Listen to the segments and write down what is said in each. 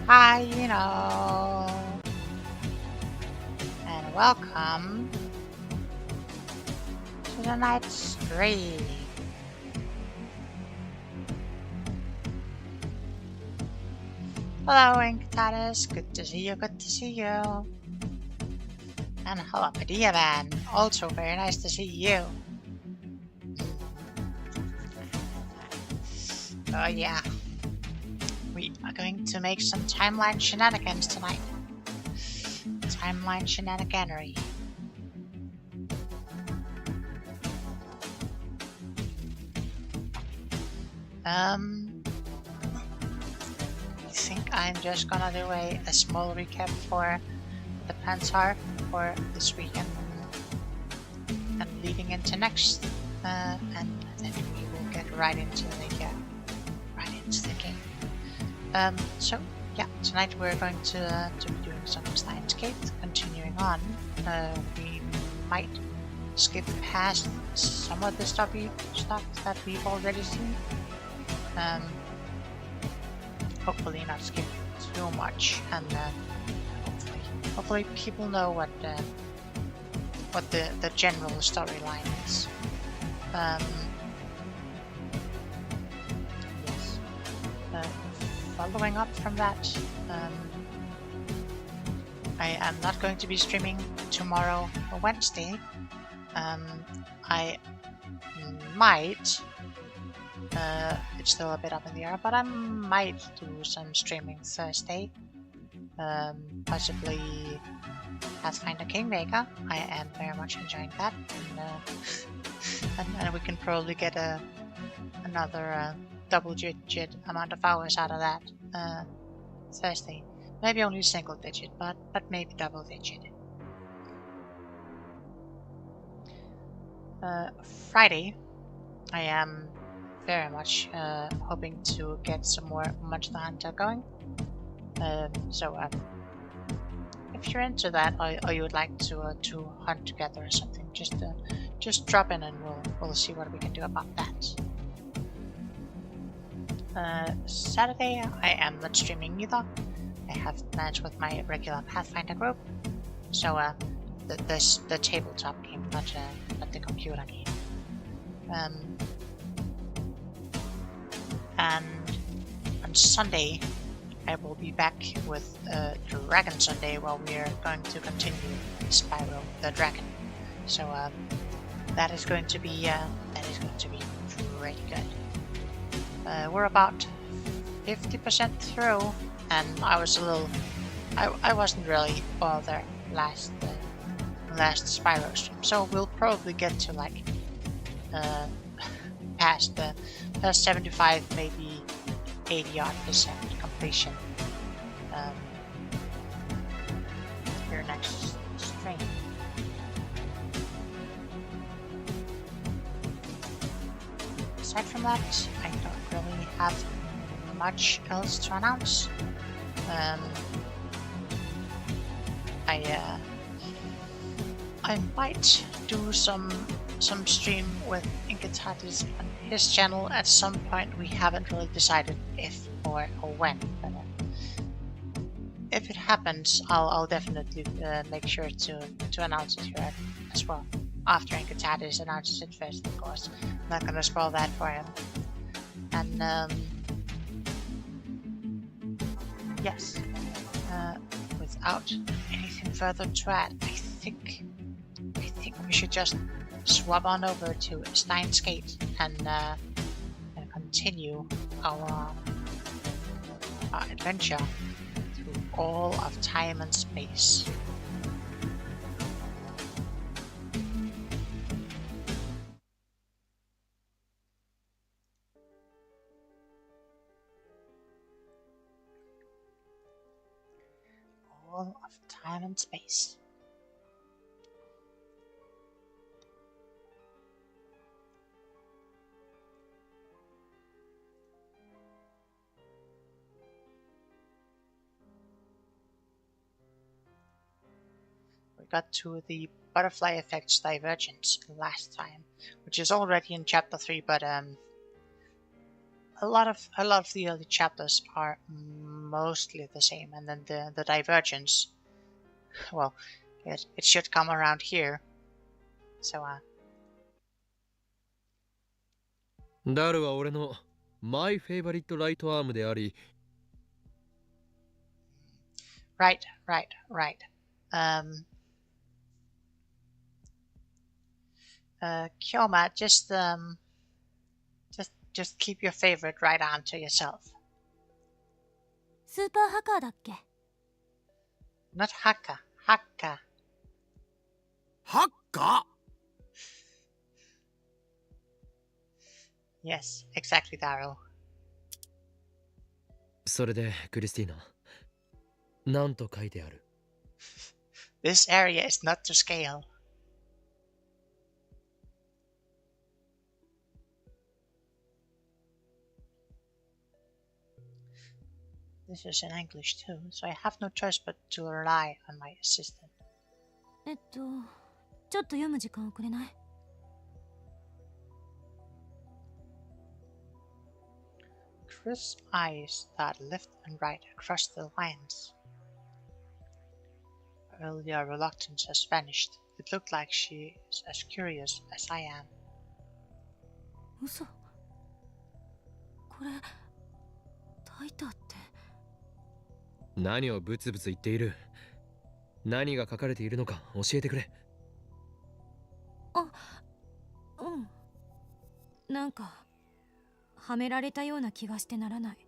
Hi, and welcome to the night stream. Hello, Inktatus. Good to see you, good to see you. And hello, Padiavan. Also very nice to see you. Oh yeah. We are going to make some timeline shenanigans tonight. Timeline shenaniganery. I think I'm just gonna do a small recap for the plans are for this weekend and leading into next, and then we will get right into the game. So yeah, tonight we're going to be doing some Steins. Continuing on, we might skip past some of the stuff that we've already seen. Hopefully not skip too much, and hopefully people know what the general storyline is. Yes. Following up from that, I am not going to be streaming tomorrow or Wednesday. I might. It's still a bit up in the air, but I might do some streaming Thursday. Possibly Pathfinder Kingmaker. I am very much enjoying that, and we can probably get another double-digit amount of hours out of that Thursday. Maybe only single-digit, but maybe double-digit. Friday, I am very much hoping to get some more Monster Hunter going. So if you're into that, or you would like to hunt together or something, just drop in and we'll see what we can do about that. Saturday, I am not streaming either. I have plans with my regular Pathfinder group, so the tabletop game, not the computer game. And on Sunday, I will be back with Dragon Sunday, where we are going to continue Spyro the Dragon. So that is going to be pretty good. We're about 50% through, and I wasn't really all there last Spyro stream, so we'll probably get to like past 75, maybe 80% completion your next stream. Aside from that, I don't really have much else to announce. I might do some stream with Inkatatis on his channel at some point. We haven't really decided if or when, but if it happens, I'll definitely make sure to announce it here as well. After Inkatatis announces it first, of course. I'm not gonna spoil that for him. And yes, without anything further to add, I think we should just swap on over to Steins and continue our adventure through all of time and space. All of time and space. Got to the butterfly effects divergence last time, which is already in chapter 3, but a lot of the early chapters are mostly the same, and then the divergence, well, it should come around here. So, ダルは俺のマイフェイバリットライトアームであり、right. Kyoma, just keep your favorite right arm to yourself. スーパーハッカーだっけ？ Not Hakka. ハッカ Yes, exactly, Daryl. それでクリスティーナ、なんと書いてある？ This area is not to scale. This is in English too, so I have no choice but to rely on my assistant. ちょっと読む時間をくれない？ Chris' eyes start left and right across the lines. Her earlier reluctance has vanished. It looked like she is as curious as I am. 嘘。これタイターって。何をブツブツ言っている？何が書かれているのか教えてくれ。あ、なんかはめられたような気がしてならない。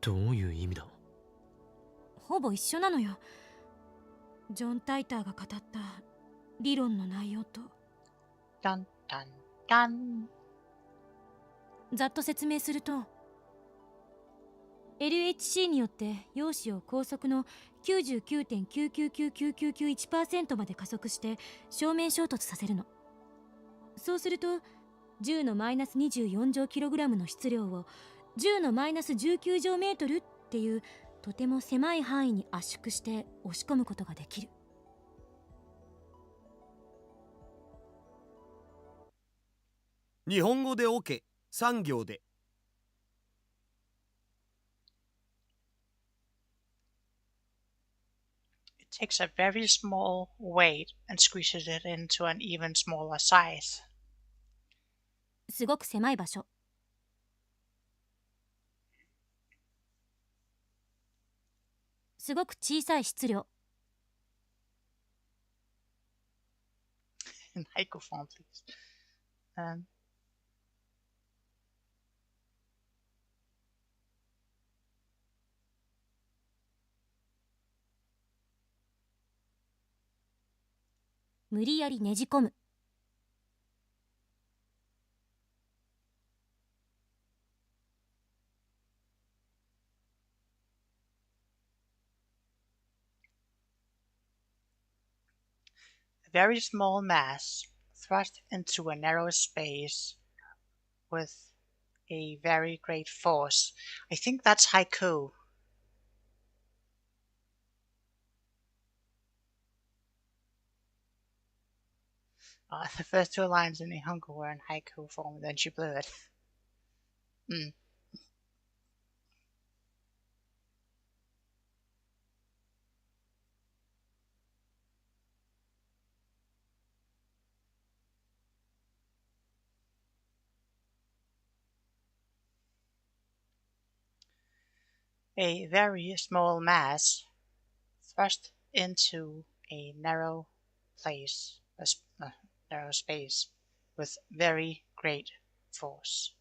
どういう意味だ？ほぼ一緒なのよ。ジョン・タイターが語った理論の内容と。ダンダンダン。ざっと説明すると、LHC によって陽子を高速の 99.999991% まで加速して正面衝突させるの。そうすると10のマイナス24乗キログラムの質量を10のマイナス19乗メートルっていうとても狭い範囲に圧縮して押し込むことができる。日本語で OK、3行で。It takes a very small weight and squeezes it into an even smaller size. すごく狭い場所。すごく小さい質量。In haiku form, please. 無理やりねじ込む。A very small mass thrust into a narrow space with a very great force. I think that's haiku. The first two lines in Nihongo were in haiku form, and then she blew it. A very small mass thrust into a narrow place, narrow space, with very great force.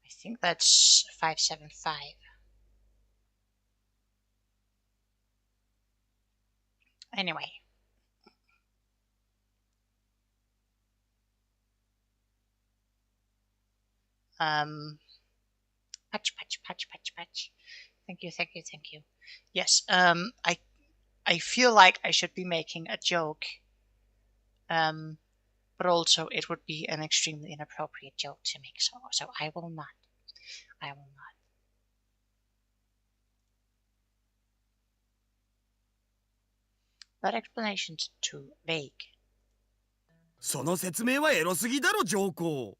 I think that's 575. Anyway. Patch. Thank you. Yes, I feel like I should be making a joke. But also it would be an extremely inappropriate joke to make, so I will not. That explanation's too vague. その説明はエロすぎだろ、上皇。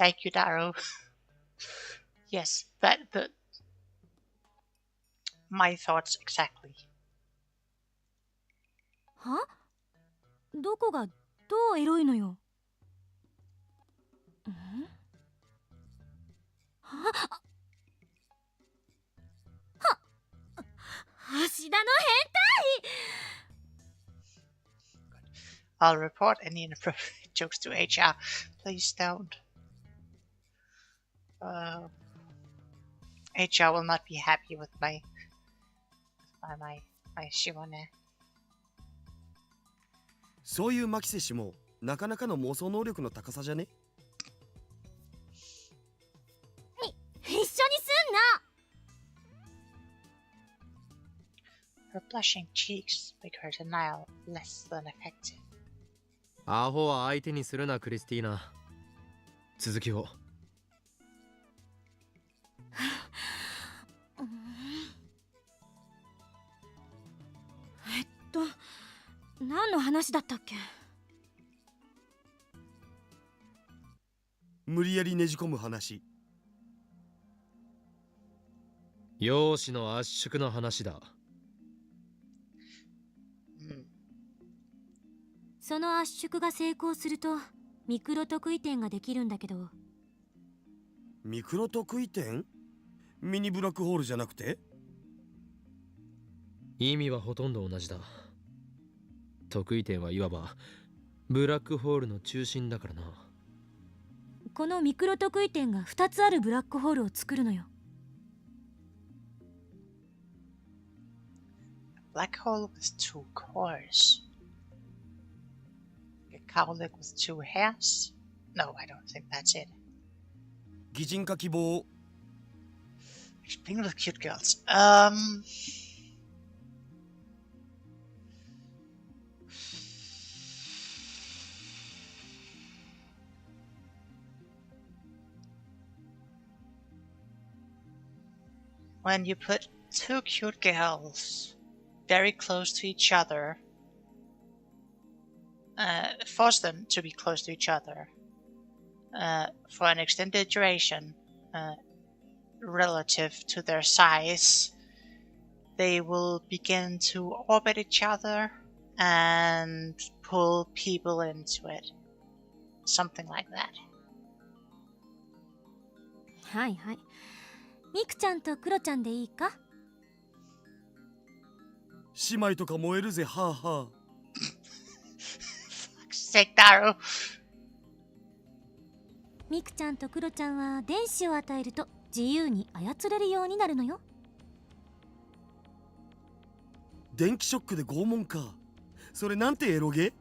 Thank you, Daru. Yes, my thoughts exactly. は？どこがどうエロいのよ。ん？は？芦田の I'll report any inappropriate jokes to HR. Please don't. HR will not be happy with my Shimone. そういう牧瀬氏もなかなかの妄想能力の高さじゃね？一緒にすんな。 Her blushing cheeks make her denial less than effective. アホは相手にするな、クリスティーナ。続きを。何の話だったっけ？無理やりねじ込む話。容姿の圧縮の話だ。その圧縮が成功するとミクロ得意点ができるんだけど。ミクロ得意点？ミニブラックホールじゃなくて？意味はほとんど同じだ。得意点はいわばブラックホールの中心だからな。このミクロ得意点が2つあるブラックホールを作るのよ。Black hole with two cores. A cowlick with two hairs? No, I don't think that's it. 擬人化希望。Speaking of cute girls, when you put two cute girls very close to each other, force them to be close to each other for an extended duration relative to their size, they will begin to orbit each other and pull people into it. Something like that. はいはい。ミクちゃんとクロちゃんでいいか？姉妹とか燃えるぜ、はあはあ。Fuck's sake, Daru. ミクちゃんとクロちゃんは電子を与えると自由に操れるようになるのよ。電気ショックで拷問か。それなんてエロゲ？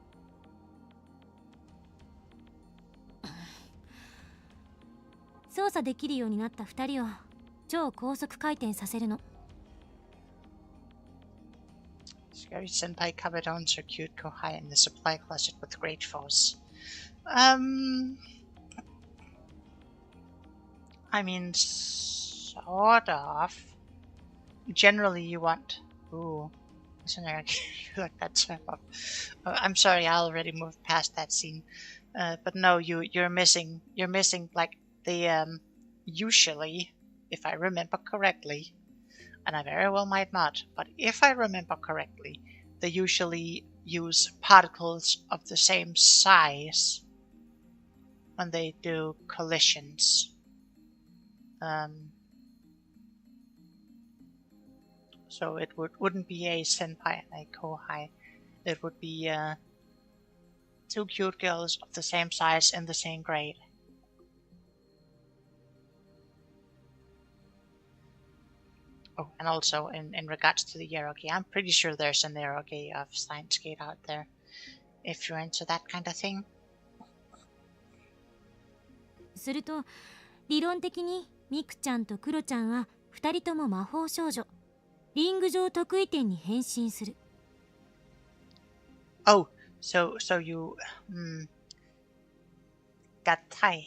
操作できるようになった2人を超高速回転させるの。Scary senpai Kabadons are cute, go high in the supply closet with great force. I mean, sort of. Generally, you want. Ooh, listen, Eric, you like that type of. I'm sorry, I already moved past that scene. But no, you're missing like the usually, if I remember correctly, and I very well might not, but if I remember correctly, they usually use particles of the same size when they do collisions. So it wouldn't be a senpai and a kohai. It would be two cute girls of the same size in the same grade. Oh, and also in regards to the hierarchy, I'm pretty sure there's an hierarchy of Steins out there, if you're into that kind of thing. すると理論的にミクちゃんとクロちゃんは2人とも魔法少女リング上得意点に変身する。Oh, so you got Thai.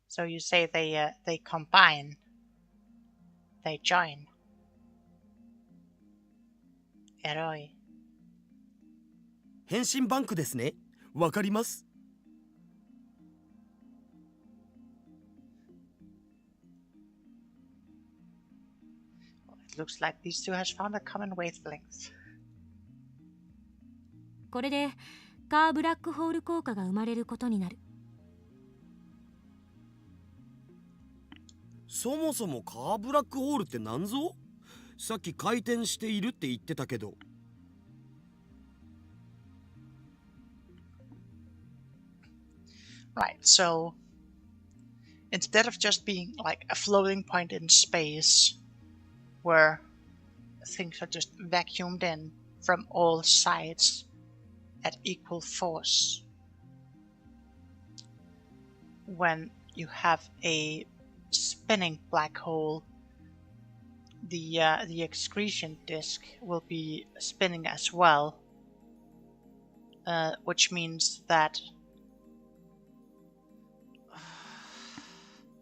So you say they combine, they join. Eroi. 変身バンクですね。わかります。looks like these two has found a common wavelength. これでカーブラックホール効果が生まれることになる。そもそもカーブラックホールって何ぞ？さっき回転しているって言ってたけど。Right, so instead of just being like a floating point in space where things are just vacuumed in from all sides at equal force, when you have a spinning black hole, the excretion disk will be spinning as well, which means that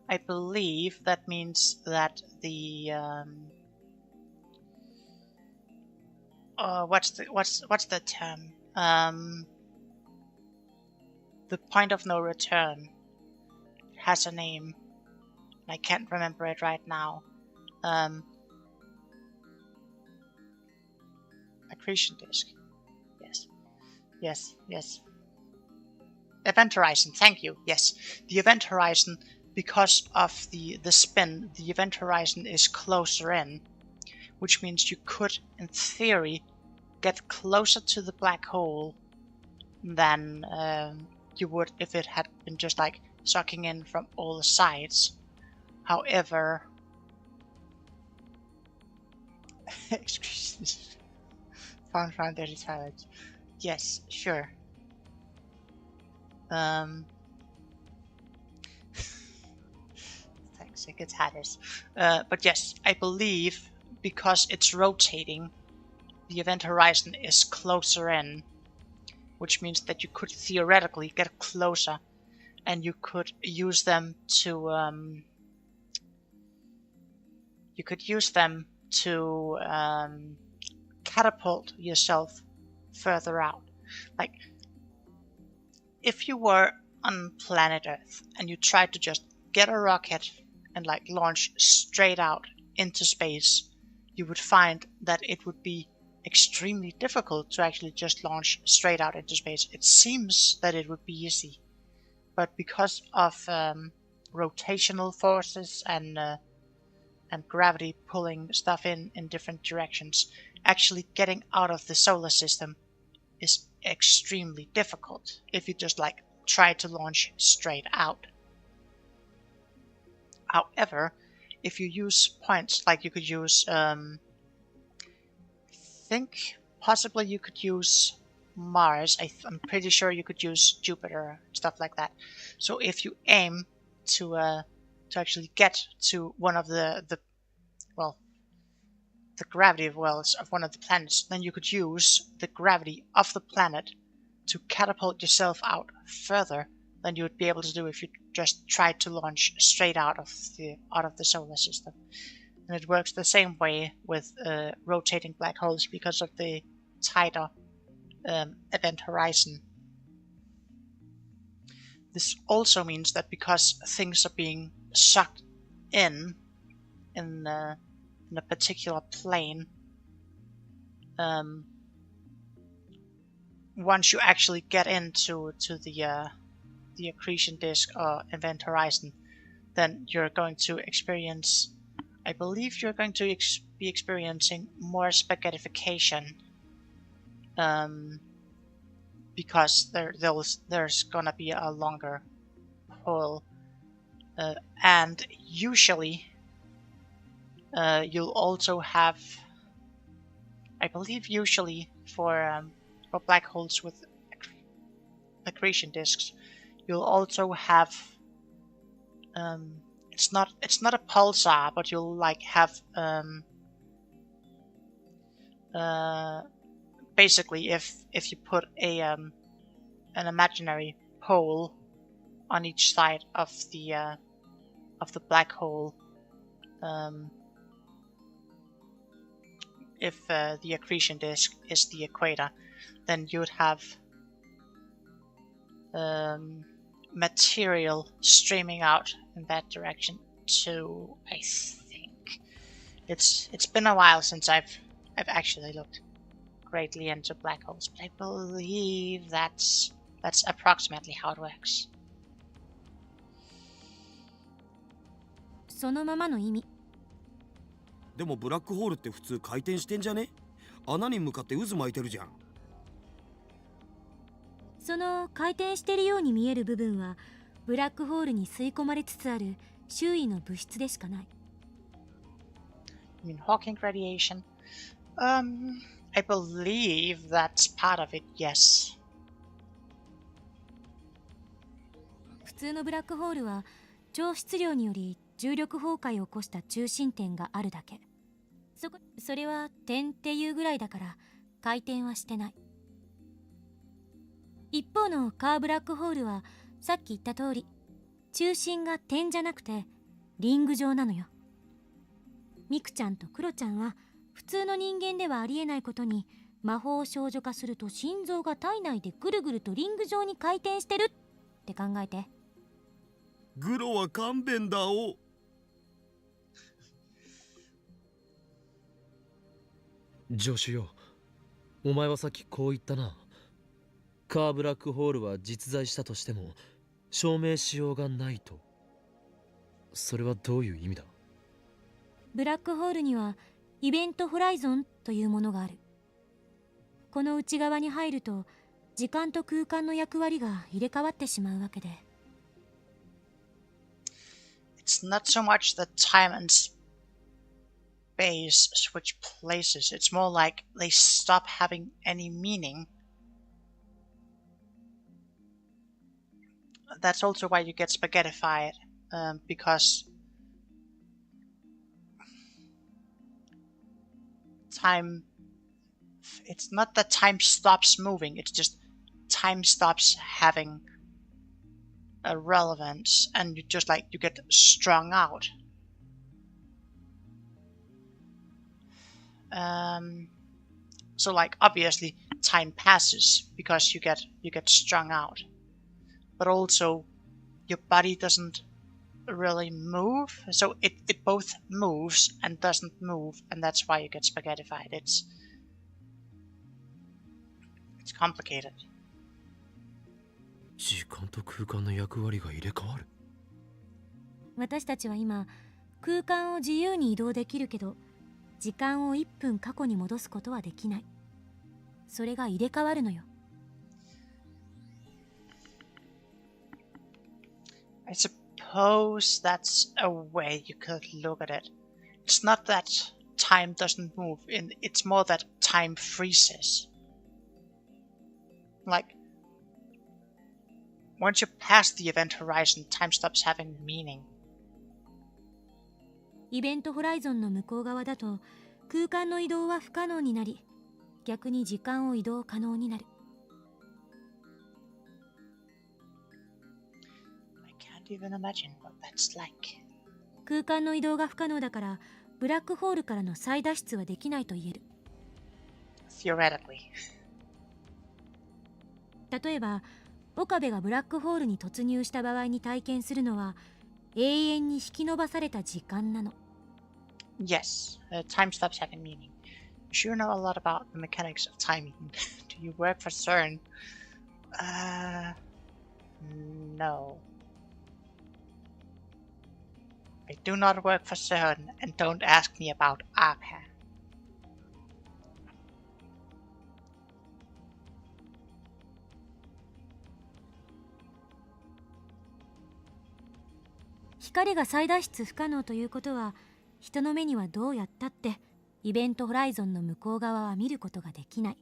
I believe that means that the what's the term? The point of no return has a name. I can't remember it right now. Accretion disk. Yes. Event horizon. Thank you. Yes, the event horizon. Because of the spin, the event horizon is closer in, which means you could, in theory, get closer to the black hole than you would if it had been just like sucking in from all the sides. However, found dirty toilets. Yes, sure. Thanks, it gets hatters. But yes, I believe because it's rotating, the event horizon is closer in, which means that you could theoretically get closer, and you could use them to catapult yourself further out. Like, if you were on planet Earth and you tried to just get a rocket and like launch straight out into space, you would find that it would be extremely difficult to actually just launch straight out into space. It seems that it would be easy, but because of rotational forces and gravity pulling stuff in different directions, actually getting out of the solar system is extremely difficult if you just like try to launch straight out. However, if you use points like you could use, I think possibly you could use Mars. I'm pretty sure you could use Jupiter, stuff like that. So if you aim to actually get to one of the gravity wells of one of the planets, then you could use the gravity of the planet to catapult yourself out further than you would be able to do if you just tried to launch straight out of the solar system. And it works the same way with rotating black holes because of the tighter event horizon. This also means that because things are being sucked in a particular plane, once you actually get into the accretion disk or event horizon, then you're going to experience, I believe you're going to be experiencing more spaghettification, because there's gonna be a longer pull, and usually you'll also have, I believe usually for black holes with accretion disks, you'll also have it's not a pulsar, but you'll like have basically if you put an imaginary pole on each side of the black hole, if the accretion disk is the equator, then you would have material streaming out in that direction too, I think. It's been a while since I've actually looked greatly into black holes, but I believe that's approximately how it works. そのままの意味。でもブラックホールって普通回転してんじゃね？穴に向かって渦巻いてるじゃん。その回転してるように見える部分はブラックホールに吸い込まれつつある周囲の物質でしかない。I mean, Hawking radiation. I believe that's part of it, yes. 普通のブラックホールは超質量により重力崩壊を起こした中心点があるだけ。それは点っていうぐらいだから回転はしてない。一方のカーブラックホールはさっき言った通り中心が点じゃなくてリング状なのよ。ミクちゃんとクロちゃんは普通の人間ではありえないことに魔法少女化すると心臓が体内でぐるぐるとリング状に回転してるって考えて。グロは勘弁だお。助手よ、お前はさっきこう言ったな。カーブラックホールは実在したとしても証明しようがないと。それはどういう意味だ？ブラックホールにはイベントホライゾンというものがある。この内側に入ると時間と空間の役割が入れ替わってしまうわけで。It's not so much that time and space switch places. It's more like they stop having any meaning. That's also why you get spaghettified, because time, it's not that time stops moving, it's just time stops having a relevance, and you get strung out. So like obviously time passes because you get strung out, but also your body doesn't really move, so it both moves and doesn't move, and that's why you get spaghettified. It's complicated. 時間と空間の役割が入れ替わる。私たちは今空間を自由に移動できるけど時間を1分過去に戻すことはできない。それが入れ替わるのよ。I suppose that's a way you could look at it. It's not that time doesn't move, it's more that time freezes. Like, once you pass the event horizon, time stops having meaning. イベントホライゾンの向こう側だと空間の移動は不可能になり、逆に時間を移動可能になる。I can't even imagine what that's like. 空間の移動が不可能だからブラックホールからの再脱出はできないと言える。Theoretically. 例えば岡部がブラックホールに突入した場合に体験するのは永遠に引き伸ばされた時間なの。Yes, time stops having meaning. You sure know a lot about the mechanics of timing. Do you work for CERN? No. I do not work for CERN, and don't ask me about APA. 光が再脱出不可能ということは人の目にはどうやったってイベントホライゾンの向こう側は見ることができない。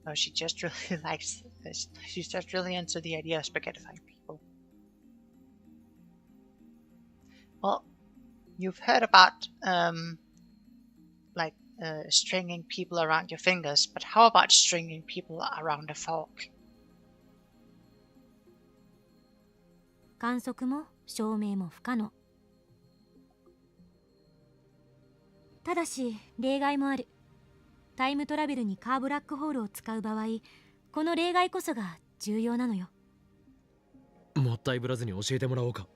No, she just really likes this. She's just really into the idea of spaghettifying people. Well, you've heard about stringing people around your fingers, but how about stringing people around a fork? 観測も証明も不可能。ただし例外もある。タイムトラベルにカーブラックホールを使う場合、この例外こそが重要なのよ。もったいぶらずに教えてもらおうか。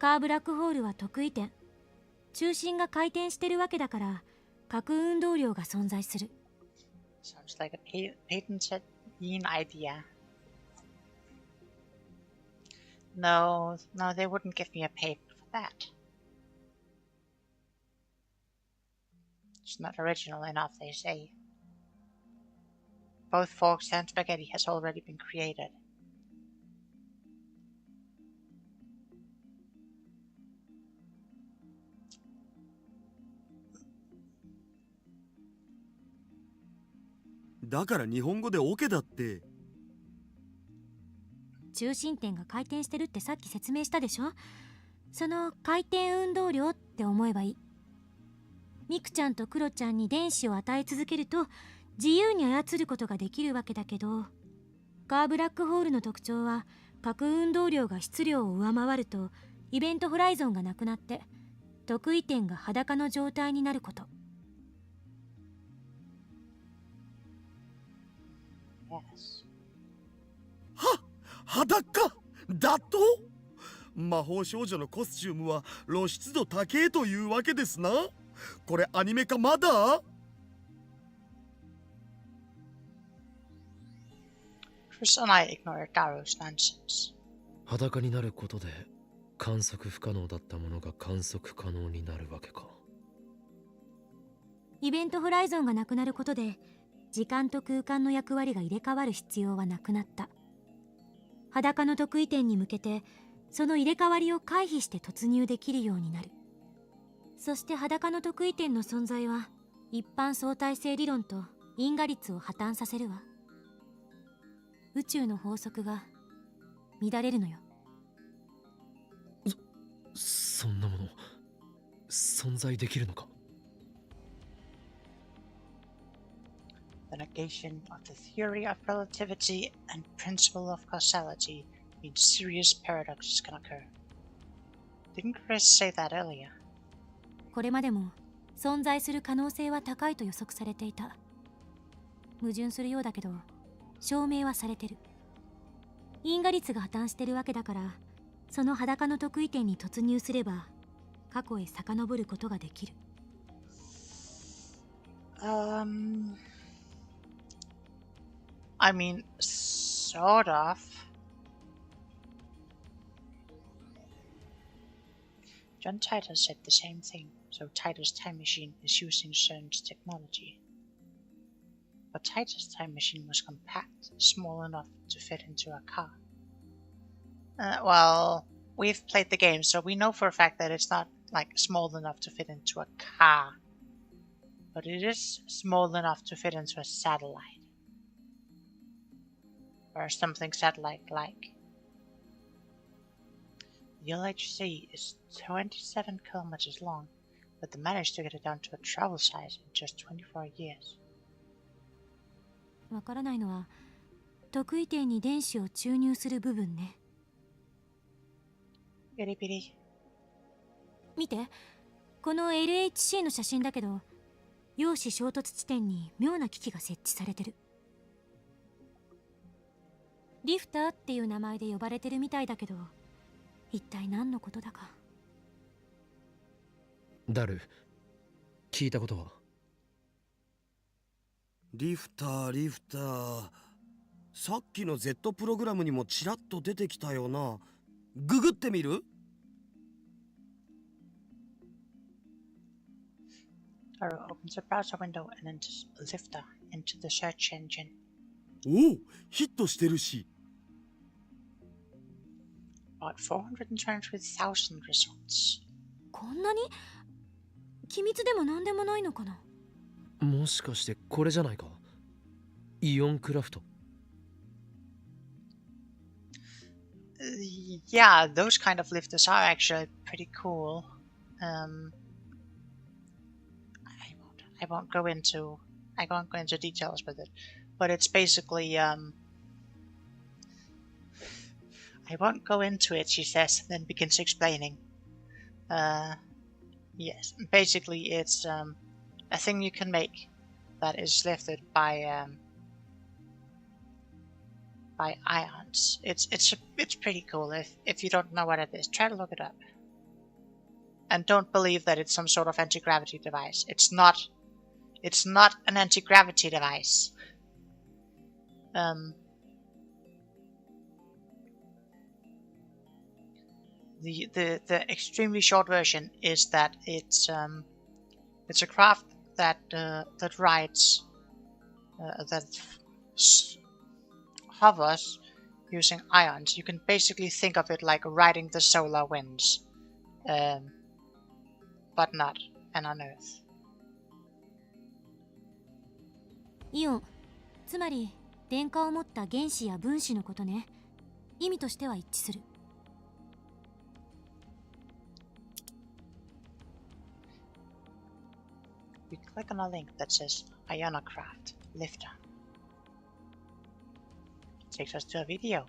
カーブラックホールは特異点。中心が回転してるわけだから、核運動量が存在する。Sounds like a patented mean idea. No, they wouldn't give me a patent for that. It's not original enough, they say. Both forks and spaghetti has already been created.だから日本語でオケだって。中心点が回転してるってさっき説明したでしょ。その回転運動量って思えばいい。ミクちゃんとクロちゃんに電子を与え続けると自由に操ることができるわけだけど、カーブラックホールの特徴は核運動量が質量を上回るとイベントホライゾンがなくなって特異点が裸の状態になること。Yes. 裸だと？魔法少女のコスチュームは露出度高えというわけですな。これアニメ化まだChris and I ignored Garo's nonsense. 裸になることで観測不可能だったものが観測可能になるわけか。イベントホライゾンがなくなることで時間と空間の役割が入れ替わる必要はなくなった。裸の特異点に向けてその入れ替わりを回避して突入できるようになる。そして裸の特異点の存在は一般相対性理論と因果律を破綻させるわ。宇宙の法則が乱れるのよ。そんなもの存在できるのか。The negation of the theory of relativity and principle of causality means serious paradoxes can occur. Didn't Chris say that earlier? これまでも存在する可能性は高いと予測されていた。矛盾するようだけど証明はされてる。因果律が破綻してるわけだから、その裸の特異点に突入すれば過去へ遡ることができる。I mean, sort of. John Titus said the same thing, so Titus' time machine is using CERN's technology. But Titus' time machine was compact, small enough to fit into a car. Well, we've played the game, so we know for a fact that it's not, like, small enough to fit into a car. But it is small enough to fit into a satellite. Or something satellite-like. The LHC is 27 kilometers long, but they managed to get it down to a travel size in just 24 years. わからないのは特異点に電子を注入する部分ね。ビリビリ。見て、この LHC の写真だけど、陽子衝突地点に妙な機器が設置されてる。リフターっていう名前で呼ばれてるみたいだけど、一体何のことだか。ダル、聞いたことは？リフター。さっきの Z プログラムにもちらっと出てきたよな。ググってみるTaro opens a browser window and enters a lifter into the search engine. おお、ヒットしてるし。About 423,000 results. こんなに？機密でも何でもないのかな？もしかしてこれじゃないか？イオンクラフト。Yeah, those kind of lifters are actually pretty cool. I won't go into details with it, but it's basically I won't go into it, she says, then begins explaining. Yes, basically it's a thing you can make that is lifted by ions. It's pretty cool. If you don't know what it is, try to look it up. and don't believe that it's some sort of anti-gravity device. It's not. It's not an anti-gravity device. The extremely short version is that it's a craft that that rides that hovers using ions. You can basically think of it like riding the solar winds, but not and on Earth. イオン、つまり電荷を持った原子や分子のことね。意味としては一致する。We click on a link that says Ionocraft Lifter. It takes us to a video.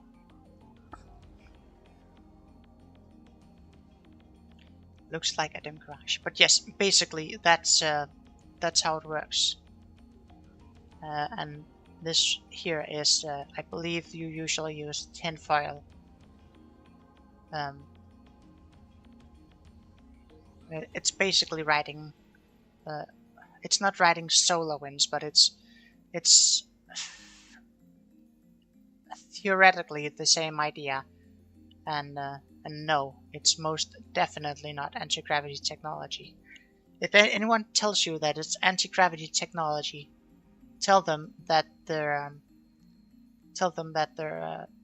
Looks like a dim garage, but yes, basically that's how it works. And this here is, I believe you usually use tin foil. It's basically riding. It's not riding solar winds, but it's theoretically the same idea. And no, it's most definitely not anti-gravity technology. If anyone tells you that it's anti-gravity technology, tell them that they're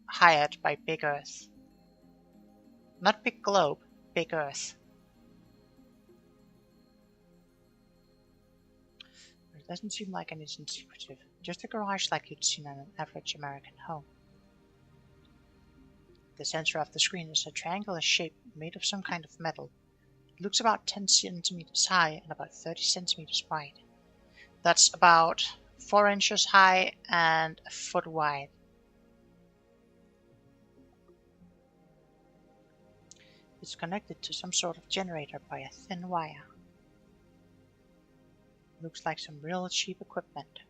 hired by Big Earth. Not Big Globe, Big Earth. It doesn't seem like anything secretive. Just a garage like you'd seen in an average American home. The center of the screen is a triangular shape made of some kind of metal. It looks about 10 centimeters high and about 30 centimeters wide. That's about 4 inches high and a foot wide. It's connected to some sort of generator by a thin wire. Looks like some real cheap equipment.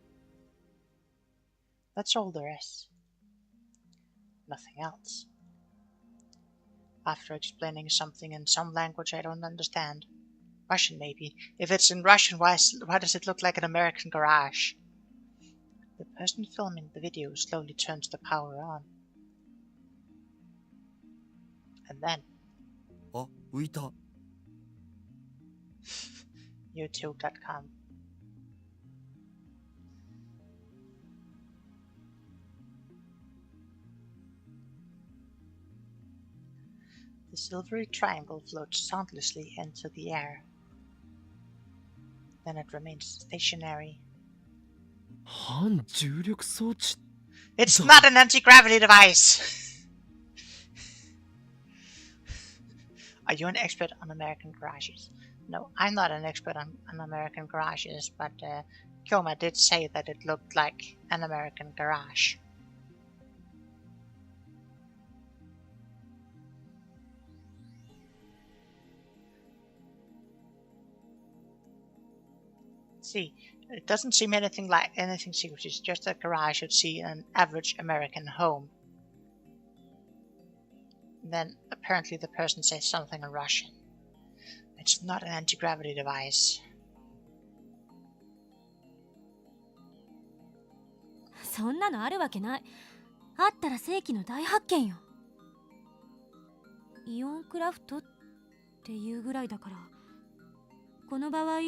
That's all there is. Nothing else. After explaining something in some language I don't understand, Russian maybe. If it's in Russian, why does it look like an American garage? The person filming the video slowly turns the power on. And then... Oh, 浮いた。 YouTube.com. The silvery triangle floats soundlessly into the air. Then it remains stationary. 反重力装置 It's not an anti-gravity device! Are you an expert on American garages? No, I'm not an expert on American garages, but Kyoma did say that it looked like an American garage. See, it doesn't seem anything like anything secret. It's just a garage you'd see in an average American home. Then apparently the person says something in Russian. It's not an anti-gravity device. そんなのあるわけない。あったら世紀の大発見よ。イオンクラフトっていうぐらいだから、この場合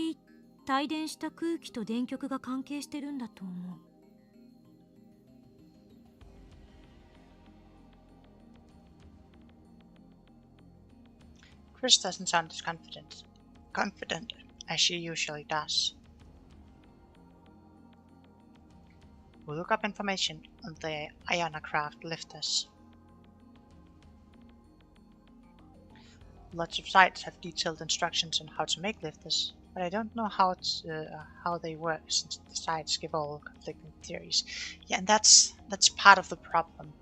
帯電した空気と電極が関係してるんだと思う。Chris doesn't sound as confident as she usually does. We'll look up information on the Ionocraft lifters. Lots of sites have detailed instructions on how to make lifters, but I don't know how they work, since the sites give all conflicting theories. Yeah, and that's part of the problem.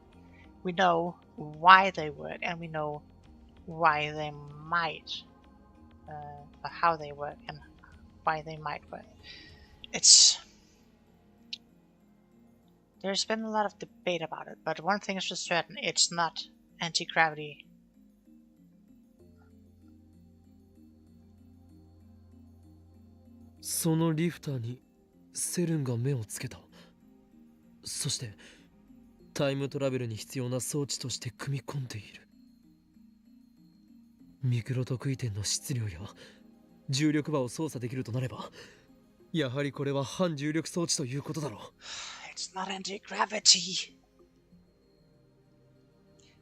We know why they work, and we know why they might, or how they work, and why they might work. There's been a lot of debate about it, but one thing is for certain: it's not anti-gravity. そのリフターにセルンが目をつけた。そしてタイムトラベルに必要な装置として組み込んでいる。ミクロ特異点の質量や重力場を操作できるとなれば、やはりこれは反重力装置ということだろう。It's not anti-gravity.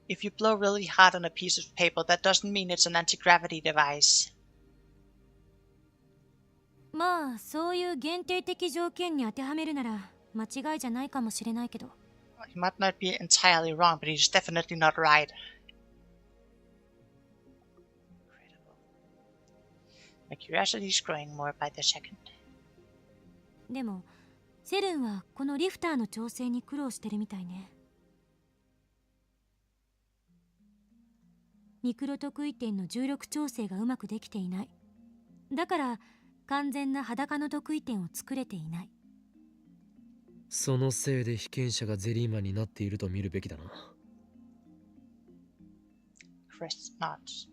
If you blow really hard on a piece of paper, that doesn't mean it's an anti-gravity device. まあそういう限定的条件に当てはめるなら間違いじゃないかもしれないけど、 He might not be entirely wrong, but he's definitely not right. Incredible. My curiosity is growing more by the second. でもセルンはこのリフターの調整に苦労してるみたいね。ミクロ特異点の重力調整がうまくできていない。だから完全な裸の特異点を作れていない。そのせいで被験者がゼリーマンになっていると見るべきだな。Chris nods.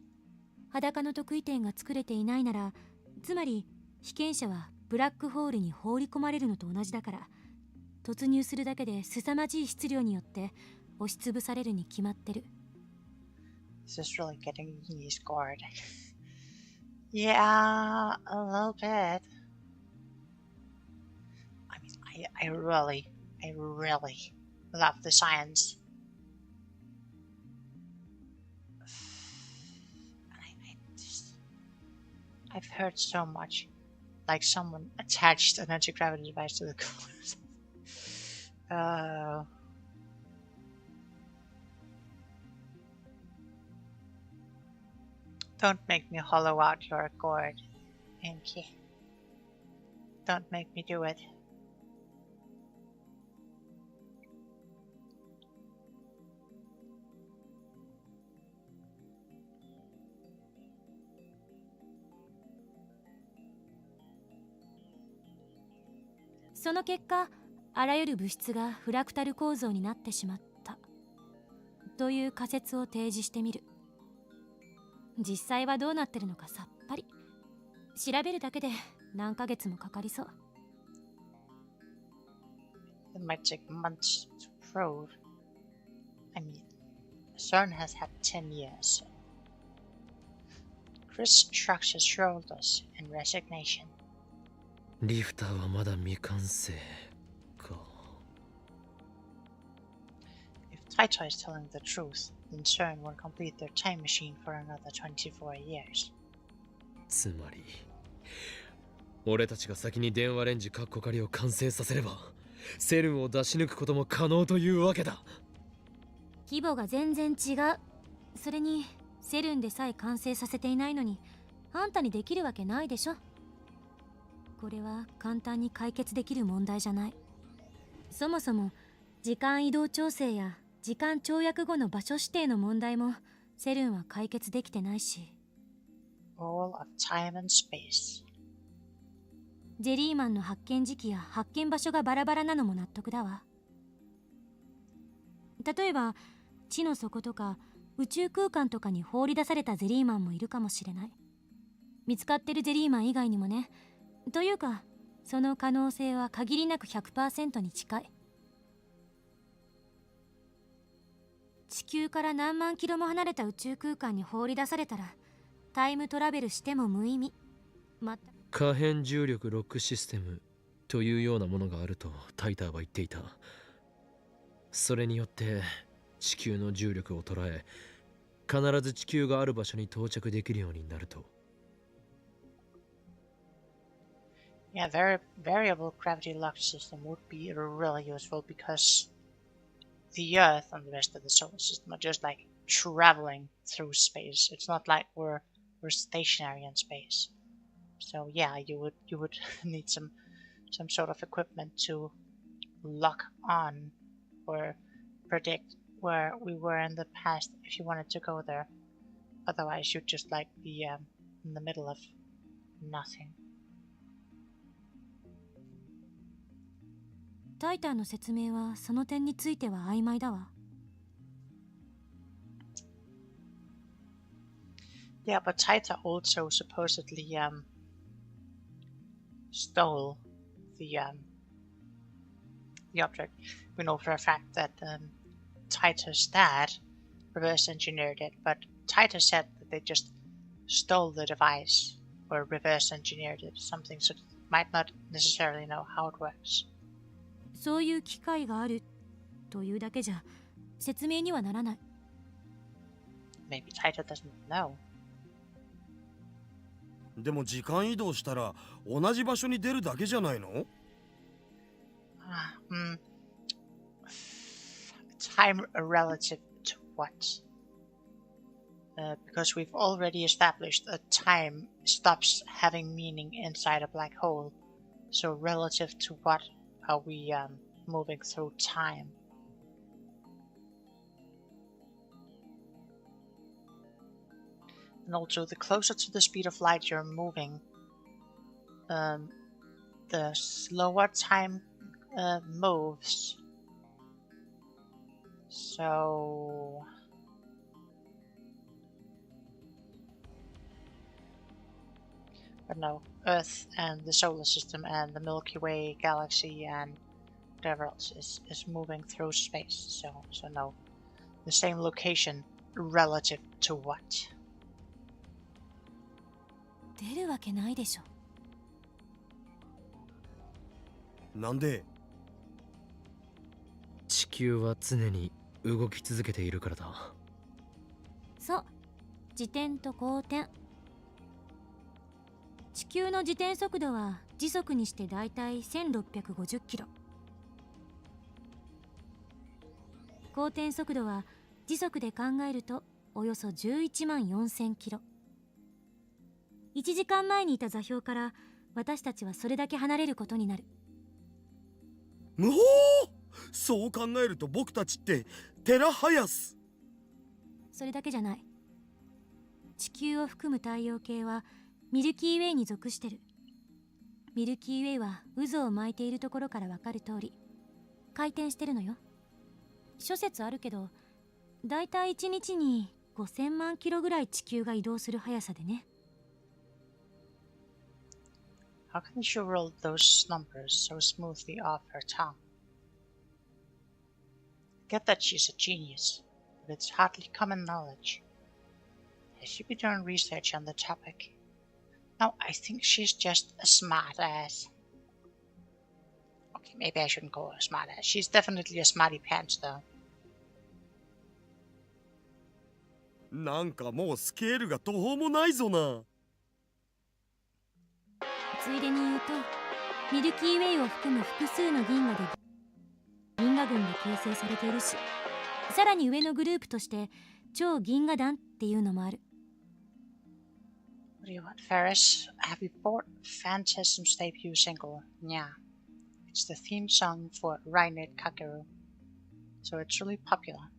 裸の特異点が作れていないなら、つまり被験者はブラックホールに放り込まれるのと同じだから、突入するだけで凄まじい質量によって押しつぶされるに決まってる。This is really getting me scored. Yeah, a little bit. I mean, I really love the science. I've heard so much. Like someone attached an anti-gravity device to the coolers. Don't make me hollow out your gourd, Inky. Don't make me do it. その結果、あらゆる物質がフラクタル構造になってしまったという仮説を提示してみる。実際はどうなってるのかさっぱり。調べるだけで何ヶ月もかかりそう。 It might take months to prove. I mean, CERN has had 10 years. Chris shrugs his shoulders in resignation. リフターはまだ未完成か。If Taito is telling the truth, then CERN will complete their time machine for another 24 years. つまり俺たちが先に電話レンジカッコ仮を完成させれば、セルンを出し抜くことも可能というわけだ。規模が全然違う。それにセルンでさえ完成させていないのに、あんたにできるわけないでしょ。これは簡単に解決できる問題じゃない。そもそも時間移動調整や時間跳躍後の場所指定の問題もセルンは解決できてないし。 All of time and space. ジェリーマンの発見時期や発見場所がバラバラなのも納得だわ。例えば地の底とか宇宙空間とかに放り出されたゼリーマンもいるかもしれない。見つかってるゼリーマン以外にもね。というかその可能性は限りなく 100% に近い。地球から何万キロも離れた宇宙空間に放り出されたらタイムトラベルしても無意味。また可変重力ロックシステムというようなものがあるとタイターは言っていた。それによって地球の重力を捉え、必ず地球がある場所に到着できるようになると。Yeah, variable gravity lock system would be really useful because the Earth and the rest of the solar system are just like traveling through space. It's not like we're stationary in space. So yeah, you would need some sort of equipment to lock on or predict where we were in the past if you wanted to go there. Otherwise, you'd just like be in the middle of nothing. タイターの説明はその点については曖昧だわ。Yeah, but Taita also supposedly stole the object. We know for a fact that Titus' dad reverse engineered it, but Titus said that they just stole the device or reverse engineered it, something, so might not necessarily know how it works. そういう機会があるというだけじゃ説明にはならない。Maybe Titus doesn't know. でも時間移動したら同じ場所に出るだけじゃないの？ Time relative to what? Because we've already established that time stops having meaning inside a black hole. So relative to what are we moving through time? And also, the closer to the speed of light you're moving, the slower time moves. So but no, Earth and the solar system and the Milky Way galaxy and whatever else is moving through space. So no. The same location relative to what? 出るわけないでしょ。なんで？地球は常に動き続けているからだ。そう、自転と公転。地球の自転速度は時速にしてだいたい1650キロ。公転速度は時速で考えるとおよそ11万4000キロ。1時間前にいた座標から私たちはそれだけ離れることになる。むほー！そう考えると僕たちってテラハヤス。それだけじゃない。地球を含む太陽系はミルキーウェイに属してる。ミルキーウェイは渦を巻いているところからわかる通り回転してるのよ。諸説あるけど、だいたい1日に5000万キロぐらい地球が移動する速さでね。How can she roll those numbers so smoothly off her tongue? I get that she's a genius, but it's hardly common knowledge. Has she been doing research on the topic? No, I think she's just a smart ass. Okay, maybe I shouldn't call her a smart ass. She's definitely a smarty pants, though. なんかもうスケールが途方もないぞな。ついでに言うと、ミルキーウェイを含む複数の銀河で銀河群が形成されているし、さらに上のグループとして超銀河団っていうのもある。What do you want, Ferris? Have you bought Phantasm's debut single? Yeah. It's the theme song for Rainet Kakeru. So it's really popular.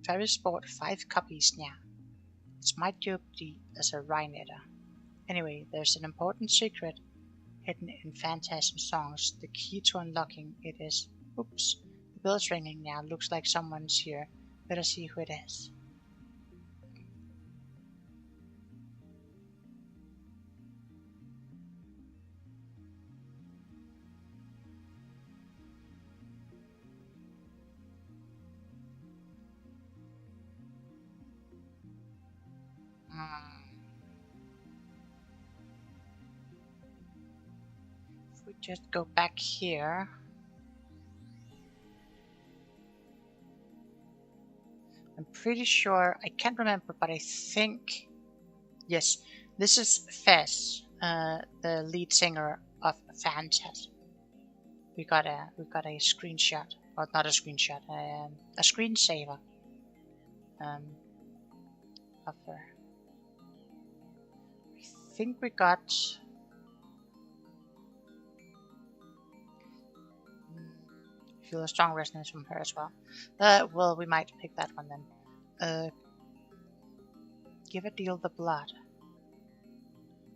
Ferris bought 5 copies now. It's my duty as a Rainetter. Anyway, there's an important secret hidden in Phantasm songs. The key to unlocking it is... Oops. The bell's ringing now. Looks like someone's here. Better see who it is. If we just go back here. I'm pretty sure, I can't remember, but I think, yes, this is Fez, the lead singer of Phantasm. We got a screenshot, or not a screenshot, a screensaver of her. I think we got feel a strong resonance from her as well. Well, we might pick that one then. Give a deal the blood.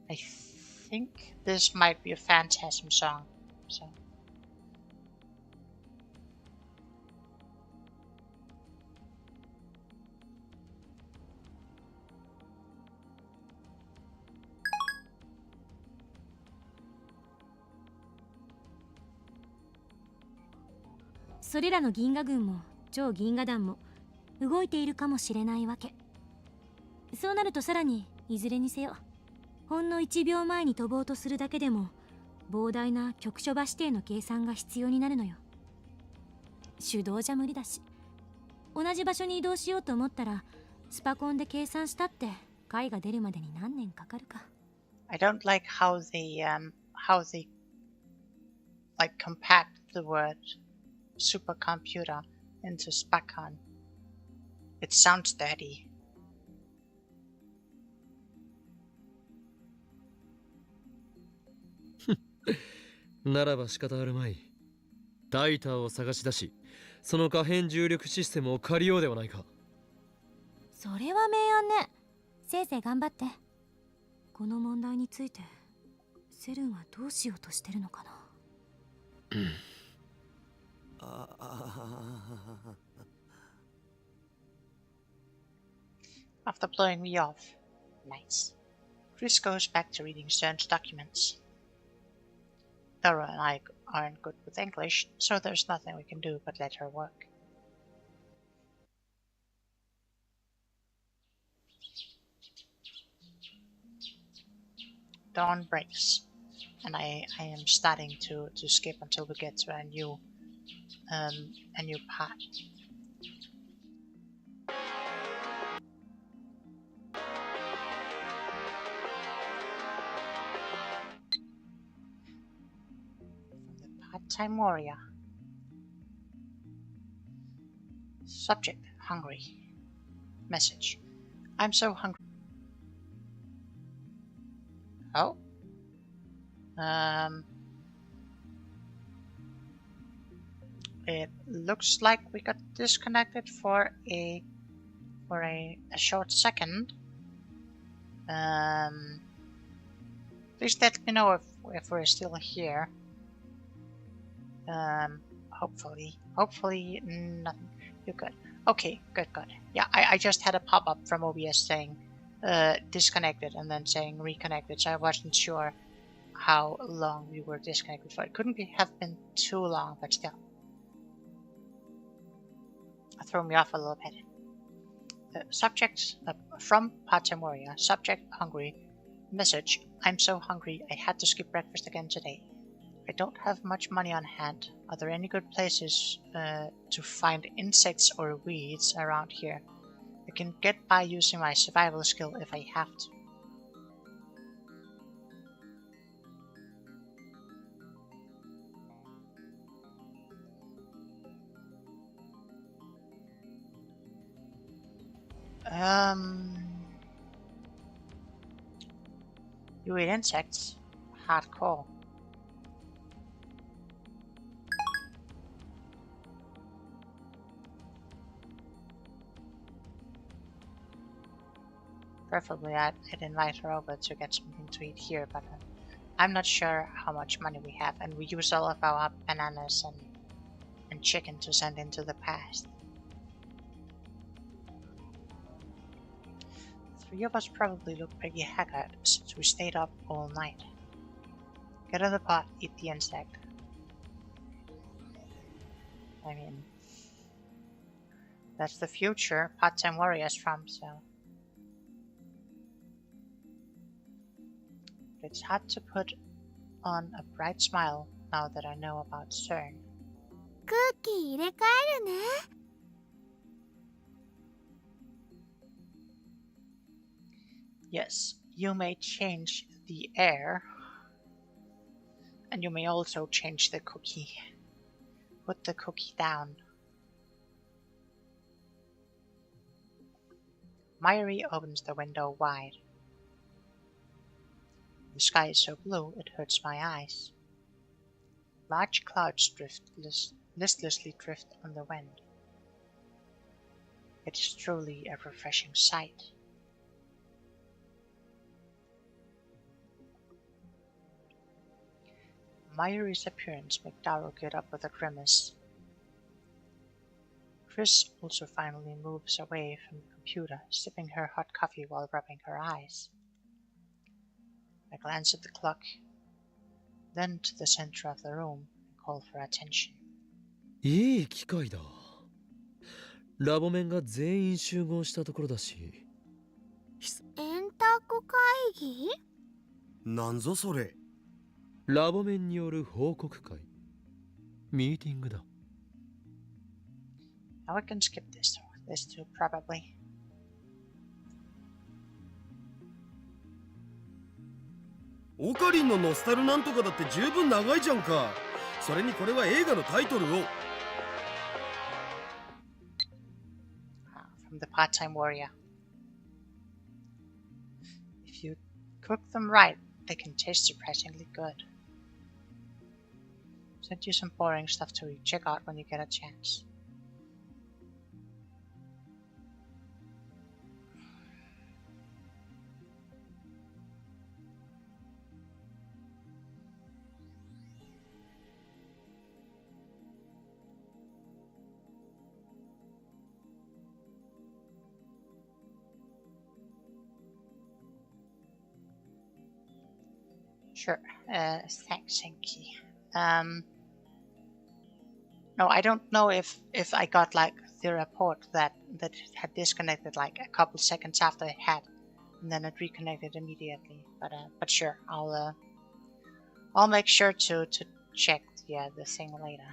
I think this might be a Phantasm song, so. それらの銀河軍も超銀河団も動いているかもしれないわけ。そうなるとさらにいずれにせよほんの1秒前に飛ぼうとするだけでも膨大な局所場指定の計算が必要になるのよ。手動じゃ無理だし、同じ場所に移動しようと思ったらスパコンで計算したって解が出るまでに何年かかるか。 I don't like how they like compact the word supercomputer into Spacon. It sounds dirty. ならば仕方あるまい。タイターを探し出し、その可変重力システムを借りようではないか。それは明暗ね。せいぜい頑張って。この問題についてセルンはどうしようとしてるのかな。After blowing me off. Nice. Chris goes back to reading Stern's documents. Dora and I aren't good with English, so there's nothing we can do but let her work. Dawn breaks, and I am starting to skip until we get to a new part. From the part-time warrior. Subject: hungry. Message: I'm so hungry. Oh. It looks like we got disconnected for a short second. Please let me know if we're still here. Hopefully nothing. You're good. Okay, good. Yeah, I just had a pop-up from OBS saying disconnected and then saying reconnected, so I wasn't sure how long we were disconnected for. It couldn't have been too long, but still. It threw me off a little bit. Subject from part-time warrior. Subject: hungry. Message: I'm so hungry I had to skip breakfast again today. I don't have much money on hand. Are there any good places to find insects or weeds around here? I can get by using my survival skill if I have to. You eat insects? Hardcore. Preferably I'd invite her over to get something to eat here, but I'm not sure how much money we have, and we use all of our bananas and chicken to send into the past. The three of us probably look pretty haggard since we stayed up all night. Get in the pot, eat the insect. I mean, that's the future part-time warriors from, so... It's hard to put on a bright smile now that I know about CERN. 空気入れ替えるね。 Yes, you may change the air, and you may also change the cookie. Put the cookie down. Mayuri opens the window wide. The sky is so blue it hurts my eyes. Large clouds listlessly drift on the wind. It is truly a refreshing sight. Mayuri's appearance made Daro get up with a grimace. Chris also finally moves away from the computer, sipping her hot coffee while rubbing her eyes. I glance at the clock, then to the center of the room and call for attention. いい機会だ。ラボメンが全員集合したところだし。円卓会議？なんぞそれ。ラボメンによる報告会。ミーティングだ。Now we can skip this too, probably. オカリンのノスタルなんとかだって十分長いじゃんか。それにこれは映画のタイトルを。From the part-time warrior. If you cook them right, they can taste surprisingly good. Send you some boring stuff to check out when you get a chance. Sure. Thanks, Enki. No, I don't know if I got like the report that it had disconnected like a couple seconds after it had, and then it reconnected immediately. But sure, I'll make sure to check the thing later.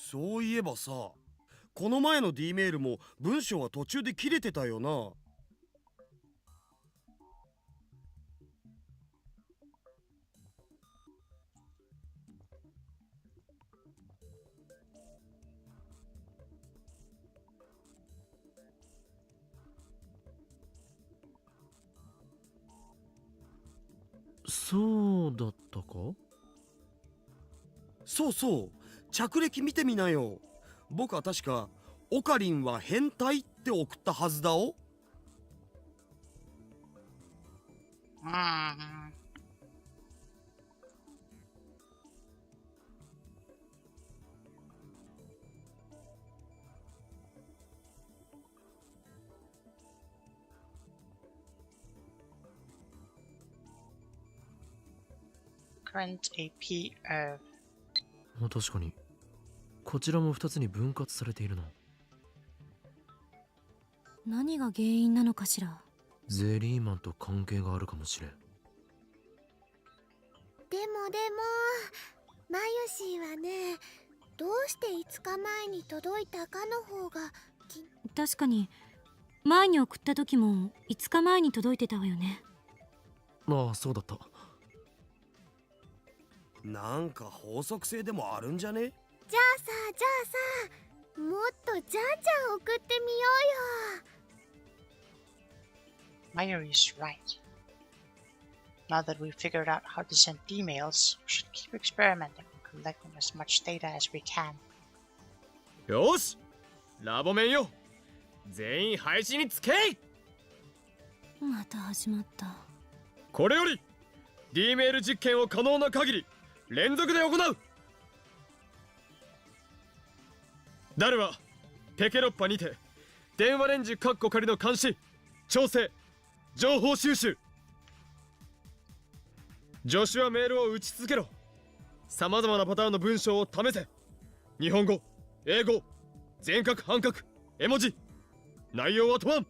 そういえばさ、この前の D メールも文章は途中で切れてたよな。そうだったか？そうそう、着歴見てみなよ。僕は確かオカリンは変態って送ったはずだお。Current AP 確かにこちらも2つに分割されているな。何が原因なのかしら。ゼリーマンと関係があるかもしれん。でもマユシーはね、どうして5日前に届いたかの方が確かに前に送った時も5日前に届いてたわよね。ああ、そうだった。なんか法則性でもあるんじゃね？じゃあさ、もっとじゃんじゃん送ってみようよ。Mayuri's right. Now that we've figured out how to send emails, we should keep experimenting and collecting as much data as we can. よし、ラボメンよ、全員配置につけい。また始まった。これより D メール実験を可能な限り連続で行う。ダルはペケロッパにて電話レンジカッコ仮の監視、調整、情報収集。助手はメールを打ち続けろ。さまざまなパターンの文章を試せ。日本語、英語、全角半角、絵文字。内容は問わん。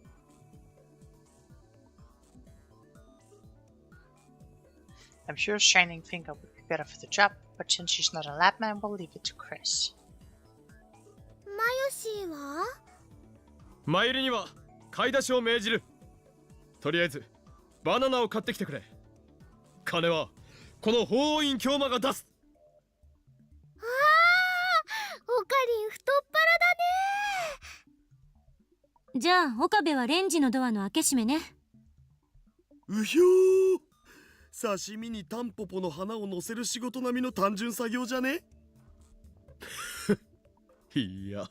I'm sure Shining Finger would be better for the job, but since she's not a labman, we'll leave it to Chris. マユシーは？マユリには買い出しを命じる。とりあえずバナナを買ってきてくれ。金はこの法王院京馬が出す。ああ、オカリン太っ腹だね。じゃあ岡部はレンジのドアの開け閉めね。うひょー、刺身にタンポポの花を乗せる仕事並みの単純作業じゃね？いや、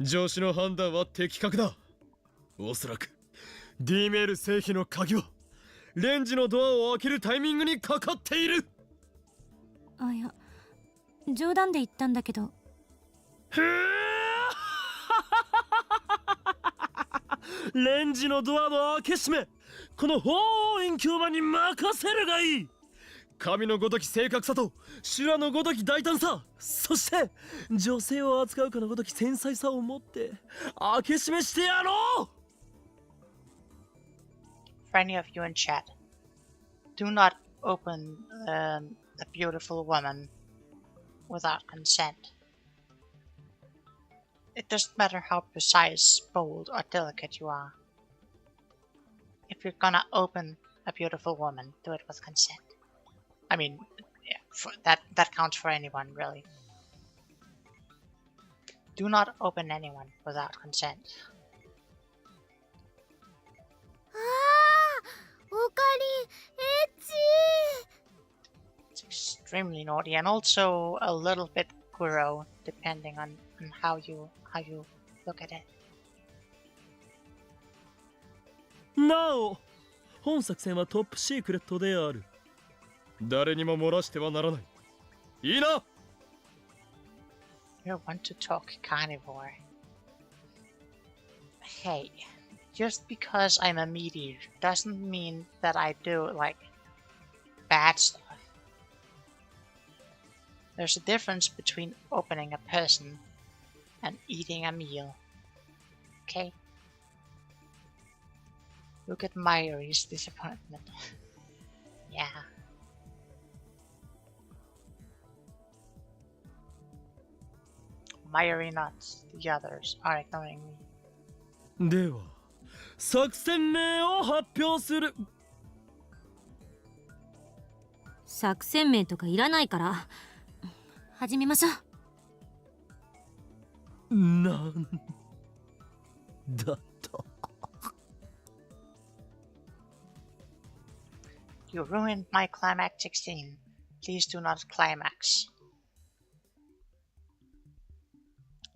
上司の判断は的確だ。おそらく D メール成否の鍵はレンジのドアを開けるタイミングにかかっている。あ、いや、冗談で言ったんだけど。へえレンジのドアの開け閉め、この法院教馬に任せるがいい。神のごとき正確さと修羅のごとき大胆さ、そして女性を扱うかのごとき繊細さを持って開け閉めしてやろう。 For any of you in chat, do not open a beautiful woman without consent. It doesn't matter how precise, bold, or delicate you are. If you're gonna open a beautiful woman, do it with consent. I mean, yeah, that counts for anyone, really. Do not open anyone without consent. ああ、オカリン、エッチ。 It's extremely naughty and also a little bit guru, depending on how you look at it. なお、本作戦はトップシークレットである。誰にも漏らしてはならない。いいな。 You want to talk carnivore? Hey, just because I'm a meat eater doesn't mean that I do, like, bad stuff. There's a difference between opening a person and eating a meal. Okay? Look at Mayuri's disappointment. Yeah. Mayuri nuts. The others are ignoring me. では作戦名を発表する。作戦名とかいらないから始めましょう。なんだと。 You ruined my climactic scene. Please do not climax.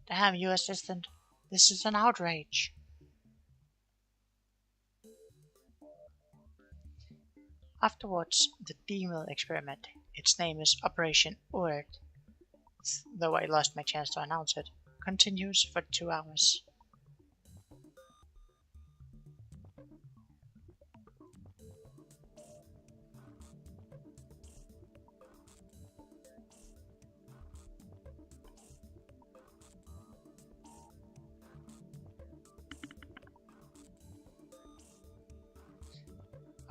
Damn you, assistant. This is an outrage. Afterwards, the D-mill experiment, its name is Operation Ord, though I lost my chance to announce it, continues for 2 hours.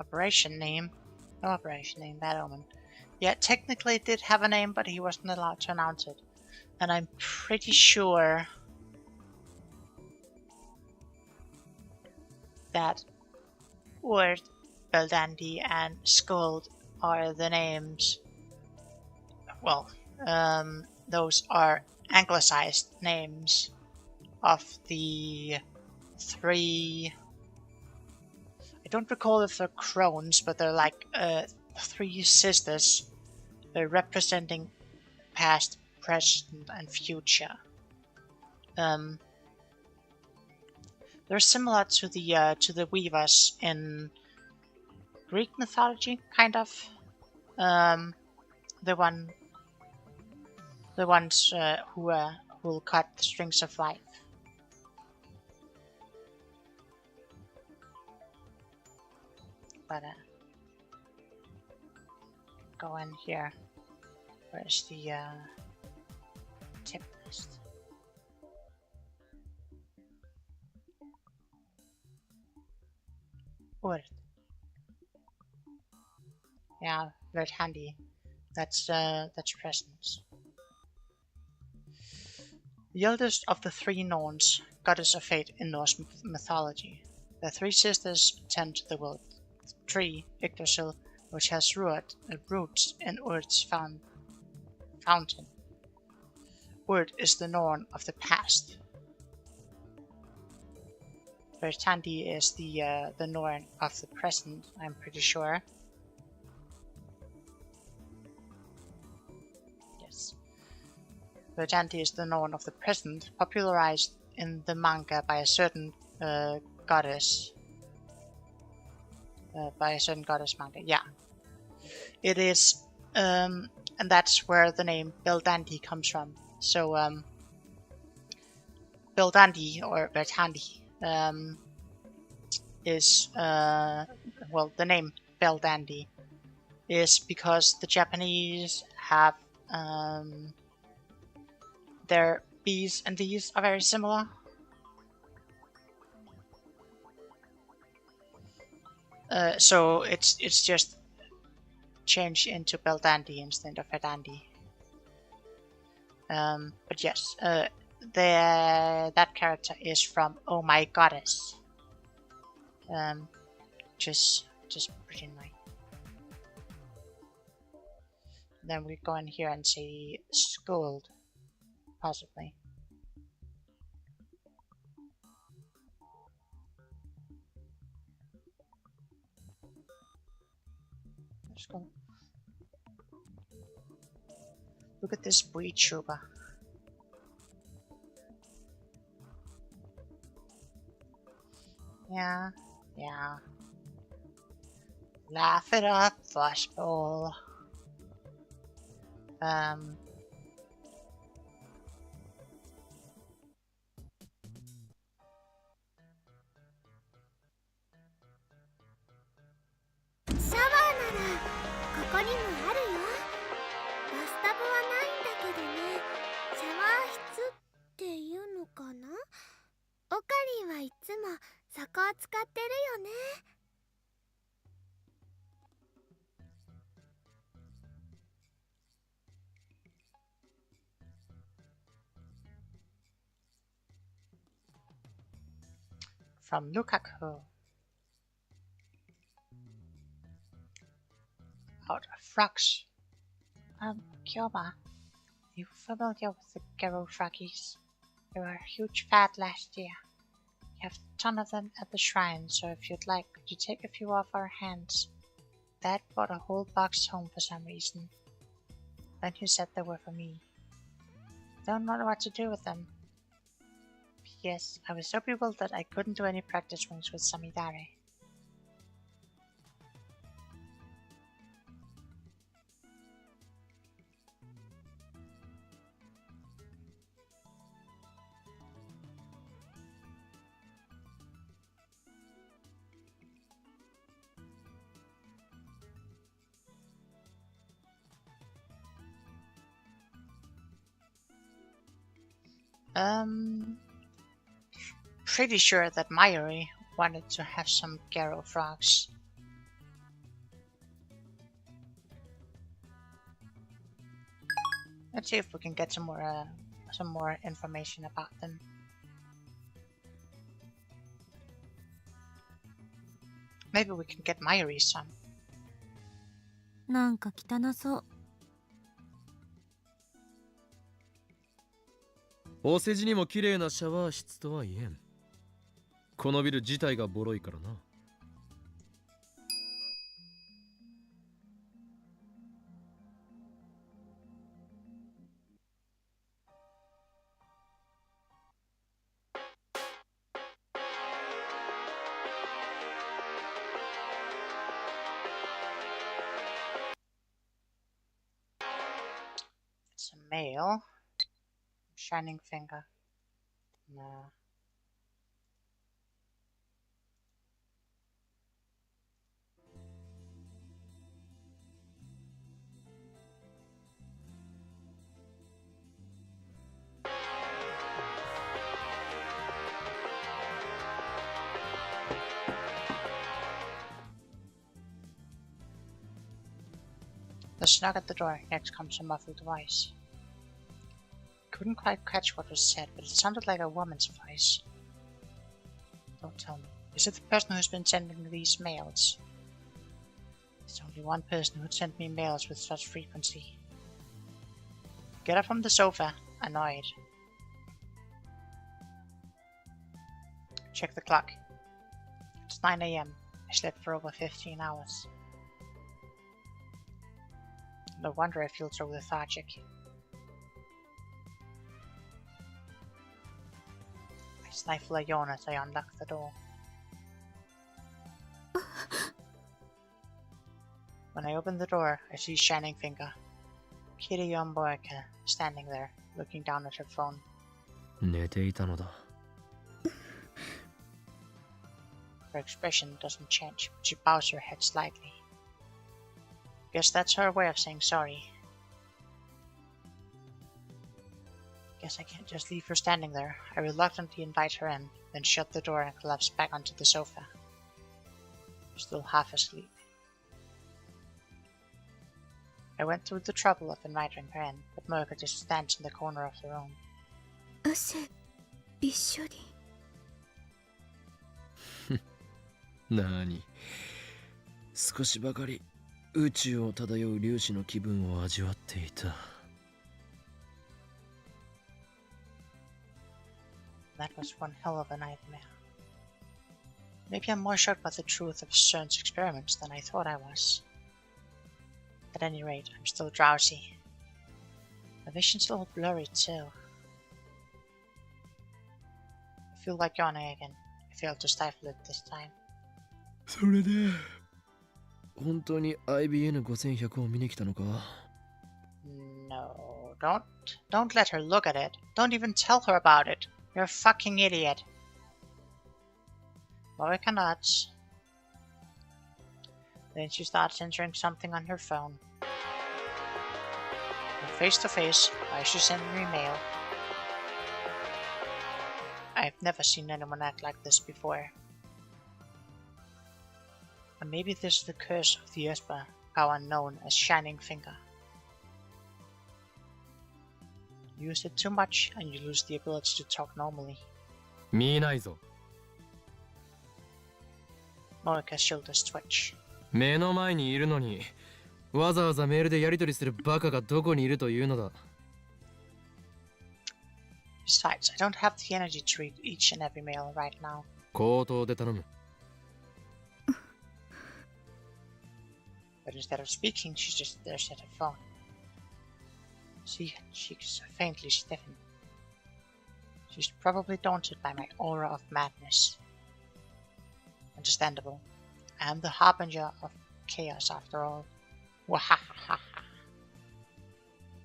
Operation name. No operation name, bad omen. Yeah, technically it did have a name, but he wasn't allowed to announce it. And I'm pretty sure that Word, Beldandi, and Skuld are the names. Well, those are anglicized names of the 3. I don't recall if they're crones, but they're like 3 sisters representing past, present, and future. They're similar to the weavers in Greek mythology, kind of. The ones who will cut the strings of life. But go in here. Where's the tip list? Word. Yeah, very handy. That's presence. The eldest of the 3 Norns, goddess of fate in Norse mythology. The 3 sisters tend to the world tree, Yggdrasil, which has roots in Urd's fountain. Urd is the Norn of the past. Vertandi is the Norn of the present, I'm pretty sure. Yes. Vertandi is the Norn of the present, popularized in the manga by a certain goddess. by a certain goddess manga. Yeah, it is, and that's where the name Belldandy comes from. So Belldandy or Bertandi is well, the name Belldandy is because the Japanese have their B's and D's are very similar. So it's just changed into Belldandy instead of Verdandi. But yes, that character is from Oh My Goddess. Just pretty nice. Then we go in here and say scold, possibly. Let's go. Look at this breed trooper. Yeah. Laugh it up, fuzzball.シャワーならここにもあるよ。バスタブはないんだけどね。シャワー室っていうのかな。オカリンはいつもそこを使ってるよね。From Lukaku. Out of frogs. Kyoba, are you familiar with the Garo froggies? They were huge fat last year. We have a ton of them at the shrine, so if you'd like, could you take a few off our hands? Dad brought a whole box home for some reason. Then he said they were for me. Don't know what to do with them. P.S. I was so bewildered I couldn't do any practice swings with Samidare. Pretty sure that Mayuri wanted to have some Garo frogs. Let's see if we can get some more information about them. Maybe we can get Mayuri some. なんか汚そう。お世辞にも綺麗なシャワー室とは言えん。このビル自体がボロいからな。It's a male. Shining finger. No. There's a knock at the door. Next comes a muffled voice. Couldn't quite catch what was said, but it sounded like a woman's voice. Don't tell me. Is it the person who's been sending me these mails? There's only one person who'd send me mails with such frequency. Get up from the sofa, annoyed. Check the clock. It's 9 AM. I slept for over 15 hours. No wonder I feel so lethargic. I stifle a yawn as I unlock the door. When I open the door, I see Shining Finger, Kiryu Moeka, standing there, looking down at her phone. 寝ていたのだ。 Her expression doesn't change, but she bows her head slightly. Guess that's her way of saying sorry. Guess I can't just leave her standing there. I reluctantly invite her in, then shut the door and collapse back onto the sofa. Still half asleep. I went through the trouble of inviting her in, but Moeka just stands in the corner of the room. 汗びっしょり。なに、少しばかり宇宙を漂う粒子の気分を味わっていた。 That was one hell of a nightmare. Maybe I'm more shocked by the truth of CERN's experiments than I thought I was. At any rate, I'm still drowsy. My vision's a little blurry too. I feel like yawning again. I failed to stifle it this time. それで、本当に IBN5100 を見に来たのか？ No, don't let her look at it. Don't even tell her about it. You're a fucking idiot. Moeka nods. Then she starts entering something on her phone. Face to face, why is she sending me mail? I've never seen anyone act like this before. Or maybe this is the curse of the Esper, power known as Shining Finger. Use it too much and you lose the ability to talk normally. 見ないぞ。 Moeka's shoulders twitch. 目の前にいるのに、わざわざメールでやり取りするバカがどこにいるというのだ。 Besides, I don't have the energy to read each and every mail right now. 口頭で頼む。 But instead of speaking, she just stares at her phone. See, her cheeks are faintly stiffened. She's probably daunted by my aura of madness. Understandable. I am the harbinger of chaos after all. Wahahaha.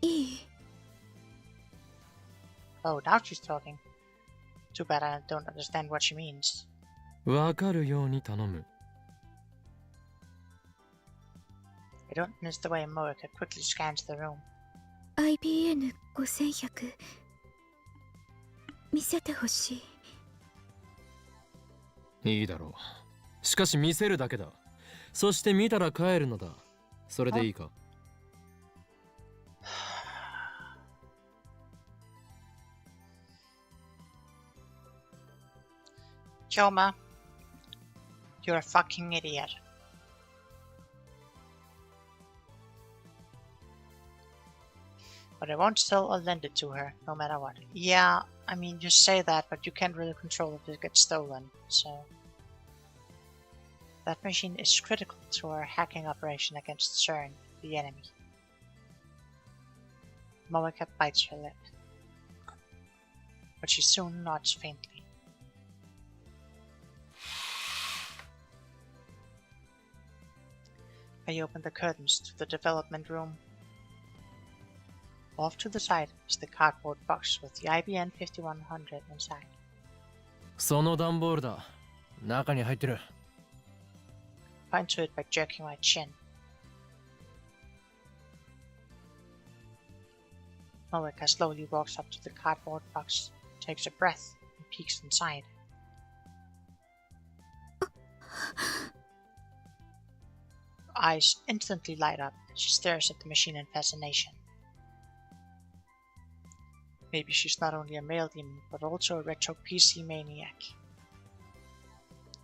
いい。 Oh, now she's talking. Too bad I don't understand what she means. わかるように頼む。 I don't miss the way Moeka quickly scans the room. IBN5100 見せてほしい。いいだろう。しかし見せるだけだ。そして見たら帰るのだ。それでいいか？ Kyoma, you're a fucking idiot. But I won't sell or lend it to her, no matter what. Yeah, I mean, you say that, but you can't really control if it gets stolen, so... That machine is critical to our hacking operation against CERN, the enemy. Moeka bites her lip. But she soon nods faintly. I open the curtains to the development room. Off to the side is the cardboard box with the IBN 5100 inside. その段ボールだ。中に入ってる。 Point to it by jerking my chin. Moeka slowly walks up to the cardboard box, takes a breath, and peeks inside. Her eyes instantly light up and she stares at the machine in fascination. Maybe she's not only a male demon, but also a retro PC maniac.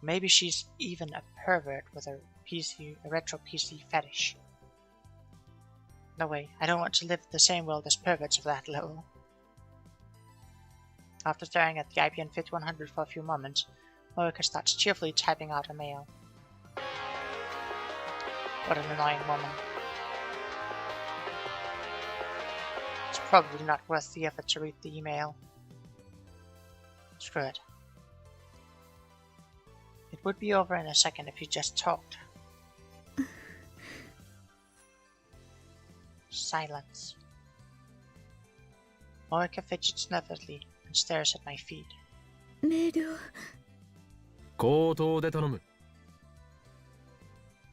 Maybe she's even a pervert with a retro PC fetish. No way, I don't want to live in the same world as perverts of that level. After staring at the IBM 5100 for a few moments, Moeka starts cheerfully typing out a mail. What an annoying woman. It's probably not worth the effort to read the email. Screw it. It would be over in a second if you just talked. Silence. Moeka fidgets nervously and stares at my feet. メールを。口頭で頼む。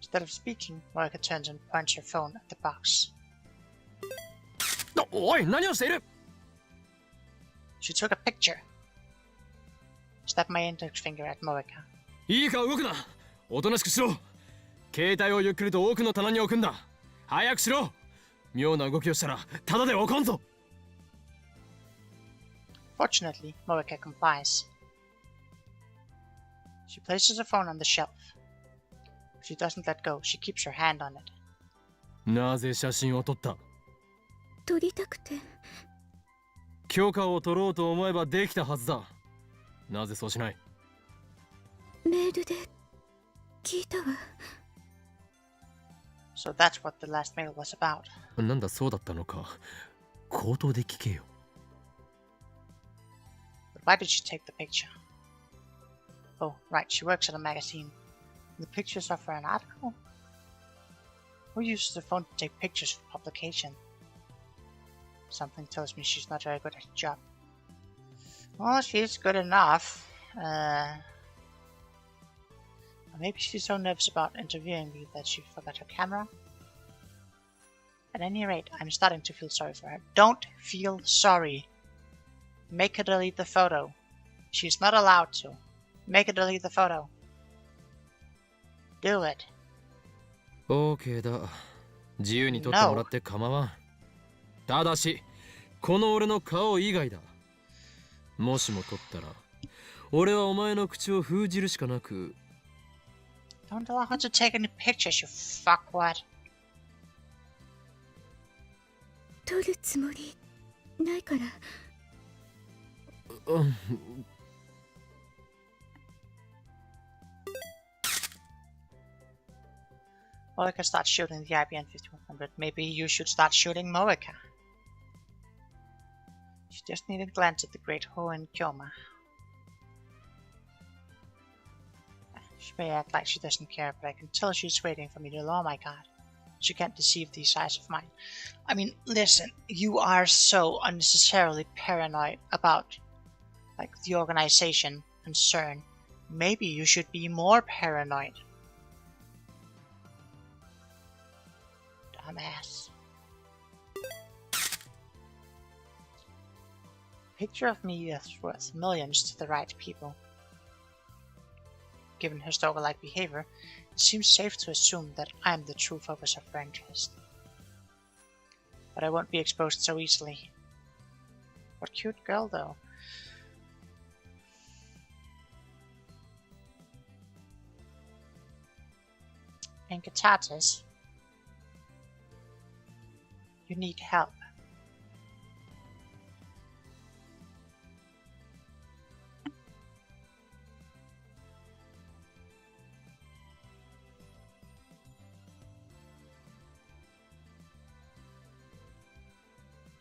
Instead of speaking, Moeka turns and points her phone at the box. おい、何をしている？ She took a picture. Snap my index finger at Moeka. いいか動くな。おとなしくしろ。携帯をゆっくりと奥の棚に置くんだ。早くしろ。妙な動きをしたらただで怒んぞ。 Fortunately, Moeka complies. She places her phone on the shelf. If she doesn't let go, she keeps her hand on it. なぜ写真を撮った？撮りたくて。許可を取ろうと思えばできたはずだ。なぜそうしない？メールで聞いたわ。So that's what the last mail was about. なんだそうだったのか。口頭で聞けよ。But why did she take the picture? Oh, right, she works at a magazine. The pictures are for an article? Who uses the phone to take pictures for publication? Something tells me she's not very good at her job. Well, she's good enough. Maybe she's so nervous about interviewing me that she forgot her camera. At any rate, I'm starting to feel sorry for her. Don't feel sorry. Make her delete the photo. She's not allowed to. Make her delete the photo. Do it. OK だ。自由に撮ってもらって構わん。ただし、この俺の顔以外だ。もしも撮ったら、俺はお前の口を封じるしかなく。Don't allow her to take any pictures, you fuckwad. 撮るつもりないから。Moeka starts shooting the IBN 5100. Maybe you should start shooting Moeka. She just needed a glance at the great Hohen Kyoma. She may act like she doesn't care, but I can tell she's waiting for me to oh my god. She can't deceive these eyes of mine. I mean, listen, you are so unnecessarily paranoid about, like, the organization and CERN. Maybe you should be more paranoid. Dumbass. Picture of me is worth millions to the right people. Given her stalker-like behavior, it seems safe to assume that I'm the true focus of her interest. But I won't be exposed so easily. What cute girl, though. Inkatatis. You need help.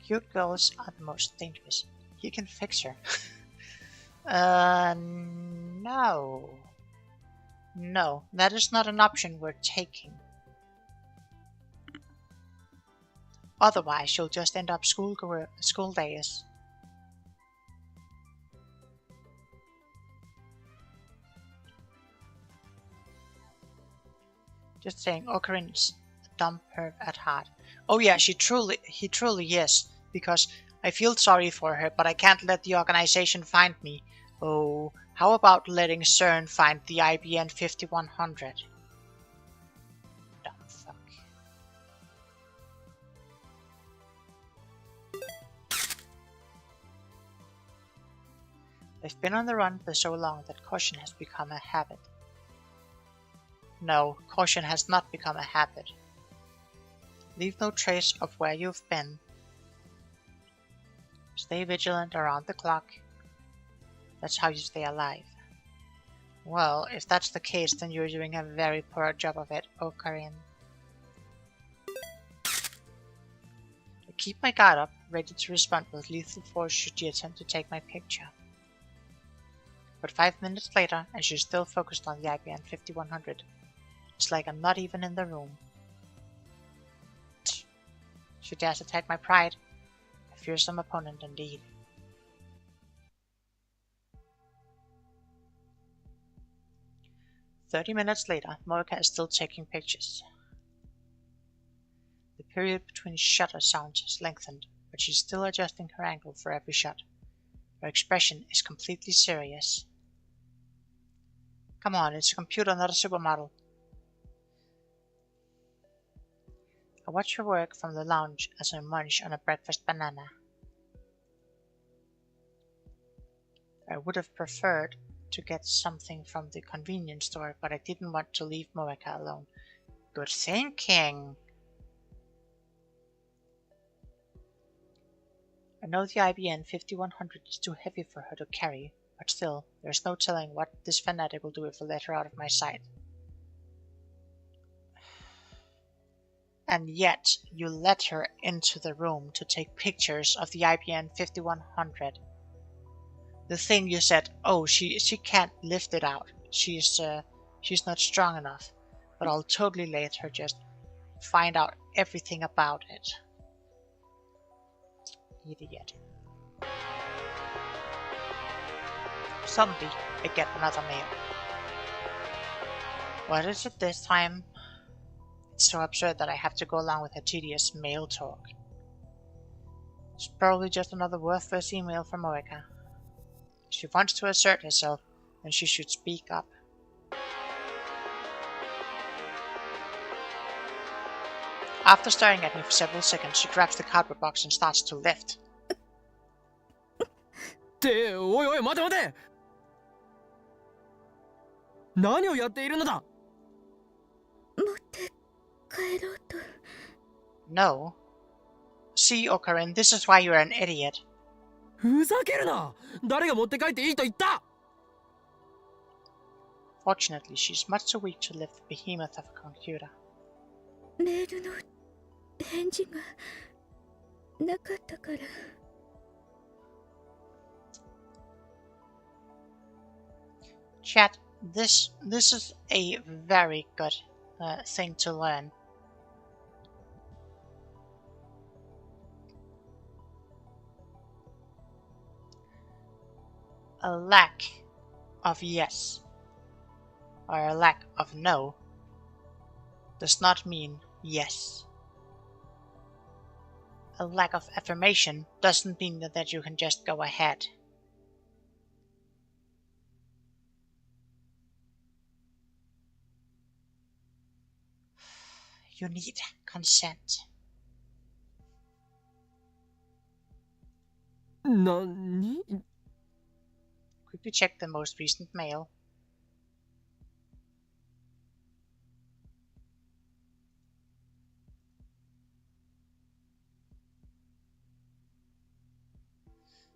Cute girls are the most dangerous. He can fix her. No. No, that is not an option we're taking. Otherwise, you'll just end up school days. Just saying, Ocarin's a dumb perv at heart. Oh yeah, he truly is. Because I feel sorry for her, but I can't let the organization find me. Oh, how about letting CERN find the IBN 5100? Dumb fuck. They've been on the run for so long that caution has become a habit. No, caution has not become a habit. Leave no trace of where you've been. Stay vigilant around the clock. That's how you stay alive. Well, if that's the case, then you're doing a very poor job of it, Ocarin. I keep my guard up, ready to respond with lethal force should you attempt to take my picture. But 5 minutes later, and she's still focused on the IBN 5100. It's like I'm not even in the room. She dares attack my pride. A fearsome opponent indeed. "30 minutes later, Morika is still taking pictures. The period between shutter sounds has lengthened, but she's still adjusting her angle for every shot. Her expression is completely serious. Come on, it's a computer, not a supermodel. I watch her work from the lounge as I munch on a breakfast banana. I would have preferred to get something from the convenience store, but I didn't want to leave Morika alone. Good thinking. I know the IBN 5100 is too heavy for her to carry, but still, there's no telling what this fanatic will do if I let her out of my sight. And yet, you let her into the room to take pictures of the IBN 5100. The thing you said, oh, she can't lift it out. She's not strong enough. But I'll totally let her just find out everything about it. Idiot. Suddenly, I get another mail. What is it this time? It's so absurd that I have to go along with her tedious mail talk. It's probably just another worthless email from Morika. If she wants to assert herself, then she should speak up. After staring at me for several seconds, she grabs the cardboard box and starts to lift. っておいおい待て待て何をやっているのだ持って帰ろうと。 No. See, Okarin, this is why you're an idiot. ふざけるな誰が持って帰っていいと言った Fortunately, she's much too weak to lift the behemoth of a computer. メールの返事がなかったから。Chat, this is a very good thing to learn. A lack of yes or a lack of no does not mean yes. A lack of affirmation doesn't mean that you can just go ahead. You need consent. 何 Quickly check the most recent mail.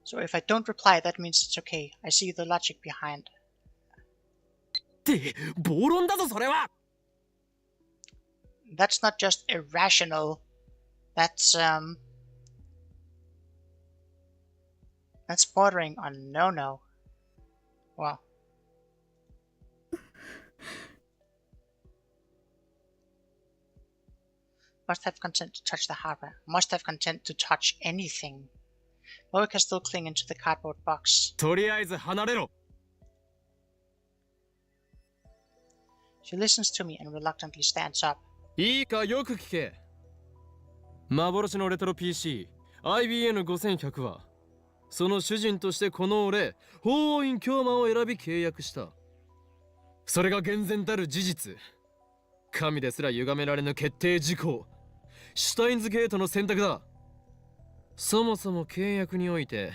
So if I don't reply, that means it's okay. I see the logic behind. って暴論だぞそれは That's not just irrational. That's bordering on no. Well. Must have consent to touch the hardware. Must have consent to touch anything. Morika still clinging to the cardboard box. とりあえず離れろ She listens to me and reluctantly stands up. いいかよく聞け幻のレトロ PC IBN5100 はその主人としてこの俺法王院京馬を選び契約したそれが厳然たる事実神ですら歪められぬ決定事項シュタインズゲートの選択だそもそも契約において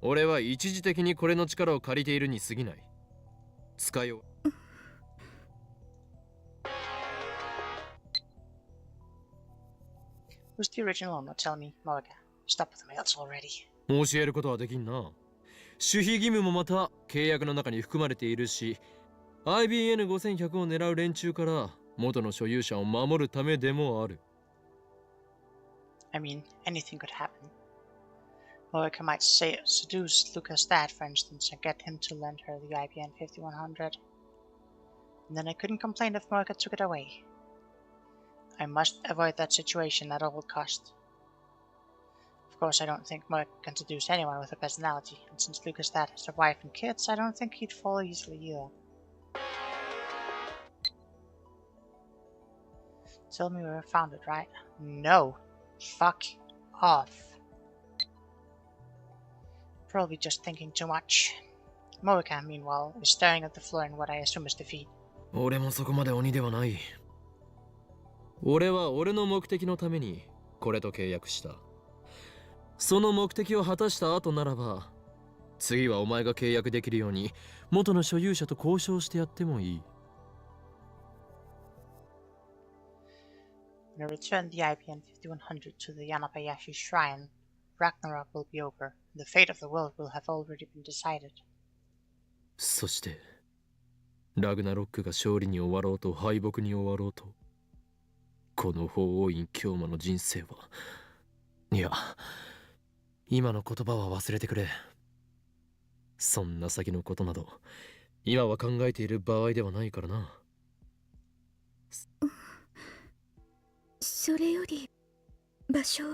俺は一時的にこれの力を借りているに過ぎない使いよう Who's the original owner? Tell me, Morika. Stop with the mails already. 教えることはできんな守秘義務もまた契約の中に含まれているし IBN5100 を狙う連中から元の所有者を守るためでもある I mean, anything could happen. Morika might seduce Lucas' dad, for instance, and get him to lend her the IBN 5100. And then I couldn't complain if Morika took it away. I must avoid that situation at all costs. course, I don't think Moik can seduce anyone with a personality, and since Lucas Dad has a wife and kids, I don't think he'd fall easily either. Tell me where I found it, right? No. Fuck off. Probably just thinking too much. Moika, meanwhile, is staring at the floor in what I assume is defeat. 俺もそこまで鬼ではない。俺は俺の目的のためにこれと契約した。その目的を果たした後ならば、次はお前が契約できるように元の所有者と交渉してやってもいい。When I return the IBN 5100 to the Yanabayashi Shrine, Ragnarok will be over, and the fate of the world will have already been decided. そしてラグナロックが勝利に終わろうと敗北に終わろうと、この法王院京馬の人生は、いや、今の言葉は忘れてくれ。そんな先のことなど今は考えている場合ではないからな。それより場所。 Jeez,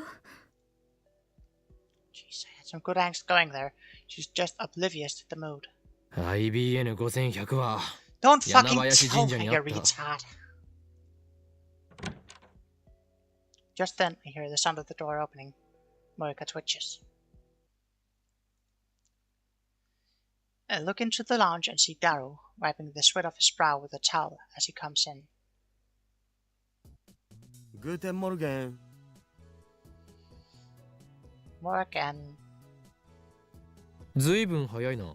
I had some good angst going there. She's just oblivious to the mood. IBN5100 は Don't fucking Yanabayashi tell 神社 me にあ you're った。 retard. Just then, I hear the sound of the door opening. Moika twitches. I look into the lounge and see Daru wiping the sweat off his brow with a towel as he comes in. グーテンモルゲン。 Morgan. ずいぶん早いな。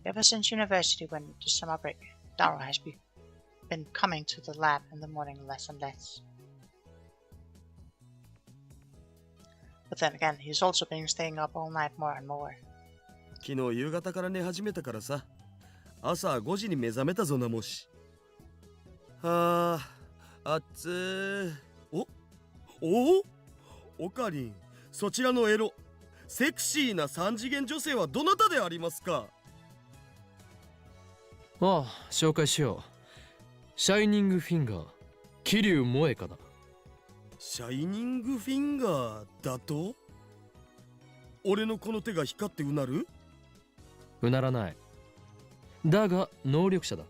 Ever since university went into summer break, Daru has been coming to the lab in the morning less and less. But then again, he's also been staying up all night more and more. 昨日夕方から寝始めたからさ。朝5時に目覚めたぞなもし。はあ、あっつー。おオカリン、そちらのエロ、セクシーな三次元女性はどなたでありますか？ああ、紹介しよう。シャイニングフィンガー、桐生萌香だ。シャイニングフィンガーだと？俺のこの手が光ってうなる？うならない。だが能力者だ。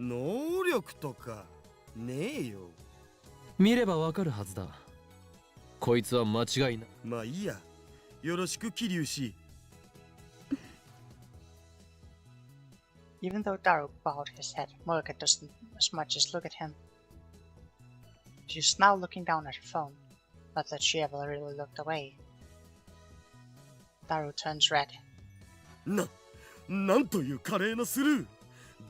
能力とかねえよ。見ればわかるはずだ。こいつは間違いな。まあいいや。よろしく桐生氏。 Even though Daru bowed his head, Moika doesn't as much as look at him. She's now looking down at her phone, not that she ever really looked away. Daru turns red. なんという華麗なスルー。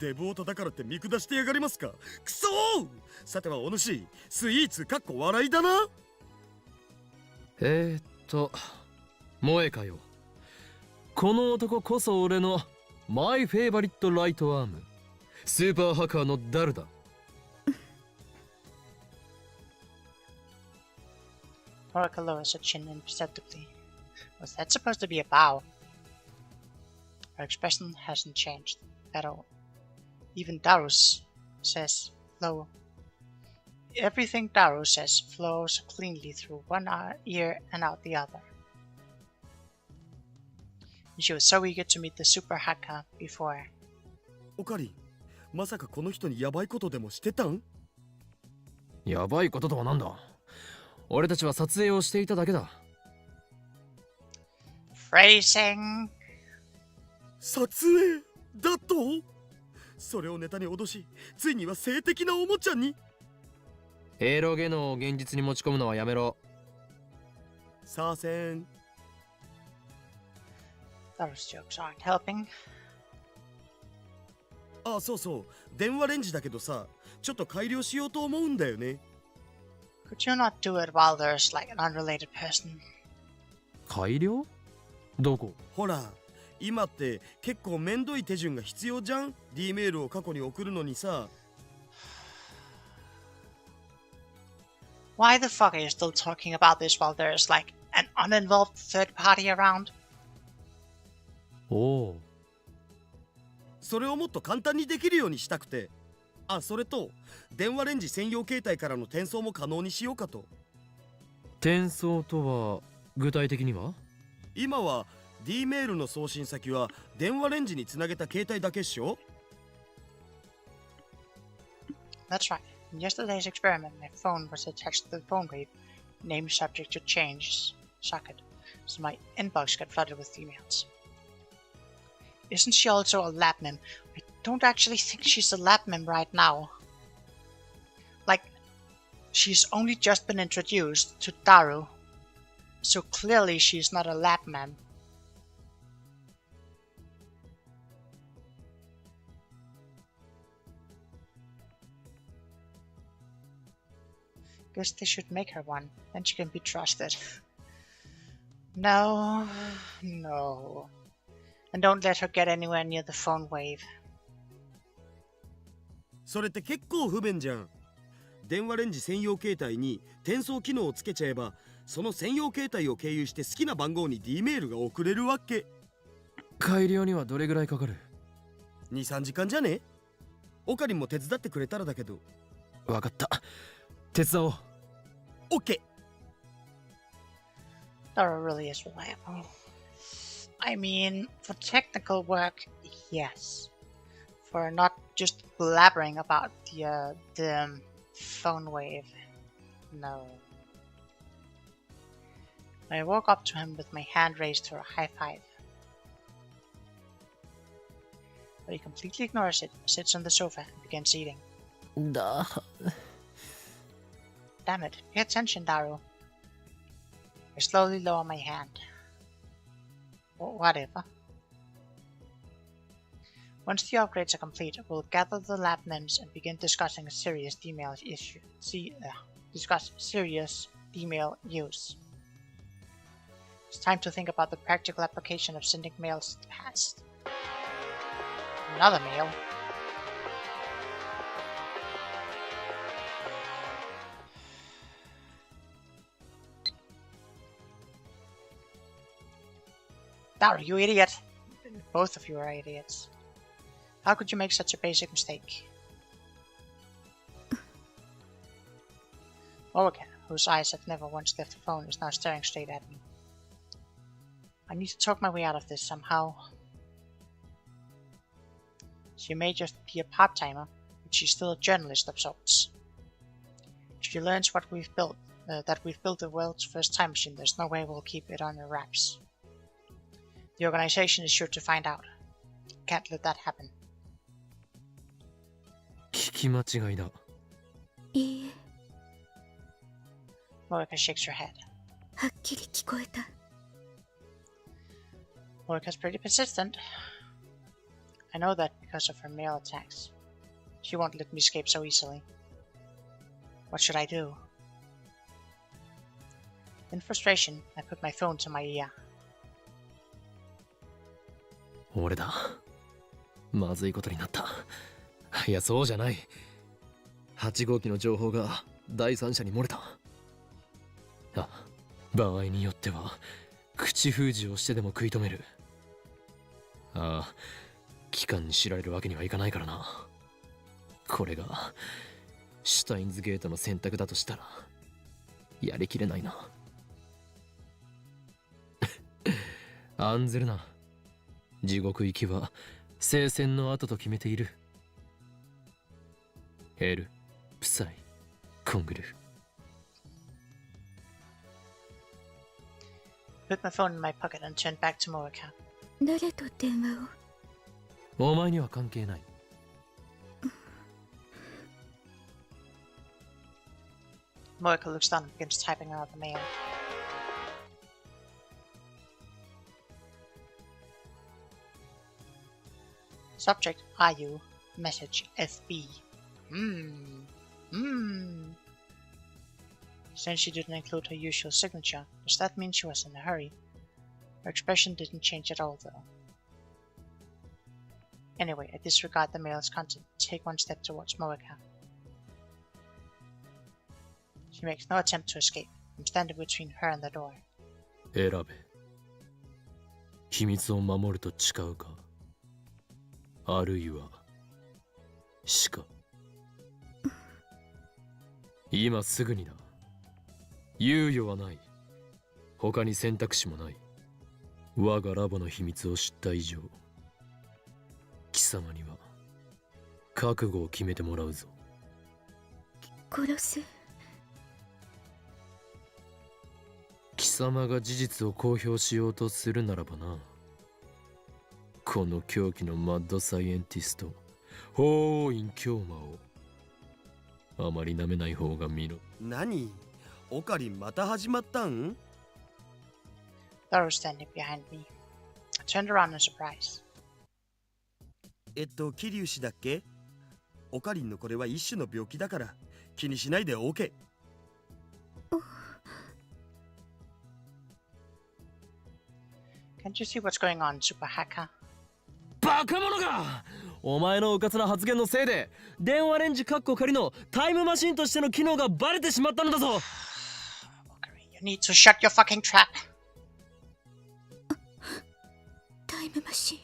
デボートだからって見下してやがりますか。クソー。さてはお主、スイーツかっこ笑いだな。萌香よ。この男こそ俺のマイフェイバリットライトアーム、スーパーハッカーのダルだ。Moika lowers her chin imperceptibly. Was that supposed to be a bow? Her expression hasn't changed at all. Even Daru says flow. Everything Daru says flows cleanly through one ear and out the other. And she was so eager to meet the super hacker before. オカリン、まさかこの人にヤバいことでもしてたん？やばいこととはなんだ。俺たちは撮影をしていただけだ。Phrasing. 撮影だと？それをネタに脅し、ついには性的なおもちゃに。エロゲノを現実に持ち込むのはやめろ。さあせん。 Those jokes aren't helping. あ、そうそう。電話レンジだけどさ、ちょっと改良しようと思うんだよね。Could you not do it while there's like an unrelated person? 改良？どこ？ほら、今って結構めんどい手順が必要じゃん。D メールを過去に送るのにさ。Why the fuck are you still talking about this while there's like an uninvolved third party around? おお。それをもっと簡単にできるようにしたくて。あ、それと電話レンジ専用携帯からの転送も可能にしようかと。転送とは具体的には？今は D メールの送信先は電話レンジにつなげた携帯だけっしょ。 That's right. In yesterday's experiment, my phone was attached to the phone wave, name subject to change socket, so my inbox got flooded with emails. Isn't she also a lab mem? I don't actually think she's a lab mem right now. Like, she's only just been introduced to Daru, so clearly she's not a lab mem. Guess they should make her one, then she can be trusted. No, no. And don't let her get anywhere near the phone wave. それって結構不便じゃん。電話レンジ専用携帯に転送機能をつけちゃえば、その専用携帯を経由して好きな番号に D メールが送れるわけ。改良にはどれぐらいかかる？ 2、3時間じゃね？オカリンも手伝ってくれたらだけど。わかった。手伝おう。OK。 Dara really is reliable. I mean, for technical work, yes. For not just blabbering about the phone wave, no. I walk up to him with my hand raised for a high five. But he completely ignores it, sits on the sofa, and begins eating. Damn it, pay attention, Daru. I slowly lower my hand. Whatever. Once the upgrades are complete, we'll gather the lab mems and begin discussing a serious email issue. Discuss serious email use. It's time to think about the practical application of sending mails to the past. Another mail. Daru, you idiot! Both of you are idiots. How could you make such a basic mistake? Morgan, whose eyes have never once left the phone, is now staring straight at me. I need to talk my way out of this somehow. She may just be a part-timer, but she's still a journalist of sorts. If she learns what we've built, that we've built the world's first time machine, there's no way we'll keep it under wraps. The organization is sure to find out. Can't let that happen. 聞き間違いだ。いいえ、 Morika shakes her head. はっきり聞こえた。 Morika's pretty persistent. I know that because of her mail attacks. She won't let me escape so easily. What should I do? In frustration, I put my phone to my ear. 俺だ。まずいことになった。いや、そうじゃない。8号機の情報が第三者に漏れた。あ、場合によっては口封じをしてでも食い止める。ああ、機関に知られるわけにはいかないからな。これがシュタインズゲートの選択だとしたらやりきれないな。案ずるな。地獄行きは聖戦の後と決めている。ヘル、プサイ、コングル。Put my phone in my pocket and turned back to Morika. 誰と電話を？お前には関係ない。Morika looks down and begins typing out the mail. Subject, are you? Message, FB. Since she didn't include her usual signature, does that mean she was in a hurry? Her expression didn't change at all, though. Anyway, I disregard the mail's content and take one step towards Morika. She makes no attempt to escape. I'm standing between her and the door. 選べ。秘密を守ると誓うか、あるいは死か。今すぐにだ。猶予はない。他に選択肢もない。我がラボの秘密を知った以上、貴様には覚悟を決めてもらうぞ。殺す。貴様が事実を公表しようとするならばな。この狂気のマッドサイエンティスト法王院京馬をあまり舐めない方が身の。何？オカリンまた始まったん？ Thor was standing behind me. I turned around in surprise. 桐生氏だっけ？オカリンのこれは一種の病気だから気にしないで OK。Can't you see what's going on, Super Hacker? バカ者が！お前のうかつな発言のせいで電話レンジカッコ仮のタイムマシンとしての機能がバレてしまったのだぞ。You need to shut your fucking trap. タイムマシン。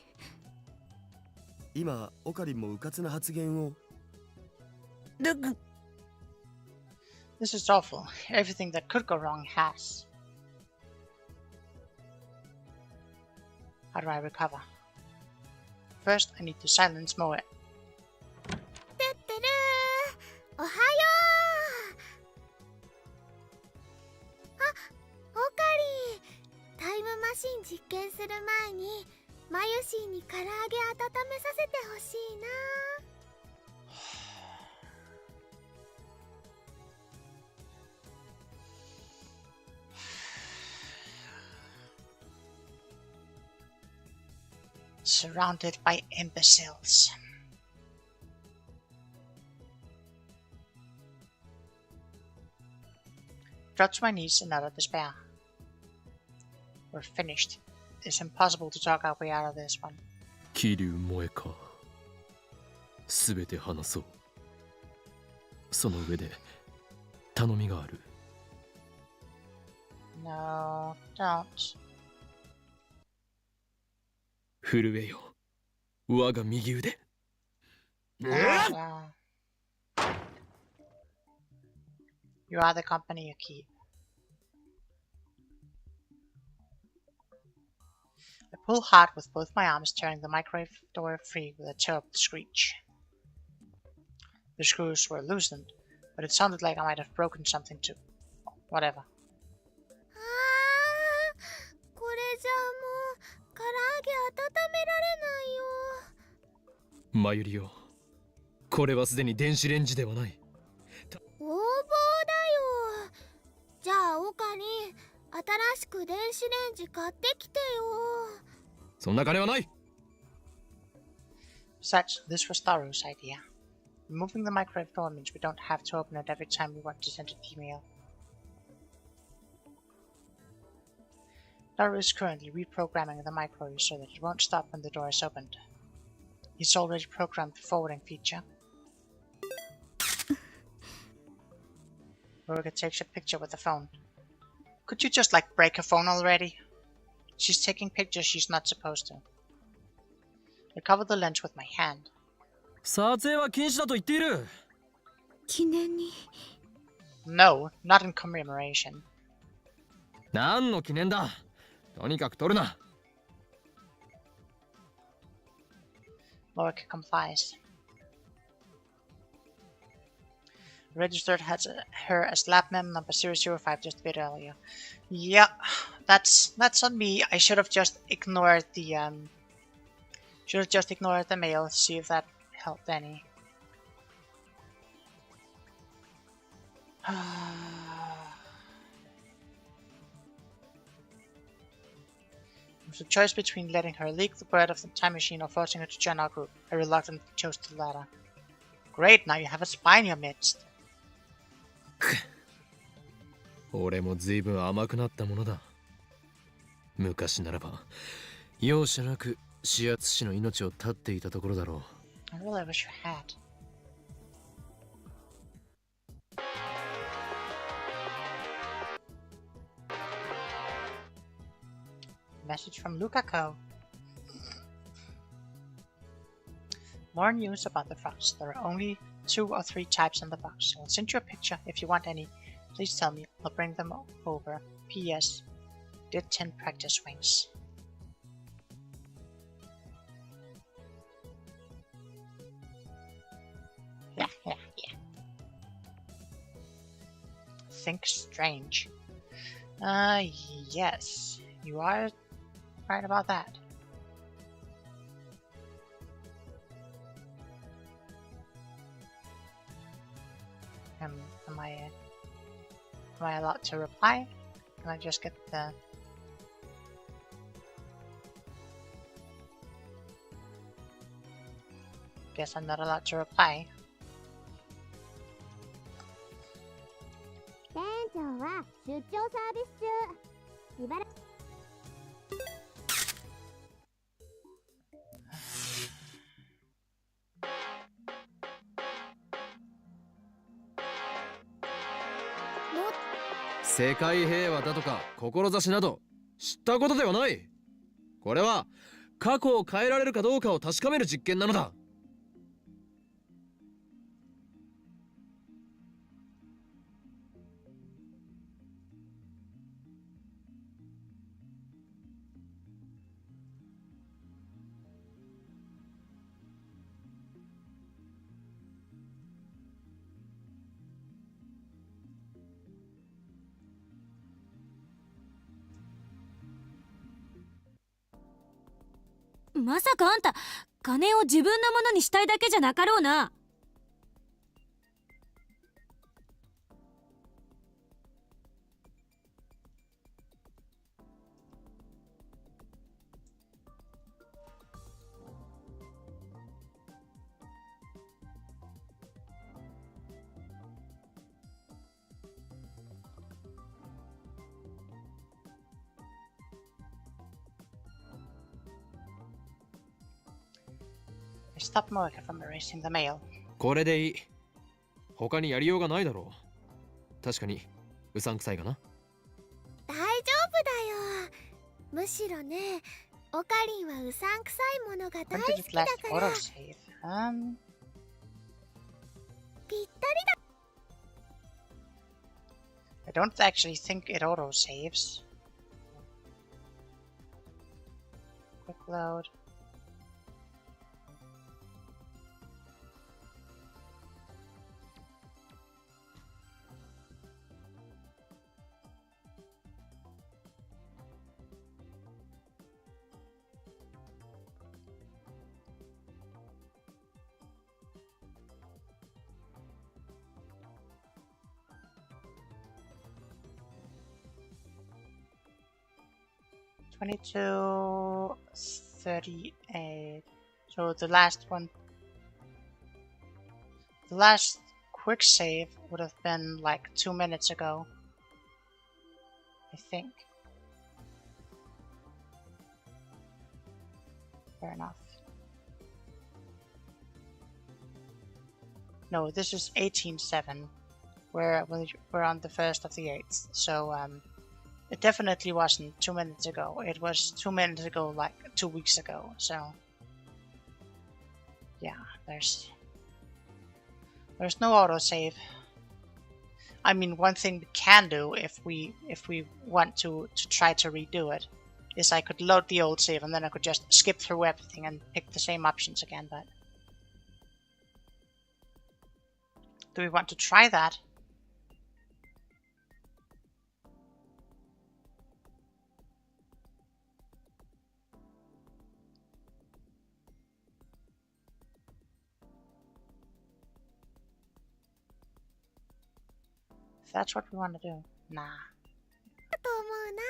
今オカリンもうかつな発言を。This is awful. Everything that could go wrong has. How do I recover? First, I need to silence Moe. てってるー、おはよう。あ、オカリン、タイムマシン実験する前にマユシーに唐揚げ温めさせてほしいな。Surrounded by imbeciles. Dropped to my knees in utter despair. We're finished. It's impossible to talk our way out of this one. 桐生萌か。すべて話そう。その上で頼みがある。No, don't. 震えよ、我が右腕。You are the company you keep. I pull hard with both my arms, tearing the microwave door free with a terrible screech. The screws were loosened, but it sounded like I might have broken something too. Whatever. これじゃあもう唐揚げ温められないよ。マユリよ、これはすでに電子レンジではない。横暴だよ。じゃあオカリン、新しく電子レンジ買ってきてよ。そんな金はない。 Besides, this was Tharu's idea. Removing the microwave door means we don't have to open it every time we want to send an email. Tharu is currently reprogramming the microwave so that it won't stop when the door is opened. He's already programmed the forwarding feature. Veruca takes a picture with the phone. Could you just, like, break her phone already? She's taking pictures she's not supposed to. I cover the lens with my hand. 撮影は禁止だと言っている。記念に。No, not in commemoration. 何の記念だ。とにかく撮るな。Veruca complies. Registered has her as lab mem number 005 just a bit earlier. Yeah, that's on me. I should have just ignored the mail, see if that helped any. It was a choice between letting her leak the word of the time machine or forcing her to join our group. I reluctantly chose the latter. Great, now you have a spy in your midst. 俺も随分甘くなったものだ。昔ならば容赦なく指圧師の命を絶っていたところだろう。 I really wish you had. Message from Lukako. More news about the frost. There are only 2 or 3 types in the box. I'll send you a picture if you want any. Please tell me. I'll bring them over. P.S. Did 10 practice swings. Yeah. Think strange. Yes. You are right about that. Am I allowed to reply? Can I just get the... Guess I'm not allowed to reply. 店長は出張サービス中。茨城 世界平和だとか志など知ったことではない。これは過去を変えられるかどうかを確かめる実験なのだ。まさかあんた金を自分のものにしたいだけじゃなかろうな。Stop Moeka from erasing the mail. これでいい。他にやりようがないだろう。確かにうさんくさいがな。大丈夫だよ。むしろね、オカリンはうさんくさいものが大 When 好 did き it だ last から。 autosave? ぴったりだ。 I don't actually think it autosaves. Quick load. $22.38. So the last one, the last quick save would have been like 2 minutes ago, I think. Fair enough. No, this is 18.7. We're on the 1st of the 8th, so it definitely wasn't 2 minutes ago. It was 2 minutes ago, like 2 weeks ago. So yeah, there's no autosave. I mean, one thing we can do if we want to try to redo it is I could load the old save and then I could just skip through everything and pick the same options again. But do we want to try that? If that's what we want to do, nah. と思うな。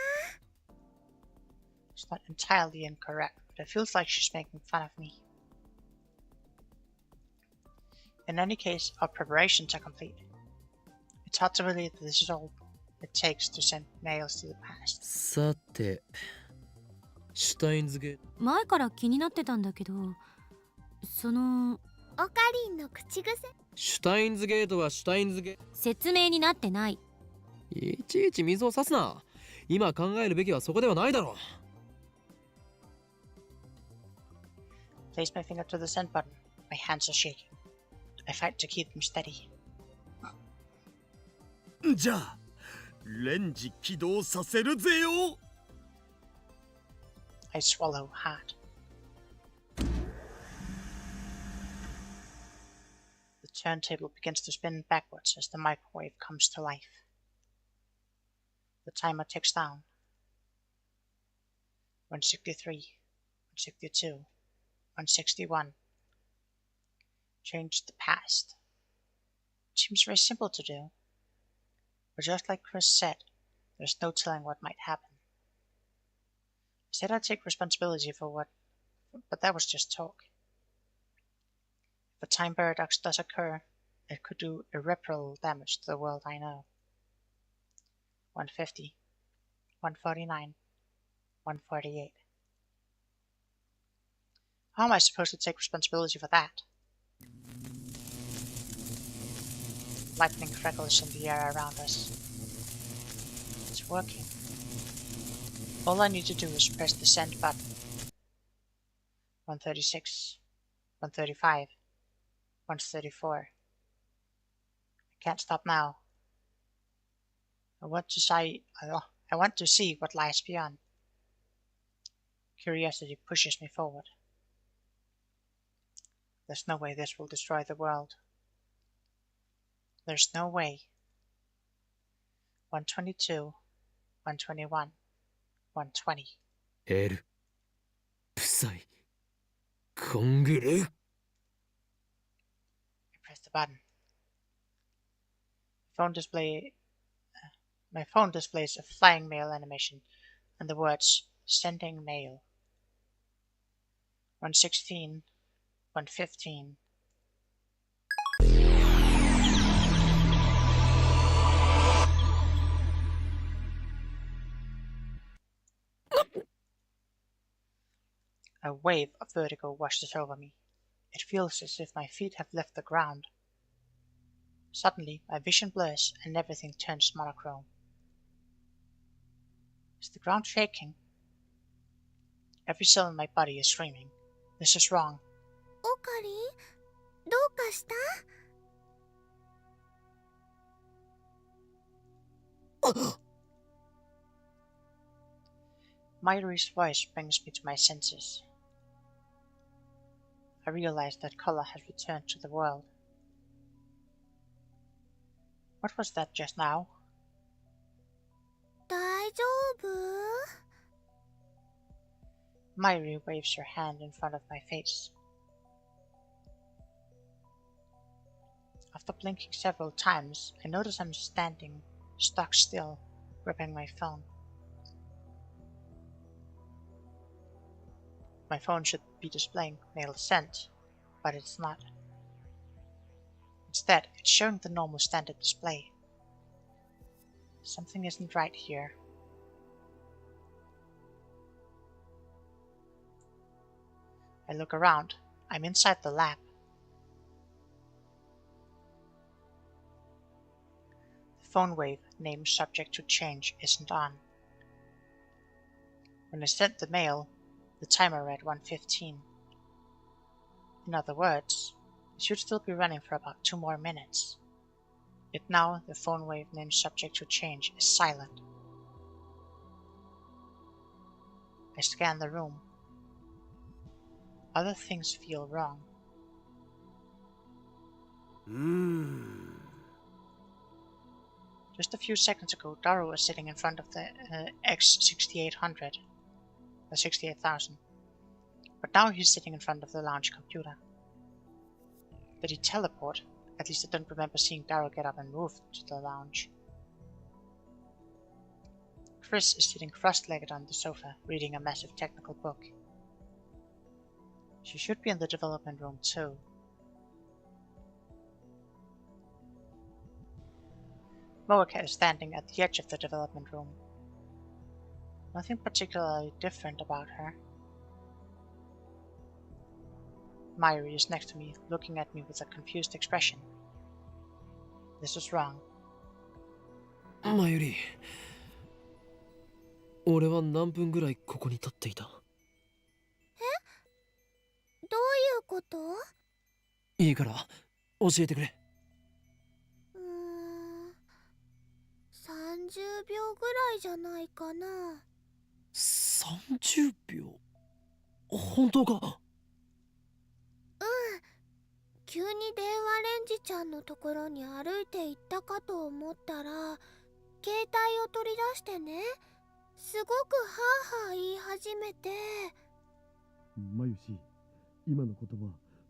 It's not entirely incorrect, but it feels like she's making fun of me. In any case, our preparations are complete. It's hard to believe that this is all it takes to send mails to the past. さて、シュタインズゲート。前から気になってたんだけど、そのオカリンの口癖。シュタインズゲートはシュタインズゲート。説明になってない。いちいち水を差すな。今考えるべきはそこではないだろう。Place my finger to the send button. My hands are shaking. I fight to keep them steady. じゃあレンジ起動させるぜよ。 I swallow hard. The turntable begins to spin backwards as the microwave comes to life. The timer ticks down. 163, 162, 161. Change the past. It seems very simple to do. But just like Chris said, there's no telling what might happen. I said I'd take responsibility for what, but that was just talk. If a time paradox does occur, it could do irreparable damage to the world I know. 150, 149, 148. How am I supposed to take responsibility for that? Lightning crackles in the air around us. It's working. All I need to do is press the send button. 136, 135, 134. I can't stop now. I want to see what lies beyond. Curiosity pushes me forward. There's no way this will destroy the world. There's no way. 122, 121, 120. エル、プサイ、コングル。 I press the button. My phone displays a flying mail animation and the words sending mail. 116, 115. A wave of vertigo washes over me. It feels as if my feet have left the ground. Suddenly, my vision blurs and everything turns monochrome. Is the ground shaking? Every cell in my body is screaming. This is wrong. オカリン、どうかした？ Mayuri's voice brings me to my senses. I realize that color has returned to the world. What was that just now? 大丈夫？ Mayuri waves her hand in front of my face. After blinking several times, I notice I'm standing stock still, gripping my phone. My phone should be displaying mail sent, but it's not. Instead, it's showing the normal standard display. Something isn't right here. I look around. I'm inside the lab. The phone wave named subject to change isn't on. When I sent the mail, the timer read 1:15. In other words, it should still be running for about 2 more minutes. Yet now the phone wave named subject to change is silent. I scan the room. Other things feel wrong. Just a few seconds ago, Daru was sitting in front of the X6800, the 68,000. But now he's sitting in front of the lounge computer. Did he teleport? At least I don't remember seeing Daru get up and move to the lounge. Chris is sitting cross-legged on the sofa, reading a massive technical book. She should be in the development room too. Moeka is standing at the edge of the development room. Nothing particularly different about her. Mayuri is next to me, looking at me with a confused expression. This is wrong. マユリ、俺は何分ぐらいここに立っていた？どういうこと？いいから教えてくれ。30秒ぐらいじゃないかな。30秒。本当か？急に電話レンジちゃんのところに歩いて行ったかと思ったら、携帯を取り出してね、すごくハーハー言い始めて。マユシ、今の言葉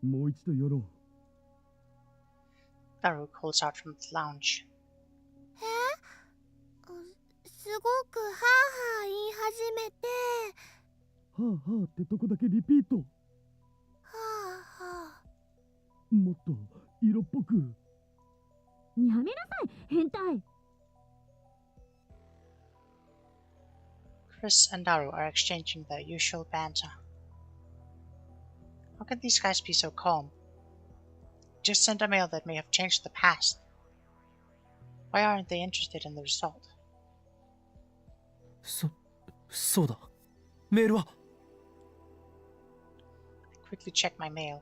もう一度よろう。Daru calls out from the lounge. すごくハーハー言い始めて。はあはあってとこだけリピート。はあはあ。もっと色っぽく。やめなさい、変態。 Chris and Daru are exchanging their usual banter. How can these guys be so calm? Just sent a mail that may have changed the past. Why aren't they interested in the result? そうだ。メールは？ I quickly check my mail.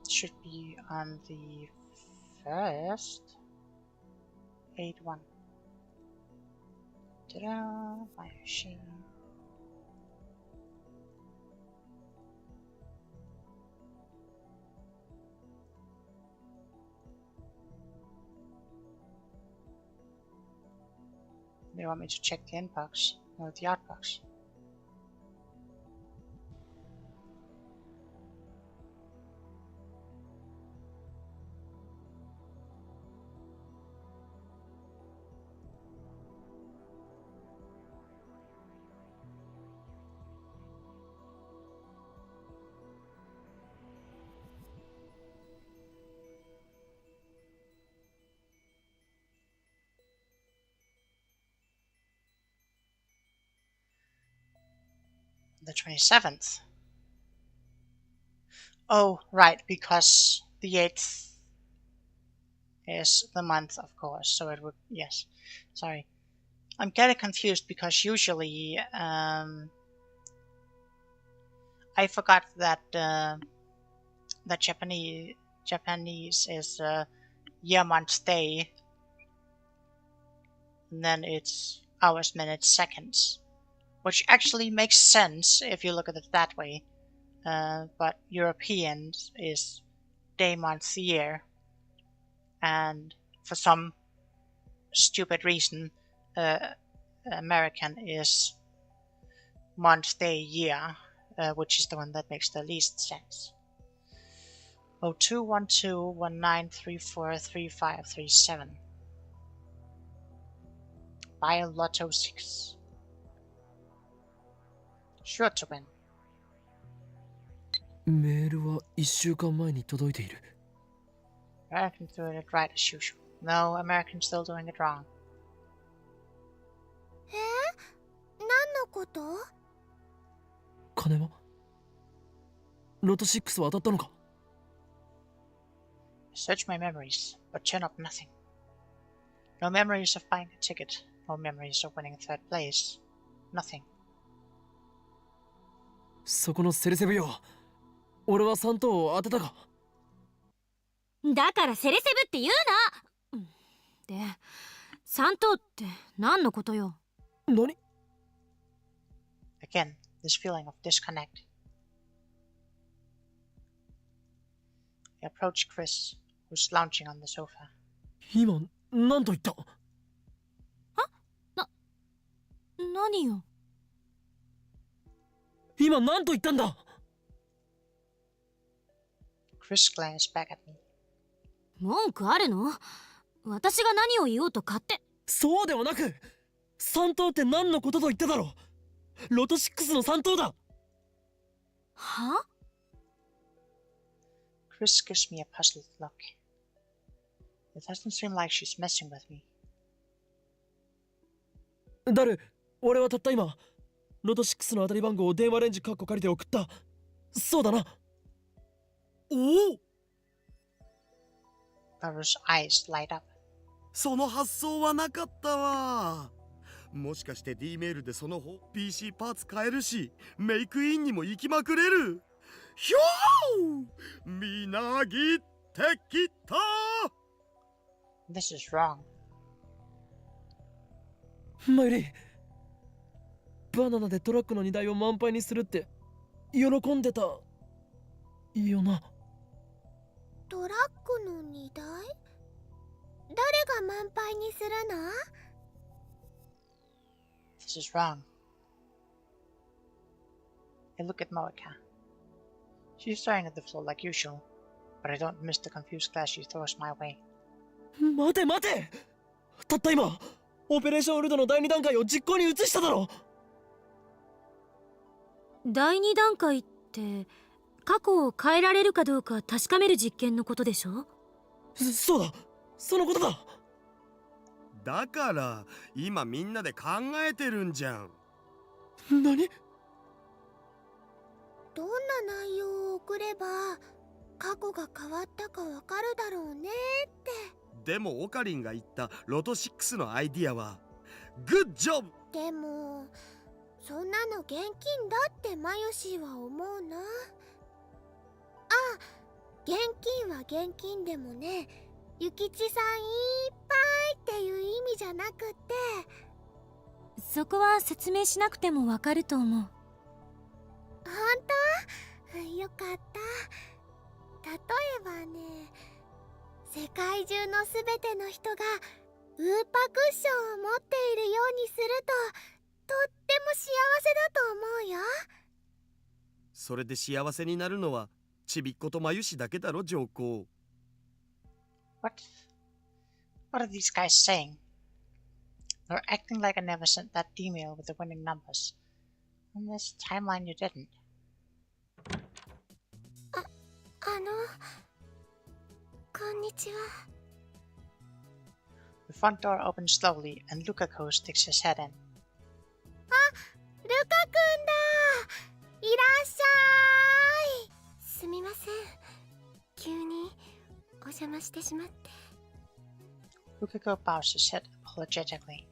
Should be on the first 8-1. Ta-da! My machine. They want me to check the inbox, no, the outbox. The 27th. Oh, right, because the 8th is the month, of course, so it would, yes. Sorry. I'm getting confused because usually, I forgot that, that Japanese is, year, month, day, and then it's hours, minutes, seconds. Which actually makes sense if you look at it that way. But European is day, month, year. And for some stupid reason, American is month, day, year, which is the one that makes the least sense. 021219343537. Buy a Lotto 6. Sure to win. メールは1週間前に届いている。Americans doing it right as usual. No, Americans still doing it wrong. 何のこと？金は？ロト6は当たったのか？ Search my memories, but turn up nothing. No memories of buying a ticket. No memories of winning third place. Nothing. そこのセレセブよ。俺は3等を当てたか？だからセレセブって言うな。で、3等って何のことよ？何？ Again, this feeling of disconnect. I approach Chris, who's lounging on the sofa. 今何と言った？何よ？今何と言ったんだ？ Chris glanced back at me. 文句あるの？私が何を言おうと勝手。そうではなく、3等って何のことと言っただろう。ロト6の3等だ。は？ Chris gives me a puzzled look. It doesn't seem like she's messing with me. ダル、俺はたった今ロト6の当たり番号を電話レンジカッコ借りて送った。そうだな。おお、 Darrow's eyes light up. その発想はなかったわ。もしかして D メールでその方 PC パーツ買えるし、メイクインにも行きまくれる。ひょー、みなぎってきた。 This is wrong. マユリ、バナナでトラックの荷台を満杯にするって喜んでたよな。トラックの荷台？誰が満杯にするの？ This is wrong. I look at Moeka. She's staring at the floor like usual, but I don't miss the confused glance she throws my way. 待て待て、たった今オペレーションウルドの第2段階を実行に移しただろ。第2段階って過去を変えられるかどうか確かめる実験のことでしょ？そうだ、そのことだ。だから今みんなで考えてるんじゃん。何？どんな内容を送れば過去が変わったかわかるだろうねって。でもオカリンが言ったロト6のアイディアはグッジョブ。でもそんなの現金だってマヨシーは思うな。あ、現金は現金でもね、諭吉さんいっぱいっていう意味じゃなくって。そこは説明しなくてもわかると思う。ほんと？よかった。例えばね、世界中のすべての人がウーパクッションを持っているようにすると、とっても幸せだと思うよ。それで幸せになるのはちびっことまゆしだけだろ、上皇。 What? What are these guys saying? They're acting like I never sent that email with the winning numbers. On this timeline you didn't. こんにちは。The front door opens slowly and Lukako sticks his head in. ルカくんだ。いらっしゃい。すみません、急にお邪魔してしまって。 Lukako bows his head apologetically.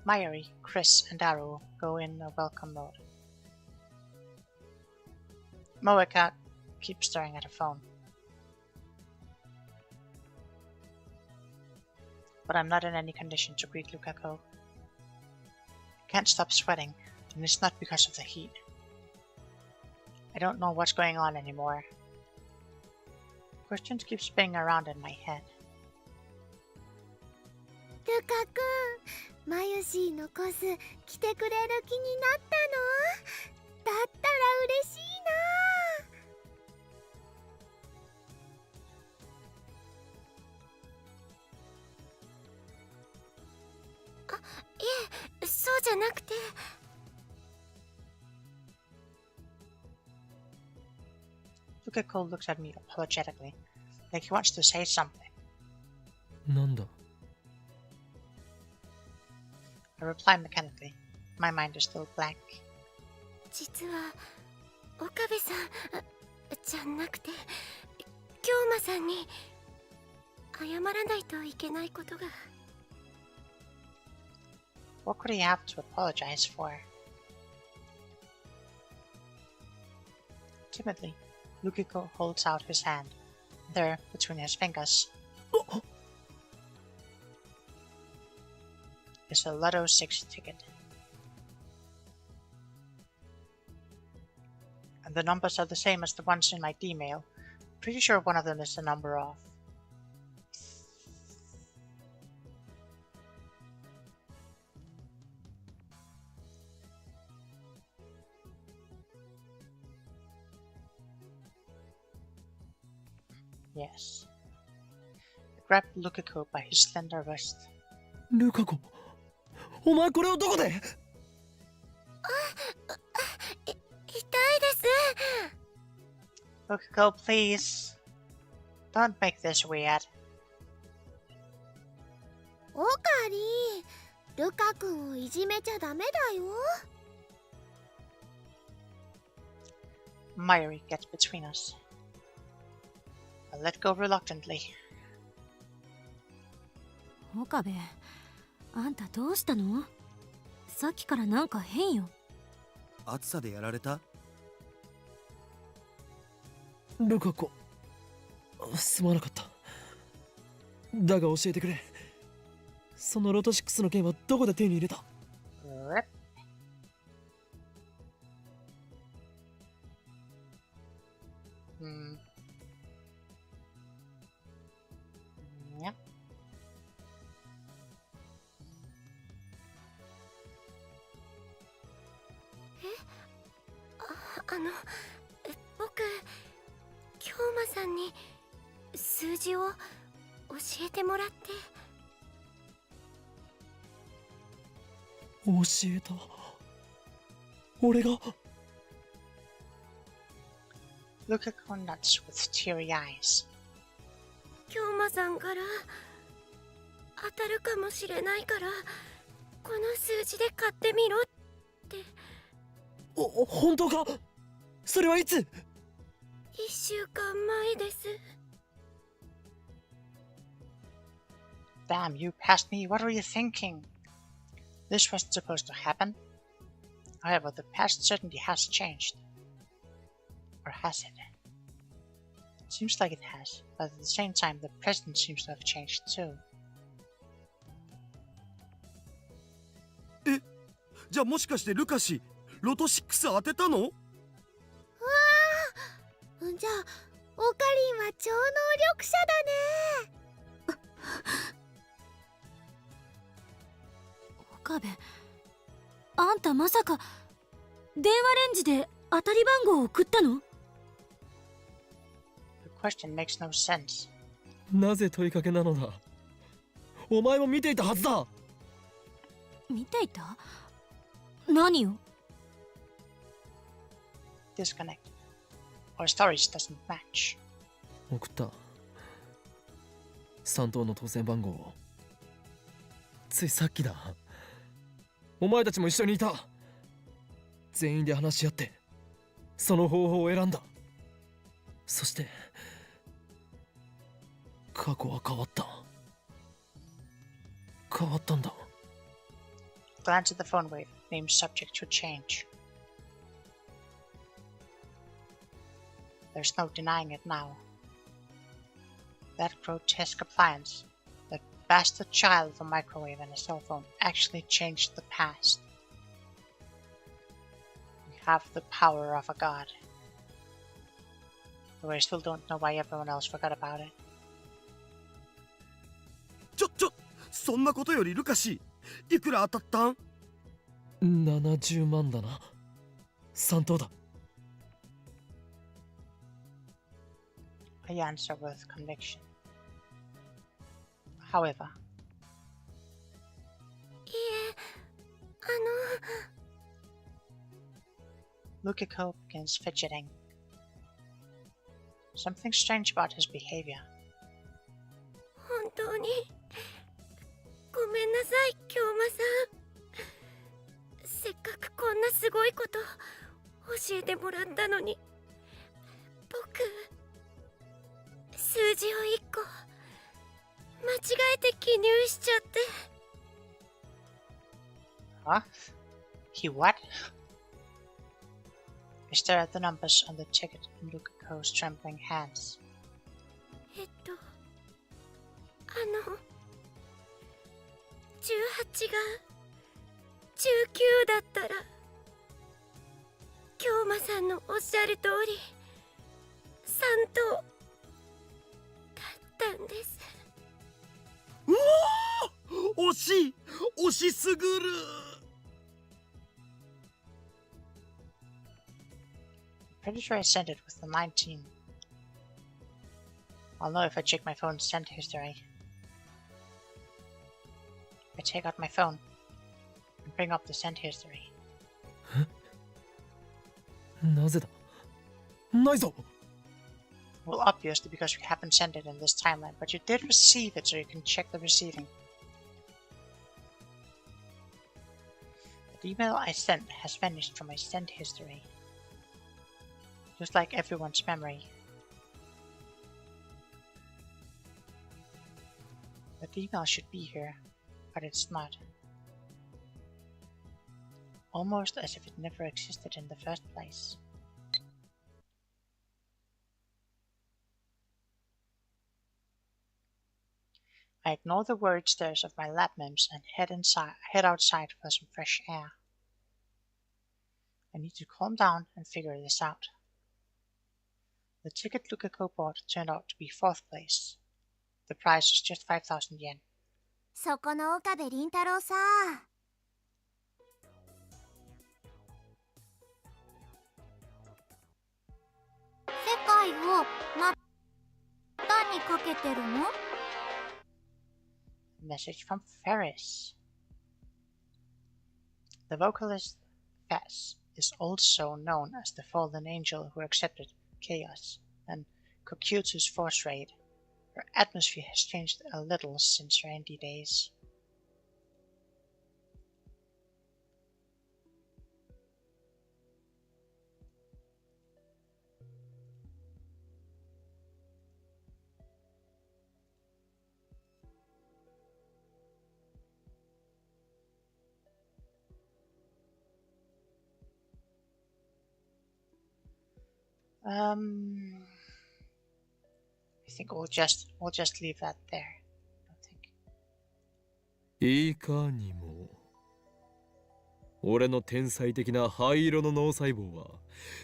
Mayuri, Chris, and Daru go in a welcome mode. Moeka keeps staring at her phone. But I'm not in any condition to greet Lukako. I can't stop sweating, and it's not because of the heat. I don't know what's going on anymore. Questions keep spinning around in my head. ルカくん、マユシーのコス来てくれる気になったの？だったら嬉しいな。あ、いえ、そうじゃなくて。Lukako looks at me apologetically, like he wants to say something. なんだ？ I reply mechanically. My mind is still blank. 実は岡部さんじゃなくて京馬さんに謝らないといけないことが。 What could he have to apologize for? Timidly, Lukiko holds out his hand. There, between his fingers, is a Lotto 6 ticket. And the numbers are the same as the ones in my D-mail. Pretty sure one of them is the number off. Yes. grabbed Lukiko by his slender wrist. ルカ子、お前これをどこで？痛いです。 Lukiko, please. Don't make this weird. オカリ、ルカ君をいじめちゃダメだよ。Mayuri gets between us. I let go reluctantly. 岡部、あんたどうしたの？さっきからなんか変よ。暑さでやられた？ルカ子、すまなかった。だが教えてくれ。そのロト6の剣はどこで手に入れた？ Rip. Yep. 僕、京馬さんに数字を教えてもらって。教えた。俺が。 Lukiko nods with teary eyes. 京馬さんから当たるかもしれないから、この数字で買ってみろって。本当か？それはいつ？ 1週間前です。 Damn, you passed me. What were you thinking? This wasn't supposed to happen. However, the past certainly has changed. Or has it? It seems like it has, but at the same time, the present seems to have changed too. じゃあもしかしてルカ氏、ロト6当てたの？じゃあオカリンは超能力者だね。岡部、あんたまさか電話レンジで当たり番号を送ったの？ The question makes no sense. なぜ問いかけなのだ？お前も見ていたはずだ。見ていた？何を？ Disconnect. Our stories doesn't match. 送った。3等の当選番号を。ついさっきだ。お前たちも一緒にいた。全員で話し合ってその方法を選んだ。そして過去は変わった。変わったんだ。 Glance at the phone wave. Name subject to change. There's no denying it now. That grotesque appliance, that bastard child of a microwave and a cell phone, actually changed the past. We have the power of a god. Though I still don't know why everyone else forgot about it. そんなことよりルカ氏、いくら当たったん？70万だな。3等だ。I answer with conviction. However, いえ、Lukiko begins fidgeting. Something strange about his behavior. 本当にごめんなさい、京馬さん。せっかくこんなすごいこと教えてもらったのに、僕数字を1個間違えて記入しちゃって。 Huh? He what? I stare at the numbers on the ticket in Lukiko's trembling hands. 18が19だったら、京馬さんのおっしゃる通り3等だったんです。惜しい、惜しすぐる。 Pretty sure I sent it with the 19. I'll know if I check my phone's sent history. take out my phone and bring up the send history. なぜだないぞ Well, obviously because you haven't sent it in this timeline, but you did receive it, so you can check the receiving. The email I sent has vanished from my send history. Just like everyone's memory. The email should be here, but it's not. Almost as if it never existed in the first place. I ignore the worried stares of my lab members and head outside for some fresh air. I need to calm down and figure this out. The ticket Lukako bought turned out to be 4th place. The price is just 5,000 yen. そこの岡部倫太郎さ。世界をまたにかけてるの？ Message from Ferris. The vocalist Fess is also known as the fallen angel who accepted chaos and Kokyutu's force raid. Her atmosphere has changed a little since her indie days. I think we'll just leave that there. I think. いかにも俺の天才的な灰色の脳細胞は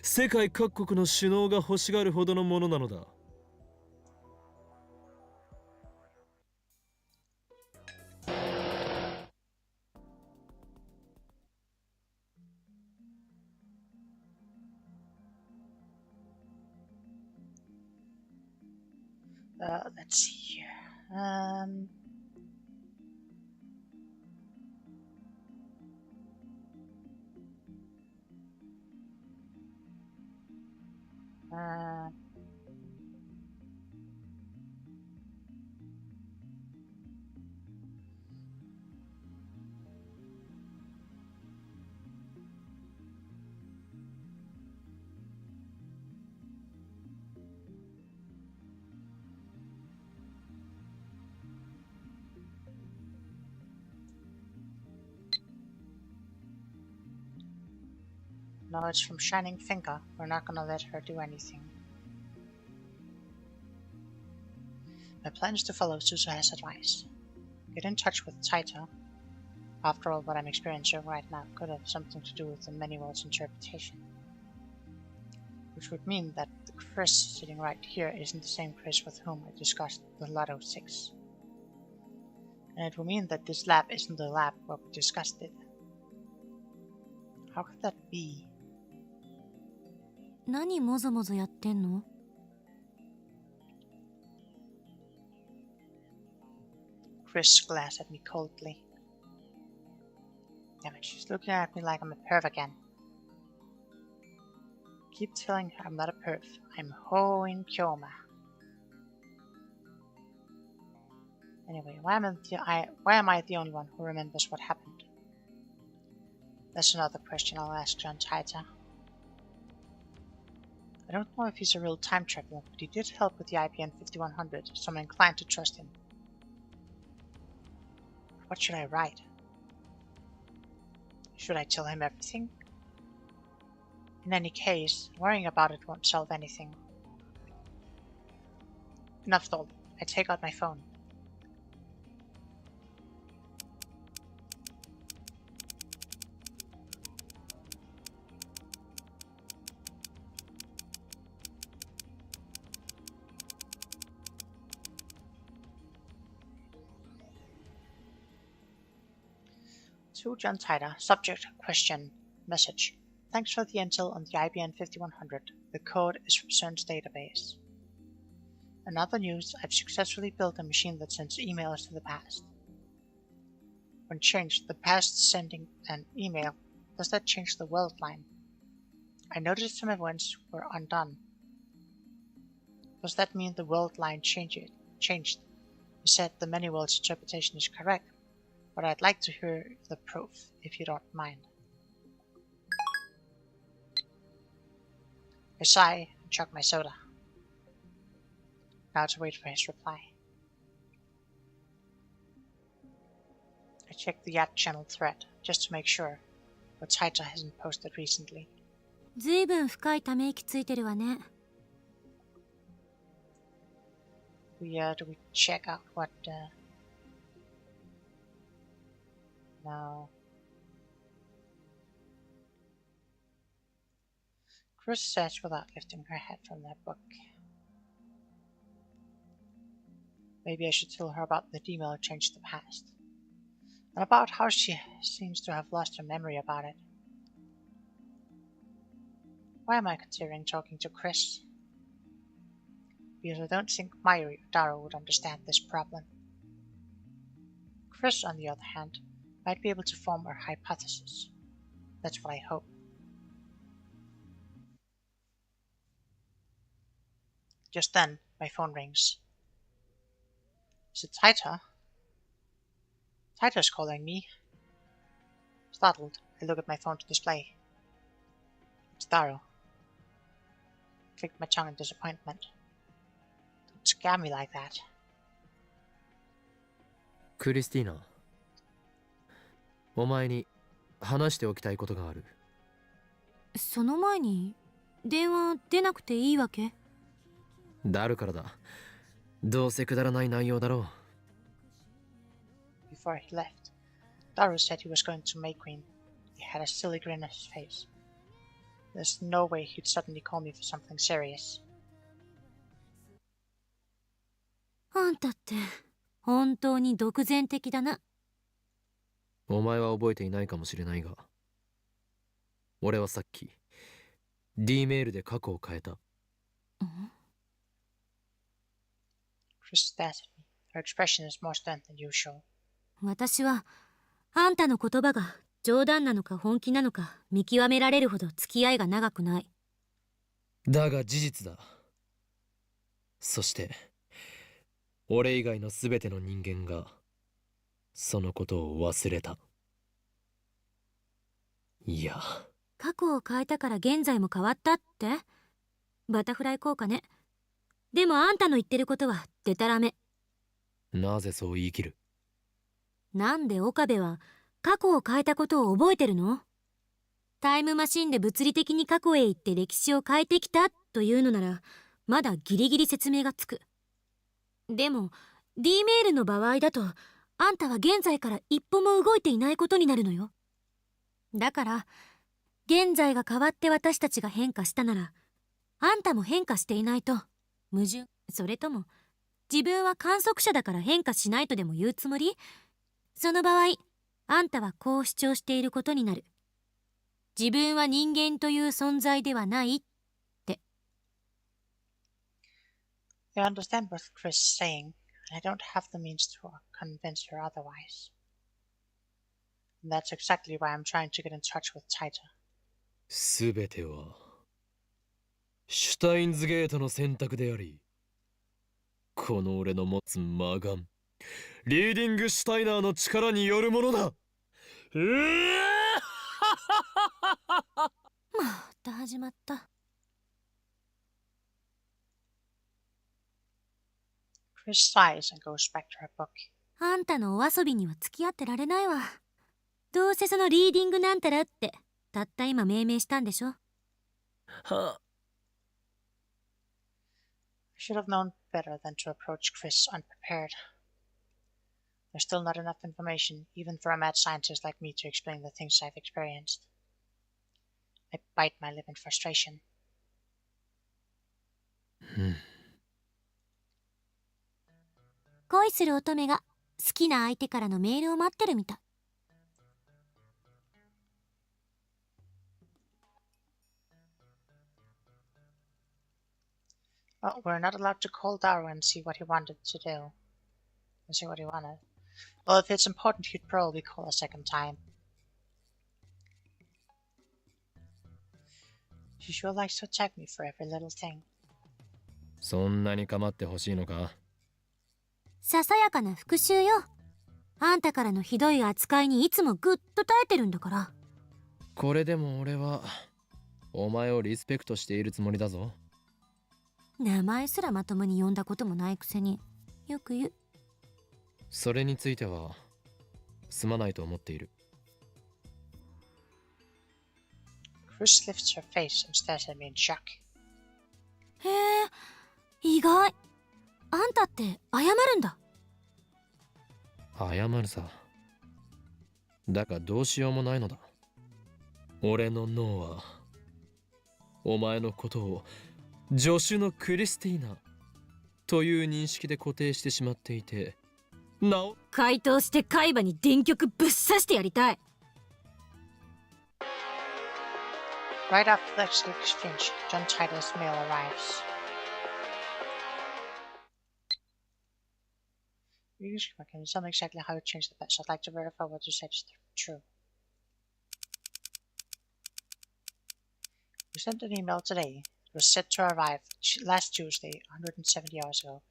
世界各国の首脳が欲しがるほどのものなのだ。Let's see here. No, it's from Shining Finger. We're not gonna let her do anything. My plan is to follow Suzuha's advice. Get in touch with Taito. After all, what I'm experiencing right now could have something to do with the many worlds interpretation. Which would mean that the Chris sitting right here isn't the same Chris with whom I discussed the Lotto 6. And it would mean that this lab isn't the lab where we discussed it. How could that be? 何もぞもぞやってんの？ Chris glanced at me coldly. Damn it, she's looking at me like I'm a perv again. Keep telling her I'm not a perv. I'm Hoin Kyoma. Anyway, why am I the only one who remembers what happened? That's another question I'll ask John Taita. I don't know if he's a real time traveler, but he did help with the IBM 5100, so I'm inclined to trust him. What should I write? Should I tell him everything? In any case, worrying about it won't solve anything. Enough told. I take out my phone. To John Taita, subject, question, message. Thanks for the intel on the IBM 5100. The code is from CERN's database. In other news, I've successfully built a machine that sends emails to the past. When changed, the past sending an email, does that change the world line? I noticed some events were undone. Does that mean the world line changed? You said the many worlds interpretation is correct, but I'd like to hear the proof, if you don't mind. I sigh and chug my soda. Now to wait for his reply. I check the Yacht Channel thread, just to make sure, but Taita hasn't posted recently. ずいぶん深いため息ついてるわね。Do we check out what, No. Chris says without lifting her head from that book. Maybe I should tell her about the email that changed the past. And about how she seems to have lost her memory about it. Why am I considering talking to Chris? Because I don't think Daro would understand this problem. Chris, on the other hand, might be able to form a hypothesis. That's what I hope. Just then, my phone rings. Is it Taita? Taita's calling me. Startled, I look at my phone to display. It's Daro. Clicked my tongue in disappointment. Don't scare me like that. クリスティーナ、お前に話しておきたいことがある。その前に電話出なくていいわけ？だるからだ。どうせくだらない内容だろう。 Before he left, Daro said he was going to May Queen. He had a silly grin on his face. There's no way he'd suddenly call me for something serious. あんたって本当に独善的だな。お前は覚えていないかもしれないが、俺はさっき D メールで過去を変えた。Chris stares at me. Her expression is more stern than usual. 私はあんたの言葉が冗談なのか本気なのか見極められるほど付き合いが長くない。だが事実だ。そして俺以外の全ての人間がそのことを忘れた。いや、過去を変えたから現在も変わったって？バタフライ効果ね。でもあんたの言ってることはデタラメ。なぜそう言い切る？なんで岡部は過去を変えたことを覚えてるの？タイムマシンで物理的に過去へ行って歴史を変えてきたというのならまだギリギリ説明がつく。でも D メールの場合だとあんたは現在から一歩も動いていないことになるのよ。だから現在が変わって私たちが変化したならあんたも変化していないと矛盾。それとも自分は観測者だから変化しないとでも言うつもり？その場合あんたはこう主張していることになる。自分は人間という存在ではないって。 I understand what Chris is saying, and I don't have the means to convince her otherwise. And that's exactly why I'm trying to get in touch with Taita. すべてはシュタインズゲートの選択であり、この俺の持つ魔眼、リーディングシュタイナーの力によるものだ。また始まった。 Chris sighs and goes back to her book. あんたのお遊びには付き合ってられないわ。どうせそのリーディングなんたらってたった今命名したんでしょ。は I should have known better than to approach Chris unprepared. There's still not enough information, even for a mad scientist like me, to explain the things I've experienced. I bite my lip in frustration. 恋する乙女が好きな相手からのメールを待ってるみたい。Well, we're not allowed to call Daro and see what he wanted to do. And see what he wanted. Well, if it's important, he'd probably call a second time. She sure likes to attack me for every little thing. そんなに構ってほしいのか？ささやかな復讐よ。あんたからのひどい扱いにいつもぐっと耐えてるんだから。これでも俺はお前をリスペクトしているつもりだぞ。名前すらまともに呼んだこともないくせによく言う。それについてはすまないと思っている。Chris lifts her face and stares at me in shock. へえ、意外。あんたって謝るんだ。謝るさ。だがどうしようもないのだ。俺の脳はお前のことを助手のクリスティーナという認識で固定してしまっていて、なお回答して海馬に電極ぶっ刺してやりたい。Right after the exchange, John Titor's mail arrives. Can you tell me exactly how you changed the patch? I'd like to verify what you said is true. You sent an email today. It was set to arrive last Tuesday, 170 hours ago.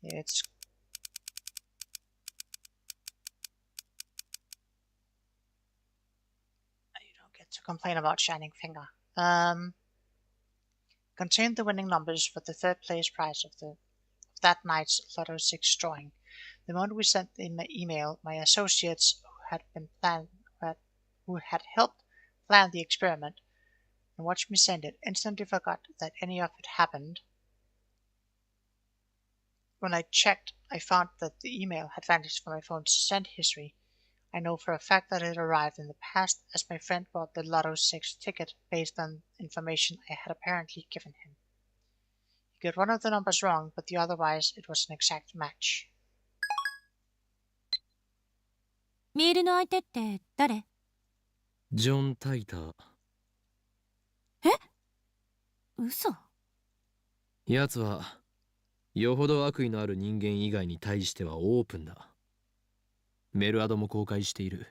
It's... You don't get to complain about Shining Finger. Contained the winning numbers for the third place prize of that night's Lotto 6 drawing. The moment we sent the email, my associates who had helped plan the experiment and watched me send it instantly forgot that any of it happened. When I checked, I found that the email had vanished from my phone's send history. I know for a fact that it arrived in the past, as my friend bought the Lotto 6 ticket based on information I had apparently given him. He got one of the numbers wrong, but otherwise it was an exact match. メールの相手って誰？ジョン・タイター。え？嘘？奴はよほど悪意のある人間以外に対してはオープンだ。メルアドも公開している。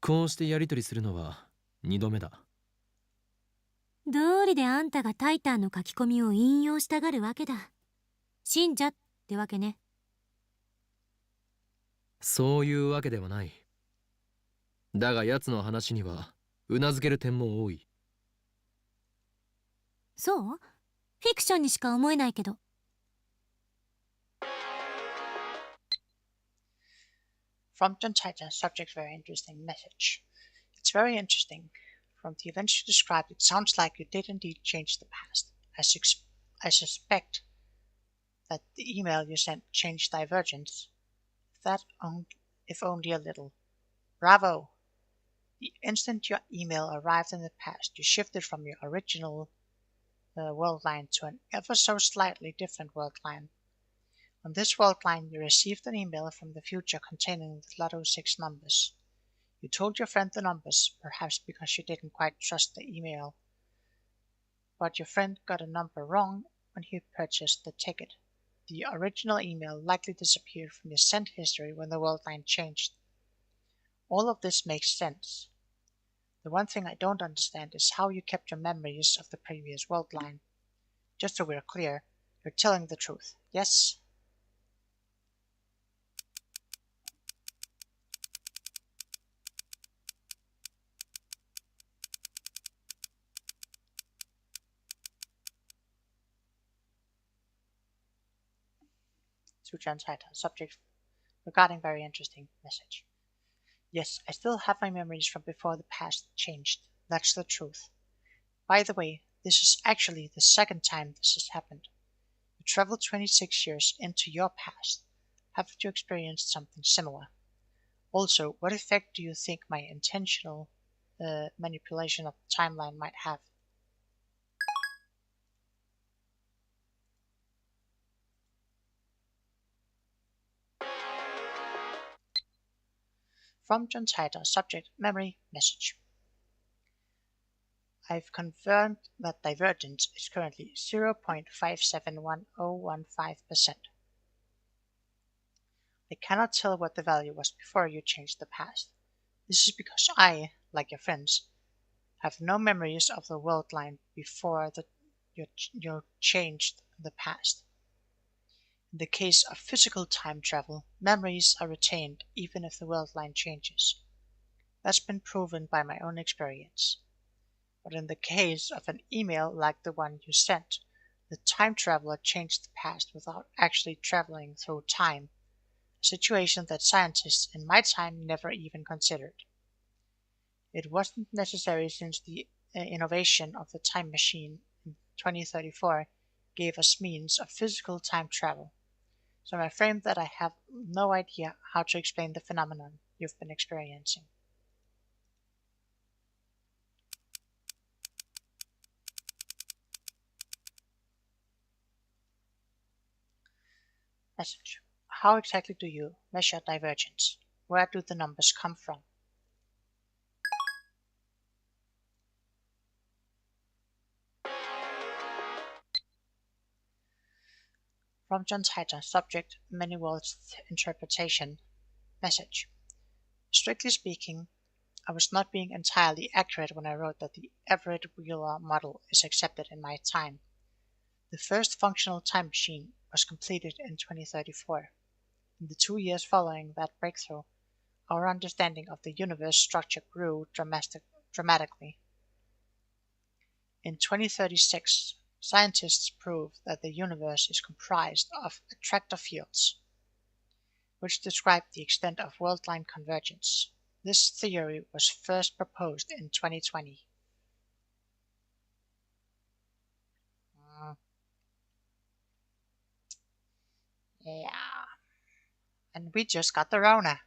こうしてやり取りするのは2度目だ。どうりであんたがタイターの書き込みを引用したがるわけだ。信者ってわけね。そういうわけではない。だが奴の話にはうなずける点も多い。そう？フィクションにしか思えないけど。From John Titor, subject very interesting message. It's very interesting. From the events you described, it sounds like you did indeed change the past. I suspect that the email you sent changed Divergence. If only a little. Bravo! The instant your email arrived in the past, you shifted from your original world line to an ever so slightly different world line. On this world line, you received an email from the future containing the Lotto 6 numbers. You told your friend the numbers, perhaps because you didn't quite trust the email. But your friend got a number wrong when he purchased the ticket. The original email likely disappeared from your sent history when the world line changed. All of this makes sense. The one thing I don't understand is how you kept your memories of the previous world line. Just so we're clear, you're telling the truth, yes? To John Titor, subject regarding very interesting message. Yes, I still have my memories from before the past changed. That's the truth. By the way, this is actually the second time this has happened. You traveled 26 years into your past. Haven't you experienced something similar? Also, what effect do you think my intentional manipulation of the timeline might have? From John Titor, subject, memory, message. I've confirmed that divergence is currently 0.571015%. They cannot tell what the value was before you changed the past. This is because I, like your friends, have no memories of the world line before you changed the past. In the case of physical time travel, memories are retained even if the world line changes. That's been proven by my own experience. But in the case of an email like the one you sent, the time traveler changed the past without actually traveling through time, a situation that scientists in my time never even considered. It wasn't necessary since the innovation of the time machine in 2034 gave us means of physical time travel. So I'm afraid that I have no idea how to explain the phenomenon you've been experiencing. Message. How exactly do you measure divergence? Where do the numbers come from? From John Titor, subject, many worlds interpretation. Message. Strictly speaking, I was not being entirely accurate when I wrote that the Everett-Wheeler model is accepted in my time. The first functional time machine was completed in 2034. In the 2 years following that breakthrough, our understanding of the universe structure grew dramatically. In 2036, scientists proved that the universe is comprised of attractor fields, which describe the extent of world-line convergence. This theory was first proposed in 2020. Yeah. And we just got the Rona.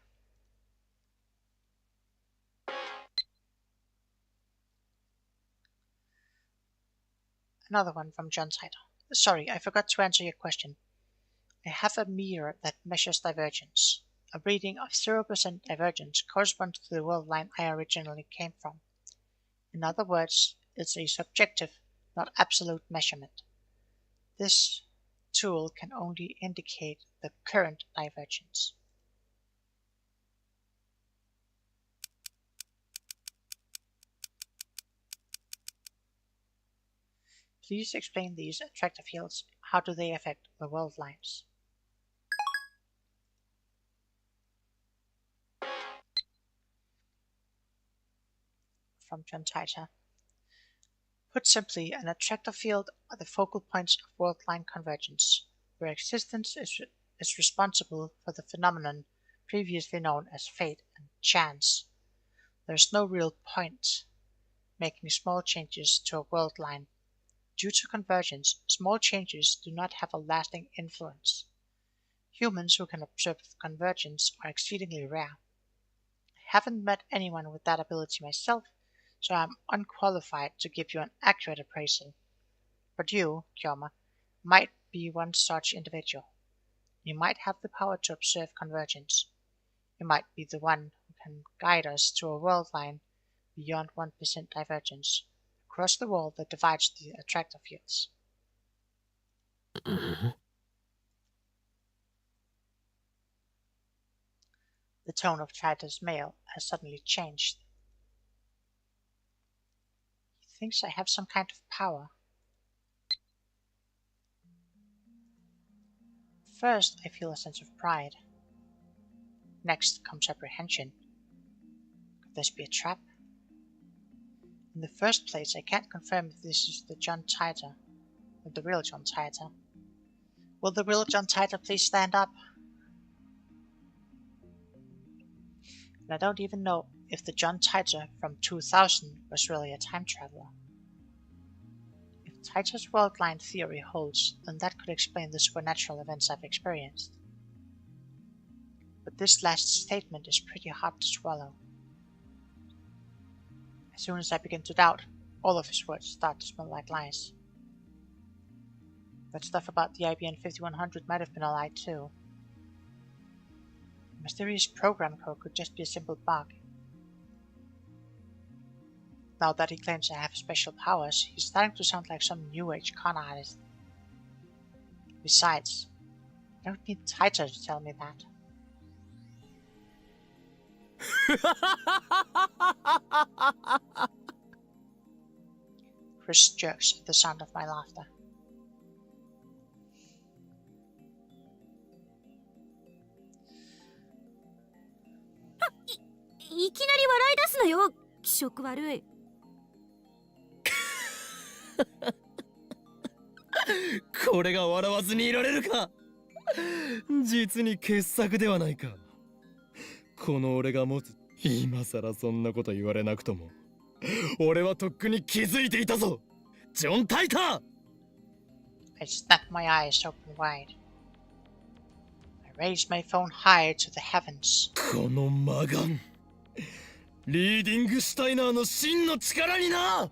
Another one from John Titor. Sorry, I forgot to answer your question. I have a mirror that measures divergence. A reading of 0% divergence corresponds to the world line I originally came from. In other words, it's a subjective, not absolute measurement. This tool can only indicate the current divergence. Please explain these attractor fields. How do they affect the world lines? From John Titor. Put simply, an attractor field are the focal points of world line convergence, where existence is responsible for the phenomenon previously known as fate and chance. There is no real point making small changes to a world line. Due to convergence, small changes do not have a lasting influence. Humans who can observe convergence are exceedingly rare. I haven't met anyone with that ability myself, so I am unqualified to give you an accurate appraisal. But you, Kjorma, might be one such individual. You might have the power to observe convergence. You might be the one who can guide us to a world line beyond 1% divergence, across the wall that divides the attractor fields. The tone of Titor's mail has suddenly changed. He thinks I have some kind of power. First, I feel a sense of pride. Next comes apprehension. Could this be a trap? In the first place, I can't confirm if this is the John Titor, or the real John Titor. Will the real John Titor please stand up? And I don't even know if the John Titor from 2000 was really a time traveler. If Titor's world line theory holds, then that could explain the supernatural events I've experienced. But this last statement is pretty hard to swallow. As soon as I begin to doubt, all of his words start to smell like lies. That stuff about the IBM 5100 might have been a lie too. The mysterious program code could just be a simple bug. Now that he claims I have special powers, he's starting to sound like some new age con artist. Besides, I don't need Titor to tell me that. Chris jerks at the sound of my laughter. いきなり笑い出すのよ、気色悪い。これが笑わずにいられるか。実に傑作ではないか。この俺が持つ。今さらそんなこと言われなくとも俺はとっくに気づいていたぞ、ジョン・タイター。 I snapped my eyes open wide. I raised my phone high to the heavens. この魔眼、リーディングシュタイナーの真の力にな。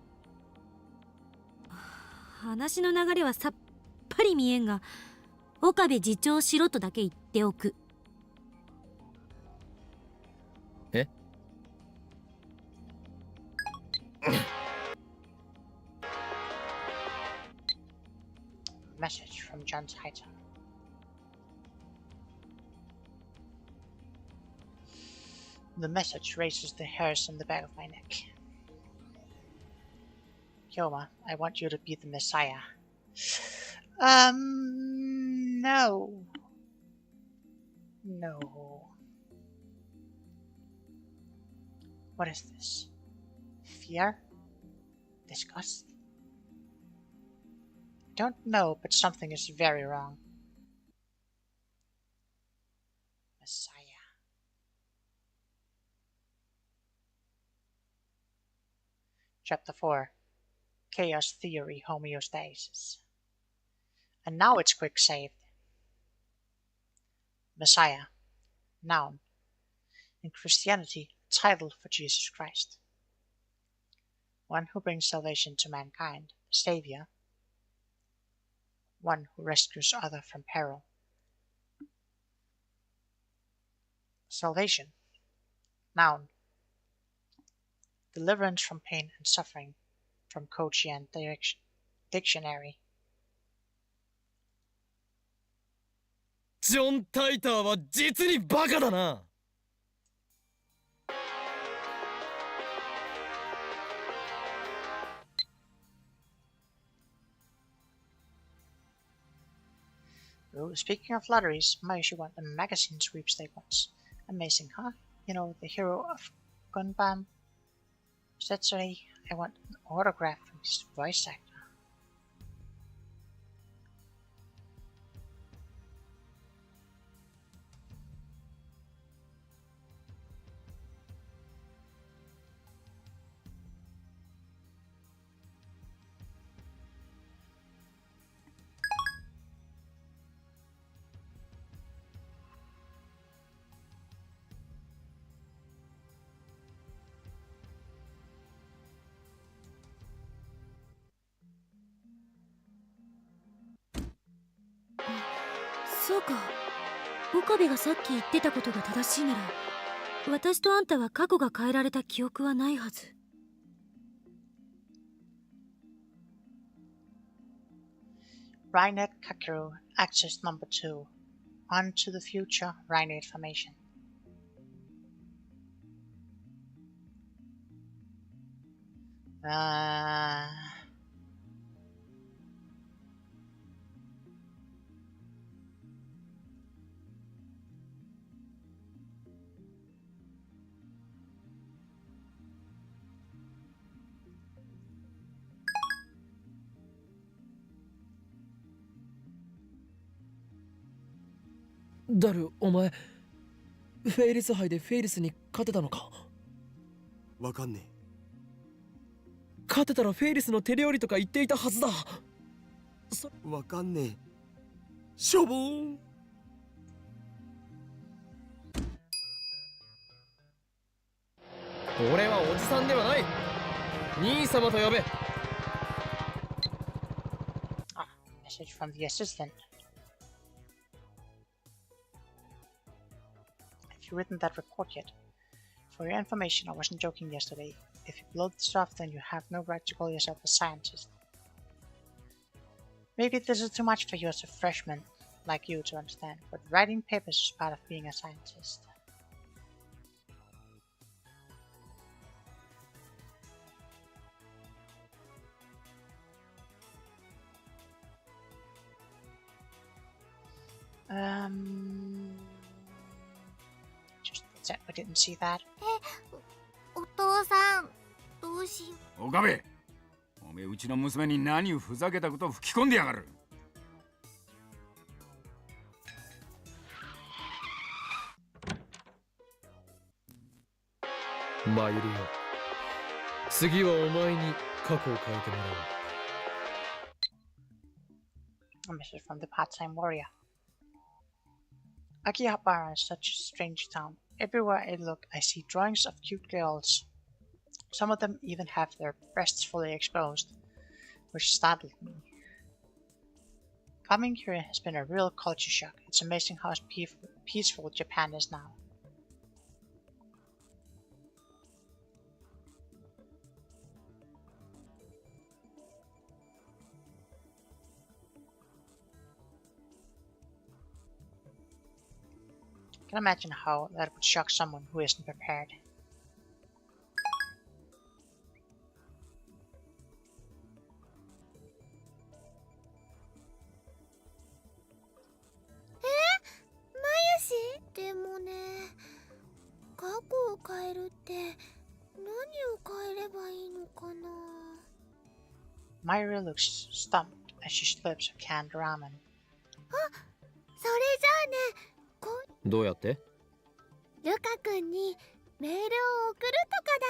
話の流れはさっぱり見えんが、岡部次長しろとだけ言っておく。えMessage from John Titor. The message raises the hairs on the back of my neck. Kyoma, I want you to be the Messiah. No. No. What is this? Fear? Disgust? I don't know, but something is very wrong. Messiah. Chapter 4. Chaos Theory Homeostasis. And now it's quick saved. Messiah. Noun. In Christianity, a title for Jesus Christ. One who brings salvation to mankind, Savior. One who rescues others from peril. Salvation. Noun. Deliverance from pain and suffering, from Kochian Dictionary. ジョン・タイターは実にバカだな。Oh, speaking of lotteries, Mayoshi won a magazine sweepstake once. Amazing, huh? You know, the hero of Gunbam. Saturday, I want an autograph from his voice actor.「そうか、岡部がさっき言ってたことが正しいなら、私とあんたは過去が変えられた記憶はないはず。」 Rainet Kakeru, Access Number 2. On to the future, Rainet Formation.ダル、お前フェイリス杯でフェイリスに勝てたのか。わかんね勝てたらフェイリスの手料理とか言っていたはずだ。え。わかんねえ。しょぼーん。俺はおじさんではない。兄様と呼べ。Ah, message from the assistant. Have you written that report yet? For your information, I wasn't joking yesterday. If you blow the stuff, then you have no right to call yourself a scientist. Maybe this is too much for you as a freshman like you to understand, but writing papers is part of being a scientist. Just we didn't see that. お父さん、どうしよう。岡部、おめえうちの娘に何をふざけたことを吹き込んでやがる。マユリよ、次はお前に過去を変えてもらおう。 A message from the part-time warrior. Akihabara is such a strange town. Everywhere I look, I see drawings of cute girls. Some of them even have their breasts fully exposed, which startled me. Coming here has been a real culture shock. It's amazing how peaceful Japan is now. I can imagine how that would shock someone who isn't prepared. Mayushi? でもね、過去を変えるって何を変えればいいのかな。Mayuri looks stumped as she slurps her canned ramen. それじゃあね、どうやって？ルカ君にメールを送るとかだ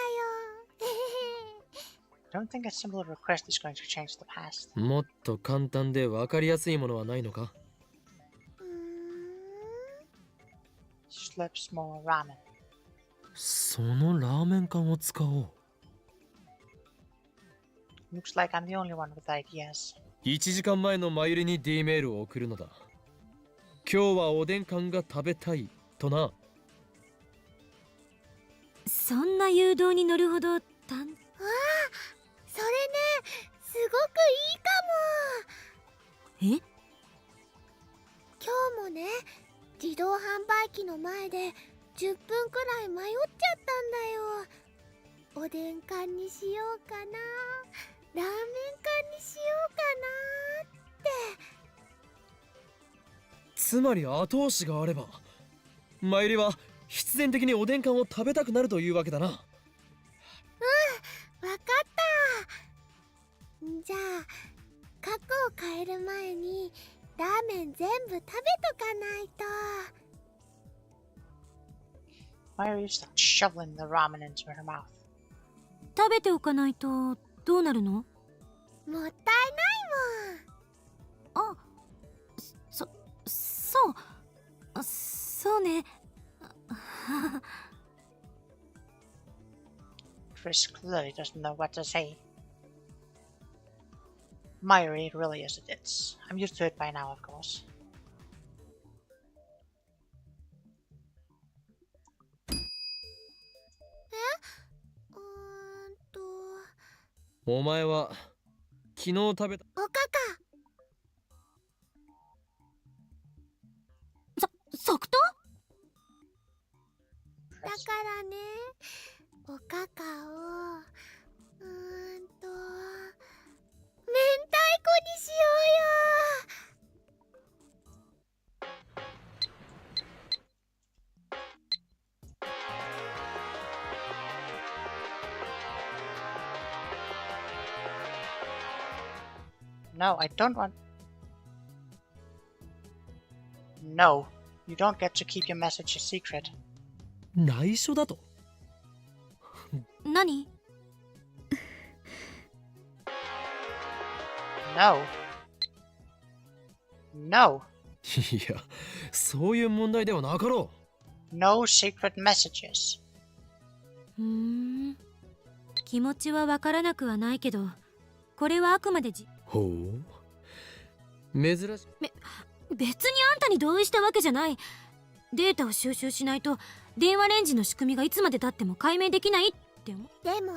よ。 I don't think a simple request is going to change the past. もっと簡単で分かりやすいものはないのか？ She slurps more ramen. そのラーメン缶を使おう。Looks like I'm the only one with ideas. 1時間前のマユリに D メールを送るのだ。今日はおでん缶が食べたいとな。そんな誘導に乗るほどわあ、それね、すごくいいかも。え？今日もね、自動販売機の前で10分くらい迷っちゃったんだよ。おでん缶にしようかな、ラーメン缶にしようかなって。つまり後押しがあれば、マユリは必然的におでん缶を食べたくなるというわけだな。わかった。じゃあ過去を変える前にラーメン全部食べとかないと。 Mayuri starts shoveling the ramen into her mouth. 食べておかないとどうなるの？もったいないもん。あ、そうね。Chris clearly doesn't know what to say. Mayuri, it really is a ditz. I'm used to it by now, of course. お前は昨日食べた。おかか。即答？だからね、おかかを明太子にしようよ。 No, I don't want... No, you don't get to keep your message a secret. 内緒だと？何？ No. No. いや、そういう問題ではなかろう。 No secret messages. 気持ちはわからなくはないけど、これはあくまでほう、珍しい。別にあんたに同意したわけじゃない。データを収集しないと電話レンジの仕組みがいつまで経っても解明できないって思う。でも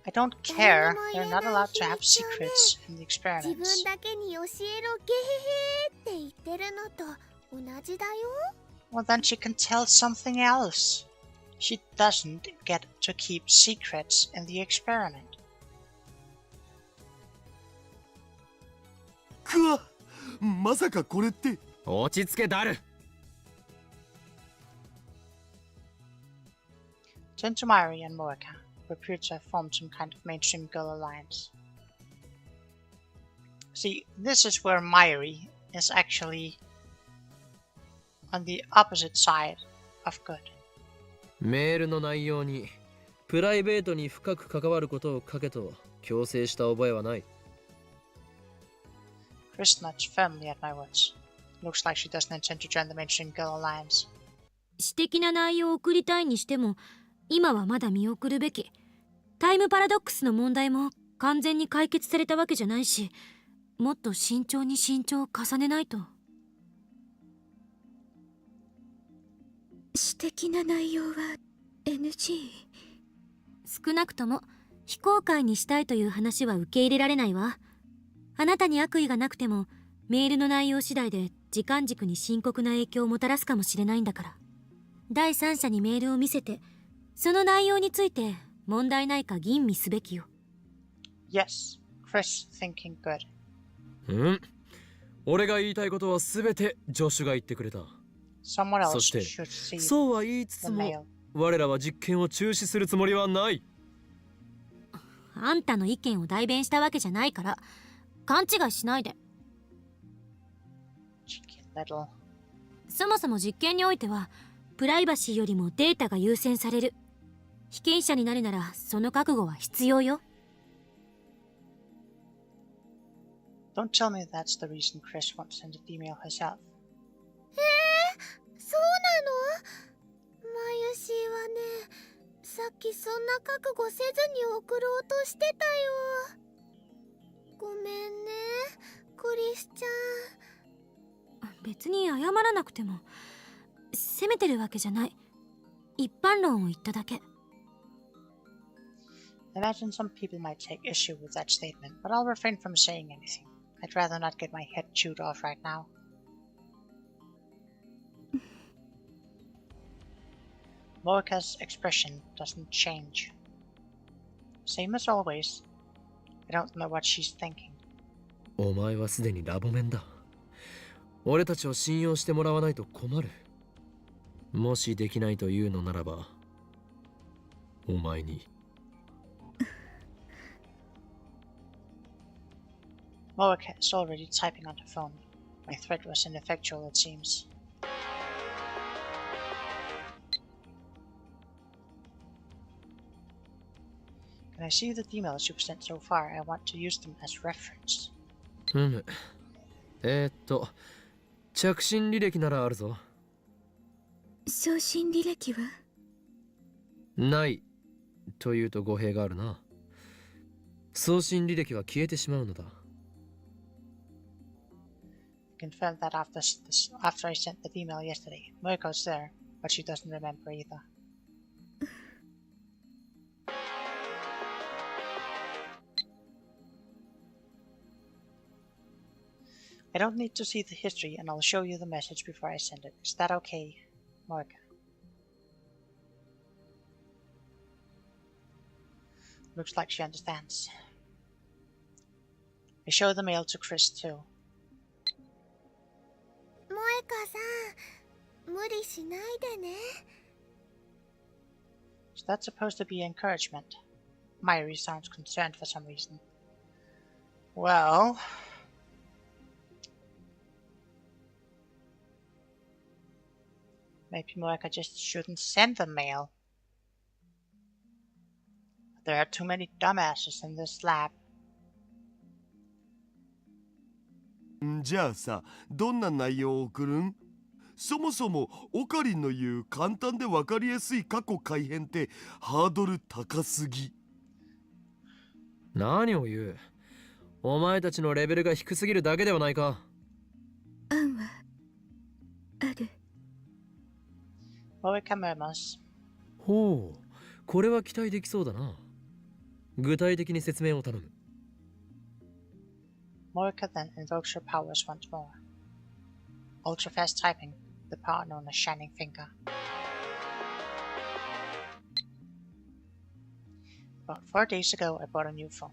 I don't care. They're not allowed to have secrets in the 自分 experiments. だけに教えろゲヘヘって言ってるのと同じだよ。 Well, then she can tell something else. She doesn't get to keep secrets in the experiment. くわ、まさかこれって落ち着けダル。 Turn to Mayuri and Moeka, who appear to have formed some kind of mainstream girl alliance. See, this is where Mayuri is actually on the opposite side of good. メールの内容にプライベートに深く関わることを書けと強制した覚えはない。 Chris nods firmly at my words. Looks like she doesn't intend to join the mainstream girl alliance. 私的な内容を送りたいにしても今はまだ見送るべき。タイムパラドックスの問題も完全に解決されたわけじゃないし、もっと慎重に慎重を重ねないと。私的な内容は NG。 少なくとも非公開にしたいという話は受け入れられないわ。あなたに悪意がなくてもメールの内容次第で時間軸に深刻な影響をもたらすかもしれないんだから。第三者にメールを見せてその内容について問題ないか吟味すべきよ。 Yes, Chris thinking good. うん。俺が言いたいことはすべてジョシュが言ってくれた。 Someone else そして should see そうは言いつ the つも mail. 我らは実験を中止するつもりはない。あんたの意見を代弁したわけじゃないから勘違いしないで。 Cheeky little. そもそも実験においてはプライバシーよりもデータが優先される。被験者になるならその覚悟は必要よ。 Don't tell me that's the reason Chris won't send an email herself. そうなの？マユシーはね、さっきそんな覚悟せずに送ろうとしてたよ。ごめんね、クリスチャン。別に謝らなくても責めてるわけじゃない。一般論を言っただけ。 Imagine some people might take issue with that statement, but I'll refrain from saying anything. I'd rather not get my head chewed off right now. Moeka's expression doesn't change. Same as always. I don't know what she's thinking. お前はすでにラボメンだ。俺たちを信用してもらわないと困る。もしできないというのならば、お前に。Moeka is already typing on her phone. My threat was ineffectual, it seems. Can I see the emails you've sent so far? I want to use them as reference. 着信履歴ならあるぞ。送信履歴は？ないというと語弊があるな。送信履歴は消えてしまうのだ。I confirmed that after I sent that email yesterday. Moeka's there, but she doesn't remember either. I don't need to see the history, and I'll show you the message before I send it. Is that okay, Moeka? Looks like she understands. I show the mail to Chris too. 萌香さん、無理しないでね。 Is that supposed to be encouragement? Mayuri sounds concerned for some reason. Well... maybe Moeka just shouldn't send the mail. There are too many dumbasses in this lab. じゃあさ、どんな内容を送るん？そもそもオカリンの言う簡単で分かりやすい過去改変ってハードル高すぎ。何を言う？お前たちのレベルが低すぎるだけではないか。案はある。Moeka murmurs. ほう、これは期待できそうだな。具体的に説明を頼む。Moeka then invokes her powers once more. Ultra fast typing, the power known as Shining Finger. About 4 days ago, I bought a new phone.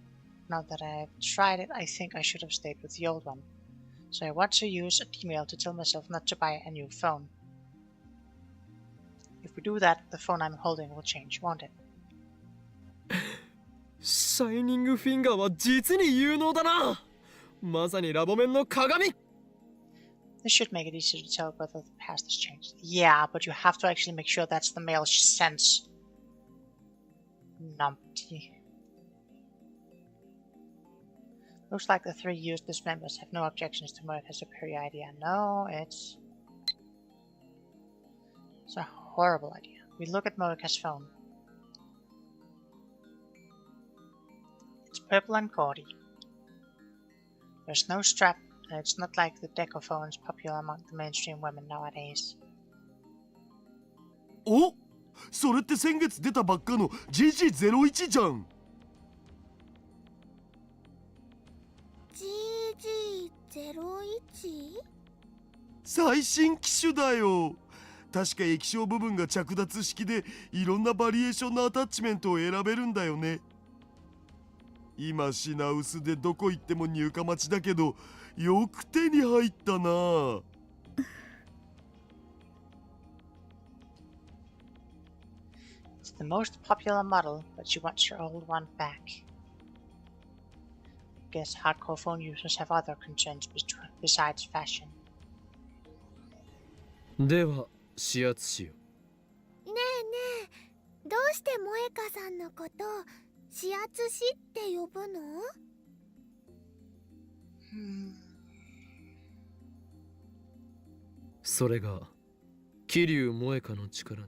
Now that I've tried it, I think I should have stayed with the old one. So I want to use a email to tell myself not to buy a new phone. If we do that, the phone I'm holding will change, won't it? シャイニングフィンガーは実に有能だな。まさにラボ面の鏡。 This should make it easier to tell whether the past has changed. Yeah, but you have to actually make sure that's the mail she sends. Numpty. Looks like the 3 useless members have no objections to Murder's superior idea. No, it's a horrible idea. We look at Morika's phone. It's purple and gaudy. There's no strap, and it's not like the deco phones popular among the mainstream women nowadays. お、それって先月出たばっかの GG01 じゃん。GG01？ 最新機種だよ。確か液晶部分が着脱式でいろんなバリエーションのアタッチメントを選べるんだよね。今品薄でどこ行っても入荷待ちだけど、よく手に入ったな。It's the most popular model, but she wants her old one back. Guess hardcore phone users have other concerns besides fashion. では指圧しよねえねえ、どうして萌香さんのこと指圧師って呼ぶの？それが桐生萌香の力。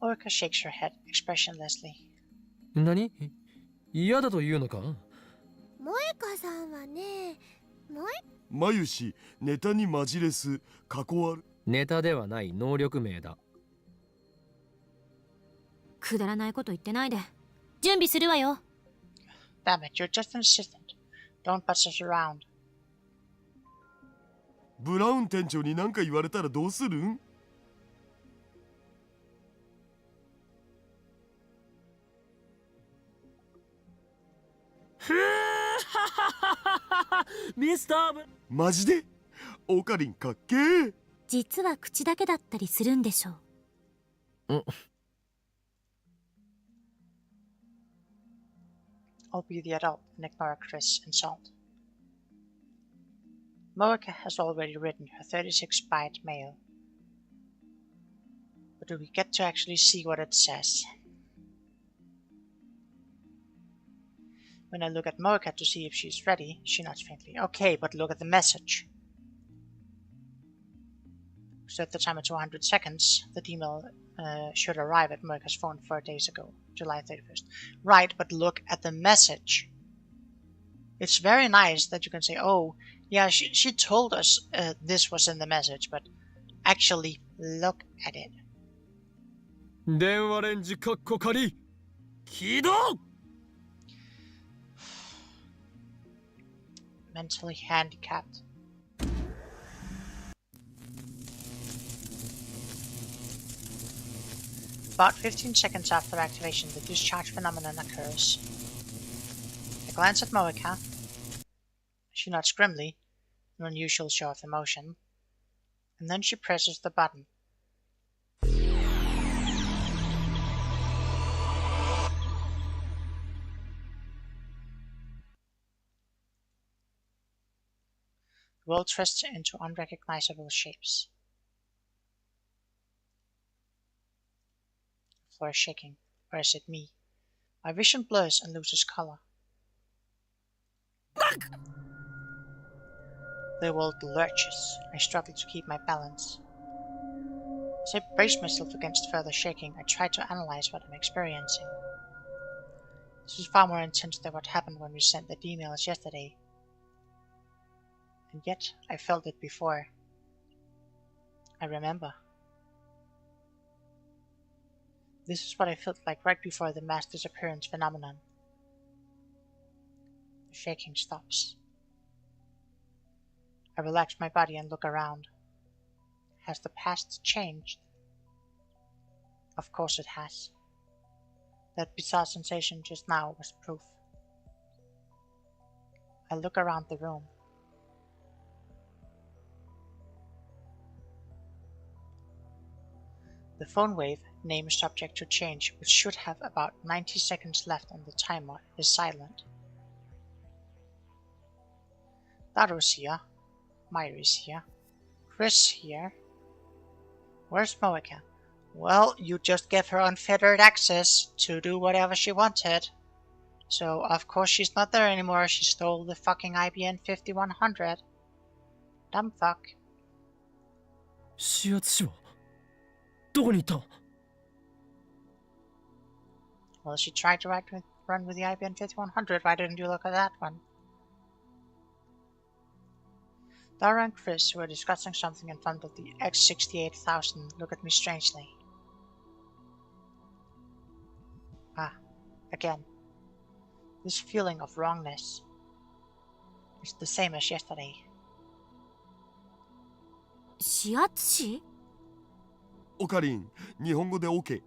Orca shakes her head expressionlessly. 何？嫌だというのか？萌香さんはね、眉しネタにマジレス過去ある。ネタではない能力名だ。くだらないこと言ってないで。準備するわよ。Damn it, you're just an assistant. Don't butch us around. ブラウン店長に何か言われたらどうするん？ミスターブ。マジで？オカリンかっけー。実は口だけだったりするんでしょう。I'll be the adult and ignore Chris' insult. Morika has already written her 36-byte mail. But do we get to actually see what it says? When I look at Morika to see if she's ready, she nods faintly. Okay, but look at the message. Set the timer to 100 seconds. The email should arrive at Morika's phone 4 days ago, July 31st. Right, but look at the message. It's very nice that you can say, oh, yeah, she told us this was in the message, but actually look at it. 電話レンジカッコ仮起動。 Mentally handicapped. About 15 seconds after activation, the discharge phenomenon occurs. I glance at Morika. She nods grimly, an unusual show of emotion, and then she presses the button. The world twists into unrecognizable shapes. The floor is shaking. Or is it me? My vision blurs and loses color. The world lurches. I struggle to keep my balance. As I brace myself against further shaking, I try to analyze what I'm experiencing. This is far more intense than what happened when we sent the emails yesterday. And yet, I felt it before. I remember. This is what I felt like right before the mass disappearance phenomenon. The shaking stops. I relax my body and look around. Has the past changed? Of course it has. That bizarre sensation just now was proof. I look around the room. The phone wave, name subject to change, which should have about 90 seconds left on the timer, is silent. Daru's here. Mayuri's here. Chris here. Where's Moeka? Well, you just gave her unfettered access to do whatever she wanted. So, of course she's not there anymore. She stole the fucking IBM 5100. Dumb fuck. 指圧師はどこに行った？ Well, she tried to run with the IBM 5100. Why didn't you look at that one? Dara and Chris, who are discussing something in front of the X68000, look at me strangely. Ah, again. This feeling of wrongness. It's the same as yesterday. 指圧師？オカリン、日本語で OK。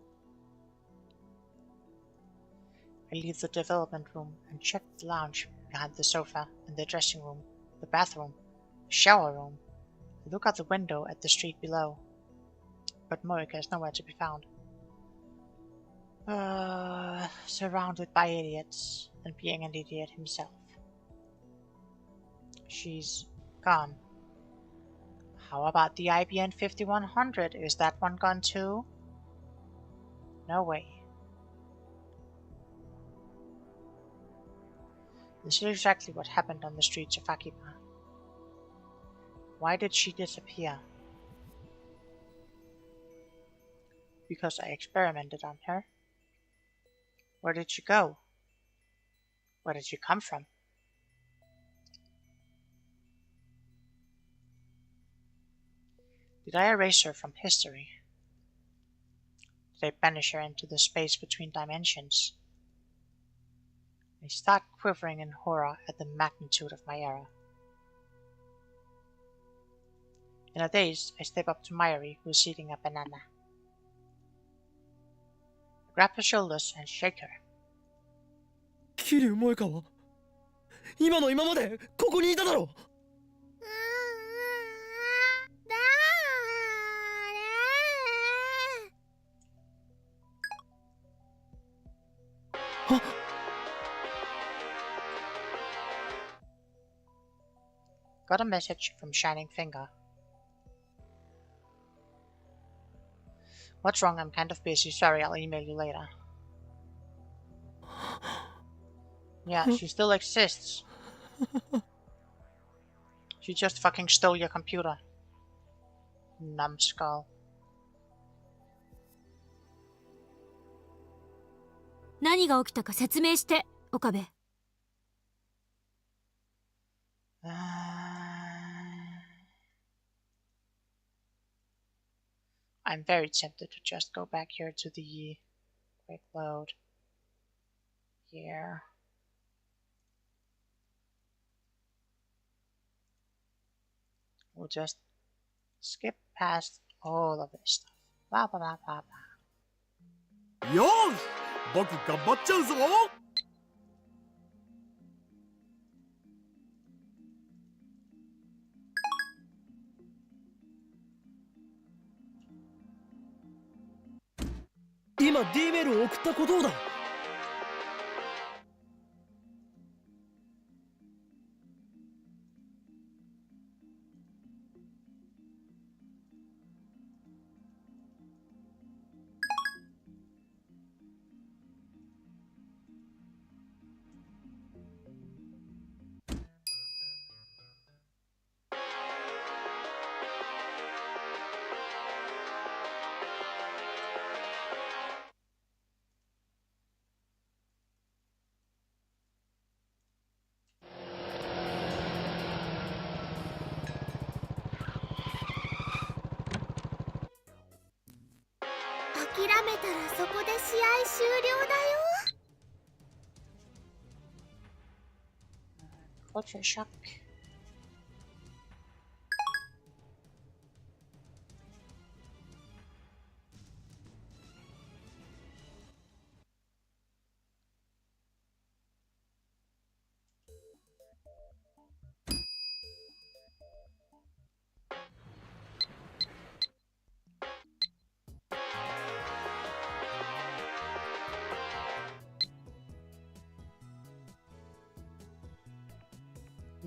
I leave the development room and check the lounge behind the sofa and the dressing room, the bathroom, the shower room. I look out the window at the street below. But Moeka is nowhere to be found. Surrounded by idiots and being an idiot himself. She's gone. How about the IBM 5100? Is that one gone too? No way. This is exactly what happened on the streets of Akiba. Why did she disappear? Because I experimented on her. Where did she go? Where did she come from? Did I erase her from history? Did I banish her into the space between dimensions? I start quivering in horror at the magnitude of my error. In a daze, I step up to Mayuri, who is eating a banana. I grab her shoulders and shake her. 桐生萌香は今の今までここにいただろう。だーれ。あ、 Got a message from Shining Finger. What's wrong? I'm kind of busy. Sorry, I'll email you later. Yeah, she still exists. She just fucking stole your computer. Numbskull. 何が起きたか説明して、岡部。I'm very tempted to just go back here to the quick load. Here. We'll just skip past all of this stuff. Blah blah blah blah blah. よーし、僕頑張っちゃうぞ。今 D メールを送ったことをだ。諦めたらそこで試合終了だよ。 Culture shock.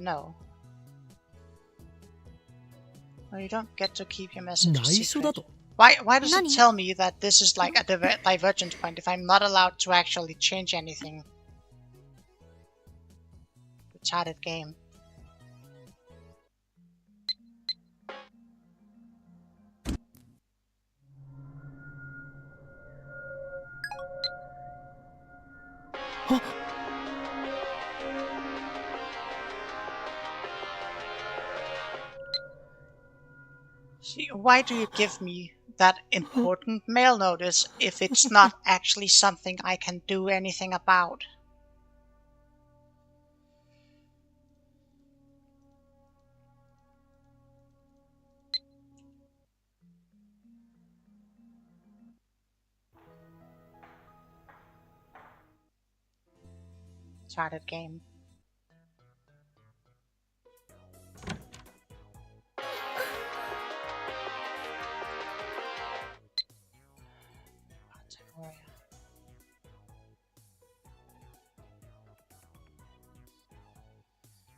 No. Well, you don't get to keep your message 内緒だ secret. と Why does it Nani? tell me that this is like a divergent point if I'm not allowed to actually change anything? Retarded game. See, why do you give me that important mail notice if it's not actually something I can do anything about? Retarded game.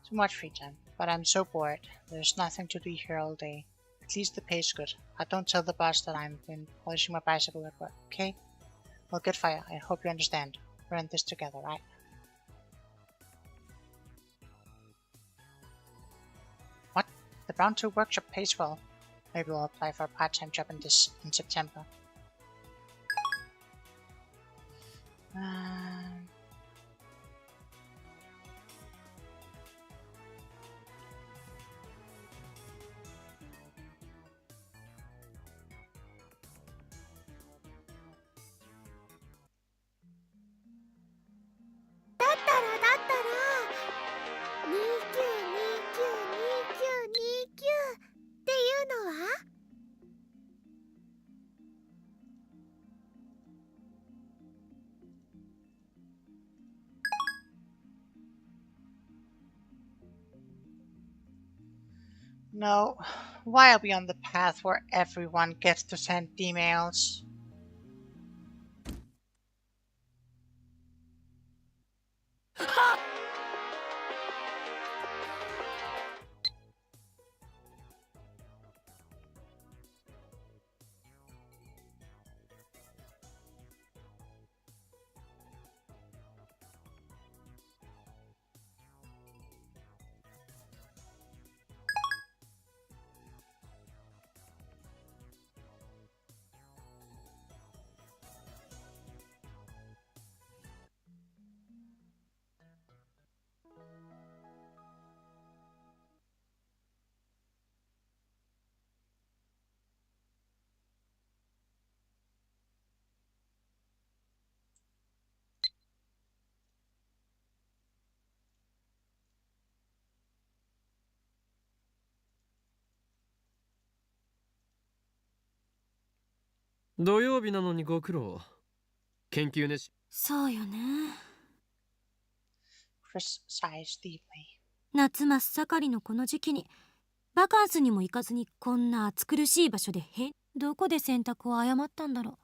Too much free time, but I'm so bored. There's nothing to do here all day. At least the pay's good. I don't tell the boss that I've been polishing my bicycle at work, okay? Well, good fire. I hope you understand. We're in this together, right? What? The Brown 2 workshop pays well. Maybe we'll apply for a part-time job in September. No, why are we on the path where everyone gets to send emails?土曜日なのにご苦労。研究熱心。そうよね。Chris sighs deeply. 夏真っ盛りのこの時期にバカンスにも行かずにこんな暑苦しい場所でどこで選択を誤ったんだろ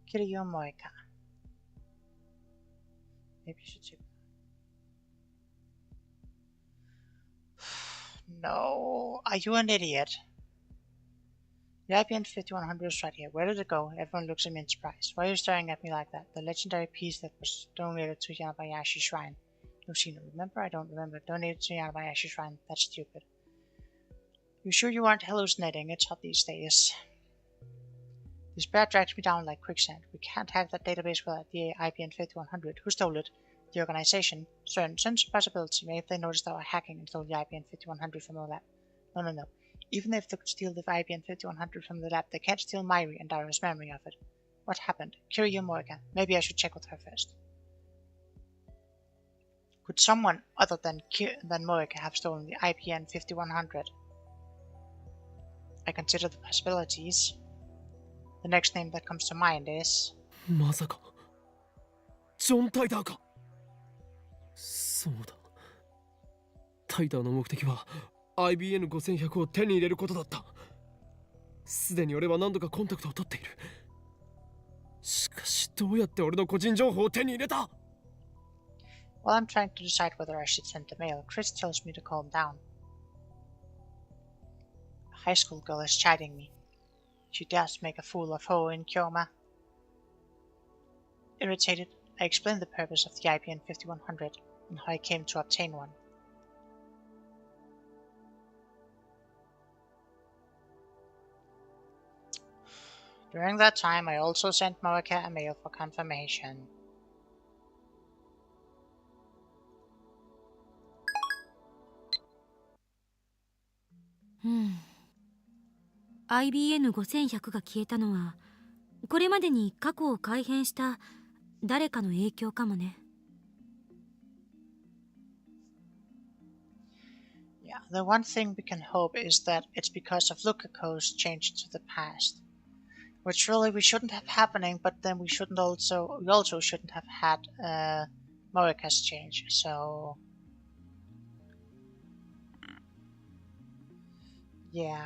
う。Kiryu Moika. Maybe you should check. No, are you an idiot? The IBN 5100 is right here. Where did it go? Everyone looks at me in surprise. Why are you staring at me like that? The legendary piece that was donated to Yanabayashi Shrine. Yoshino, remember? I don't remember. Donated to Yanabayashi Shrine. That's stupid. You sure you aren't hallucinating? It's hot these days. Despair drags me down like quicksand. We can't have that database without the IBN 5100. Who stole it? The organization. Certain sense of possibility. Maybe they noticed that we're hacking and stole the IBN 5100 from the lab. No. Even if they could steal the IBN 5100 from the lab, they can't steal Mairi and Dara's memory of it. What happened? Kiryu Morgan. Maybe I should check with her first. Could someone other than Morika have stolen the IBN 5100? I consider the possibilities. The next name that comes to mind is... まさかジョン・タイダーか。そうだ。タイダーの目的は IBN5100 を手に入れることだった。すでに俺は何度かコンタクトを取っている。しかしどうやって俺の個人情報を手に入れた？ While I'm trying to decide whether I should send the mail, Chris tells me to calm down. A high school girl is chiding me. She dares make a fool of Ho in Kyoma. Irritated, I explain the purpose of the IPN 5100 and how I came to obtain one. During that time, I also sent Moeka a mail for confirmation. IBN5100 が消えたのはこれまでに過去を改変した誰かの影響かもね。Yeah, the one thing we can hope is that it's because of Lukako's change to the past. Which really we shouldn't have happening, but then we also shouldn't have had Moeka's change, so yeah.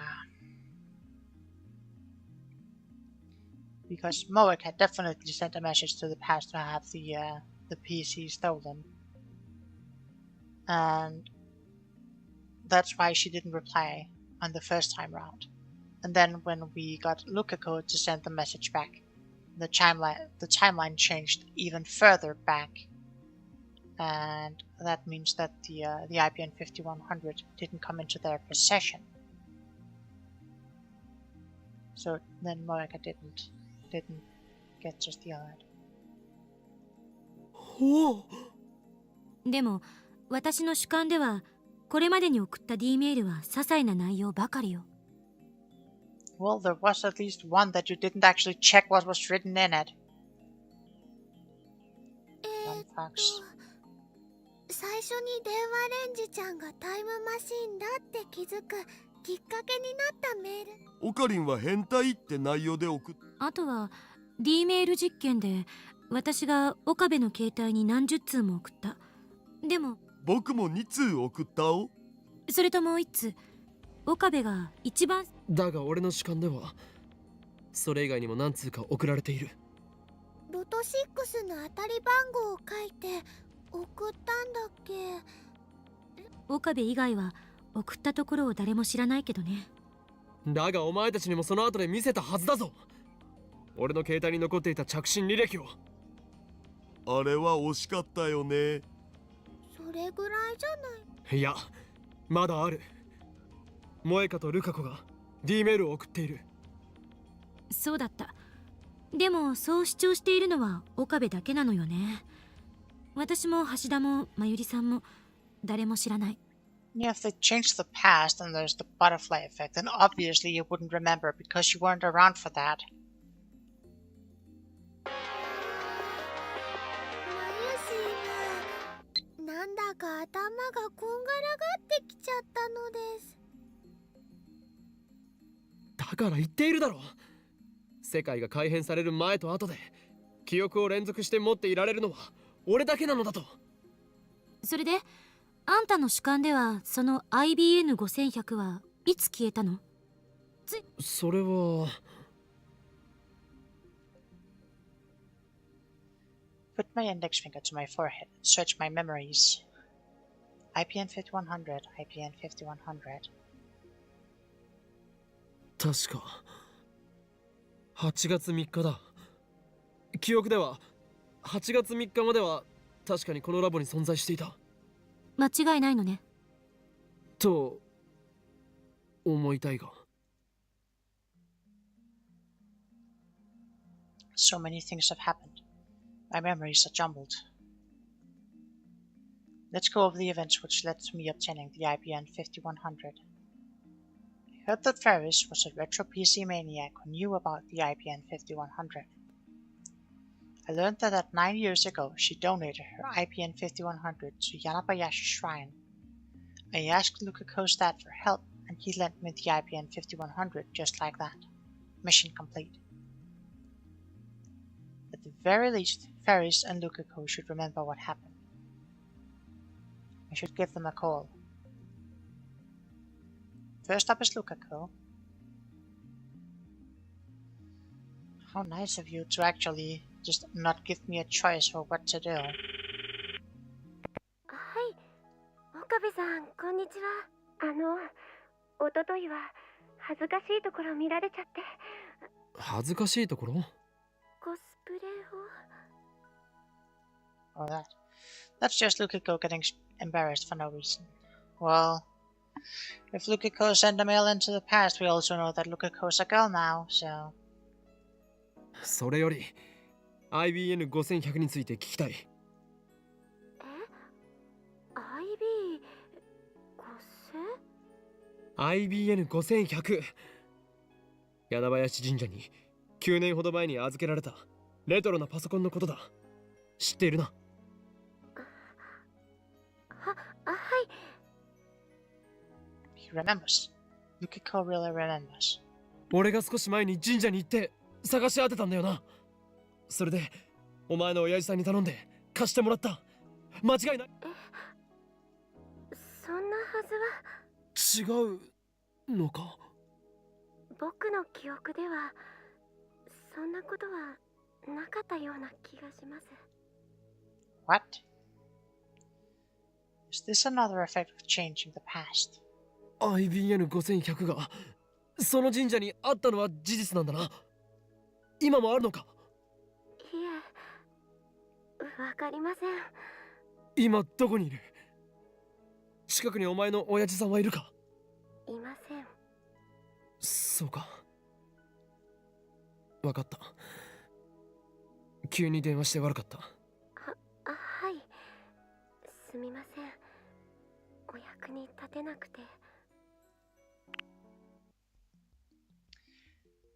Because Moeka definitely sent a message to the past to have the PC stolen. And that's why she didn't reply on the first time round. And then when we got Lukako to send the message back, the timeline changed even further back. And that means that the IPN 5100 didn't come into their possession. So then Moeka didn't get to steal it. でも私の主観ではこれまでに送った D メールは些細な内容ばかりよ。Well, there was at least one that you didn't actually check what was written in it. Fox. 最初に電話レンジちゃんがタイムマシンだって気づくきっかけになったメール。オカリンは変態って内容で送っ。あとは D メール実験で私が岡部の携帯に何十通も送った。でも僕も2通送ったお。それともう1通岡部が一番。だが俺の主観ではそれ以外にも何通か送られている。ロト6の当たり番号を書いて送ったんだっけ。岡部以外は送ったところを誰も知らないけどね。だがお前たちにもその後で見せたはずだぞ。俺の携帯に残っていた着信履歴を。あれは惜しかったよね。それぐらいじゃない。いやまだある。萌香とルカ子が D メールを送っている。そうだった。でもそう主張しているのは岡部だけなのよね。私も橋田もまゆりさんも誰も知らない。Yeah, if they changed the past and there's the butterfly effect, then obviously you wouldn't remember because you weren't around for that. なんだか頭がこんがらがってきちゃったのです。だから言っているだろう。世界が改変される前と後で記憶を連続して持っていられるのは俺だけなのだと。それであんたの主観ではその IBN5100 はいつ消えたの？それは。Put my index finger to my forehead and search my memories. IPN 5100, IPN 5100. 確か8月3日だ。記憶では8月3日までは確かにこのラボに存在していた。間違いないのね。と思いたいが。So many things have happened. My memories are jumbled. Let's go over the events which led to me obtaining the IBN 5100. I heard that Ferris was a retro PC maniac who knew about the IBN 5100. I learned that 9 years ago she donated her IBN 5100 to Yanabayashi Shrine. I asked Lukako's dad for help and he lent me the IBN 5100 just like that. Mission complete. At the very least, Ferris and Lukako should remember what happened. I should give them a call. First up is Lukako. How nice of you to actually just not give me a choice for what to do. はい、岡部さん、こんにちは。一昨日は恥ずかしいところ見られちゃって。恥ずかしいところ？コスプレを。 Oh, that's just Lukiko getting embarrassed for no reason. Well, if Lukiko sent a mail into the past, we also know that Lukiko's a girl now, so... それより IBN5100 について聞きたい。IBN5100 柳林神社に9年ほど前に預けられたレトロなパソコンのことだ。知っているな。はい。 He remembers. Lukiko really remembers. 俺が少し前に神社に行って探し当てたんだよな。それでお前の親父さんに頼んで貸してもらった。間違いない。そんなはずは。違うのか？僕の記憶ではそんなことはなかったような気がします。 What? Is this another effect of changing the past? IBN5100 がその神社にあったのは事実なんだな。今もあるのか？いえ、わかりません。今どこにいる？近くにお前の親父さんはいるか？いません。そうか。わかった。急に電話して悪かった。はい。すみません。お役に立てなくて。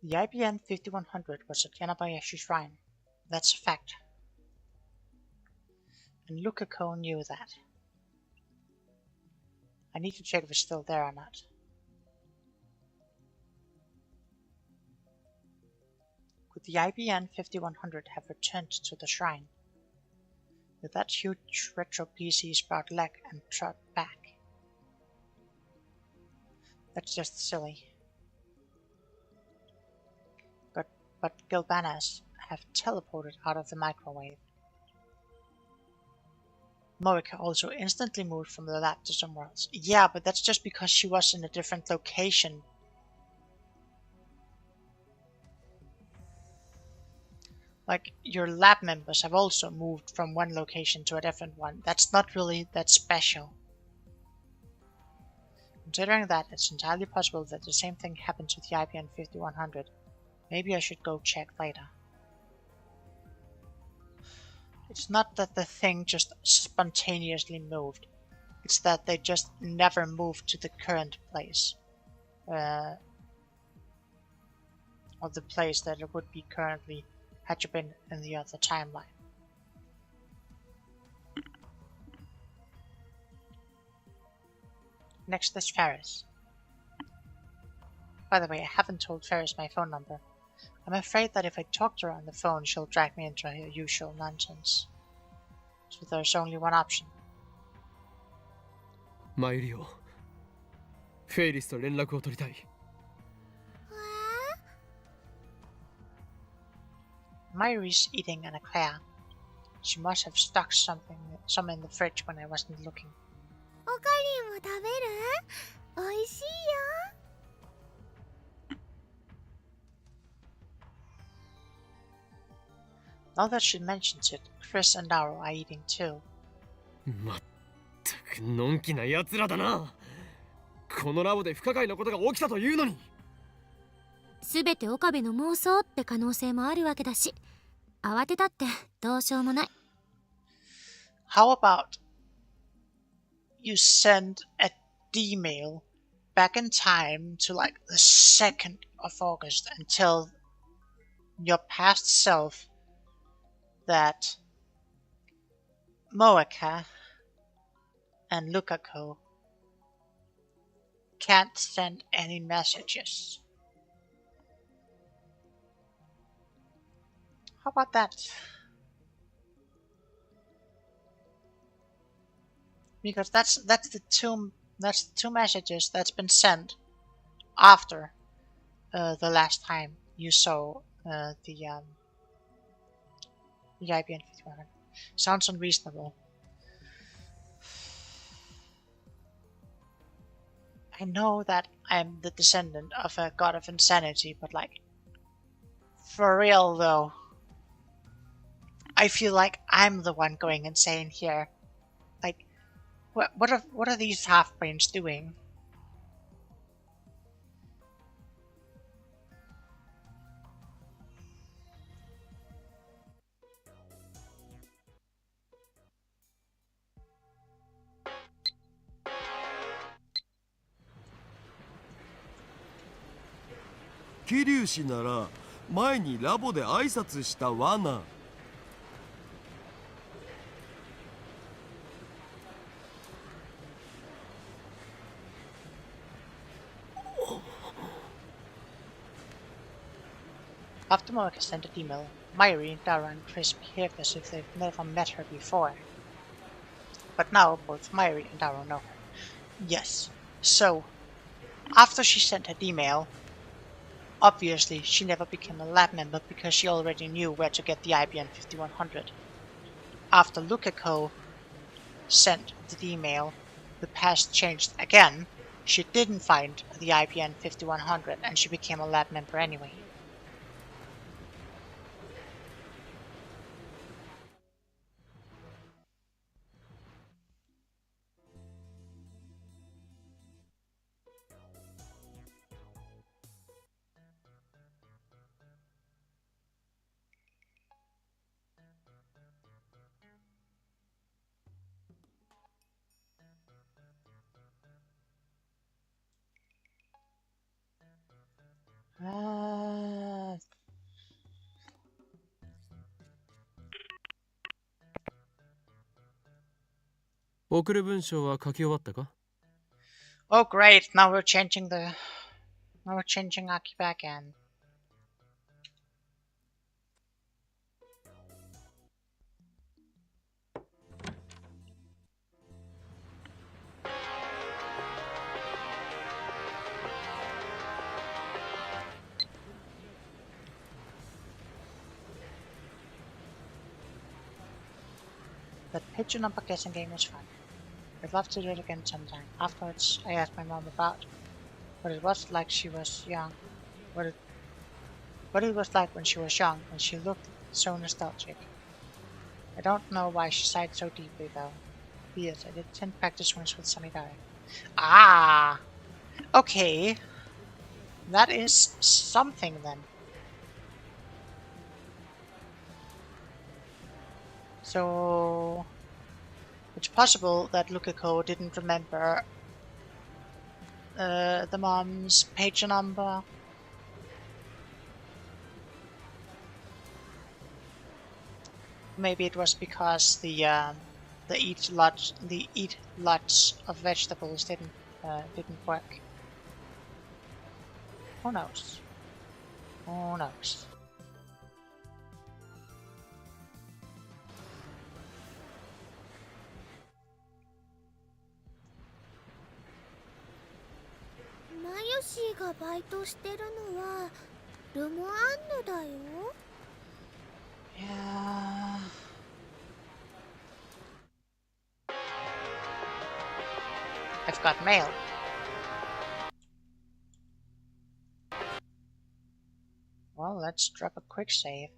The IBN 5100 was at Yanabayashi Shrine. That's a fact. And Lukiko knew that. I need to check if it's still there or not. Could the IBN 5100 have returned to the shrine? With that huge retro PC sprout leg and trot back? That's just silly. But Gilbanas have teleported out of the microwave. Moika also instantly moved from the lab to somewhere else. Yeah, but that's just because she was in a different location. Like, your lab members have also moved from one location to a different one. That's not really that special. Considering that, it's entirely possible that the same thing happened to the IBN 5100. Maybe I should go check later. It's not that the thing just spontaneously moved. It's that they just never moved to the current place. Or the place that it would be currently had you been in the other timeline. Next is Ferris. By the way, I haven't told Ferris my phone number. I'm afraid that if I talk to her on the phone, she'll drag me into her usual nonsense. So there's only one option. マユリオ、フェイリスと連絡を取りたい。Mayuri's eating an eclair. She must have stuck some in the fridge when I wasn't looking. おかりんも食べる？おいしいよ。 Now that she mentions it, Chris and Naro are eating too. まったくのんきな奴らだな。このラボで不可解なことが起きたというのに。すべて岡部の妄想って可能性もあるわけだし、慌てたってどうしようもない。How about you send a D-mail back in time to like the 2nd of August and tell your past self that Moeka and Lukako can't send any messages. How about that? Because that's the two messages that's been sent after the last time you saw the IBN 5100. Sounds unreasonable. I know that I'm the descendant of a god of insanity, but like, for real though, I feel like I'm the one going insane here. Like, what are these half-brains doing?桐生氏なら前にラボで挨拶した罠。After Monica sent an email, Myri, Dara, and Chris behaved as if they've never met her before. But now both Myri and Dara know her. Yes, so after she sent her email, obviously she never became a lab member because she already knew where to get the IBN 5100. After Lukako sent the email, the past changed again. She didn't find the IBN 5100 and she became a lab member anyway.送る文章は書き終わったか？ Oh great, now we're changing Aki back again. That picture number guessing game was fun. I'd love to do it again sometime. Afterwards, I asked my mom about what it was like she was young. What it was like when she was young, and she looked so nostalgic. I don't know why she sighed so deeply though. P.S. I did 10 practice runs with Sunny Dye. Ah! Okay. That is something then. So it's possible that Lukako didn't remember the mom's page number. Maybe it was because the eat lots of vegetables didn't work. Who knows? Who knows? Mayoshi がバイトしてるのはルモアンヌだよ。Yeah. I've got mail. Well, let's drop a quick save.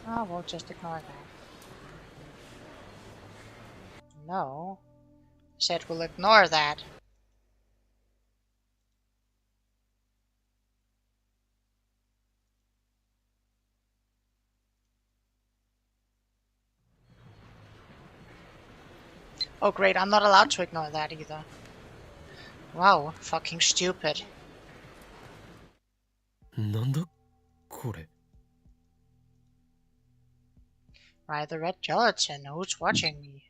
Oh, we'll just ignore that. No. Said we'll ignore that. Oh great, I'm not allowed to ignore that either. Wow, fucking stupid. なんだこれ。 Right, the red gelatin. Who's watching me?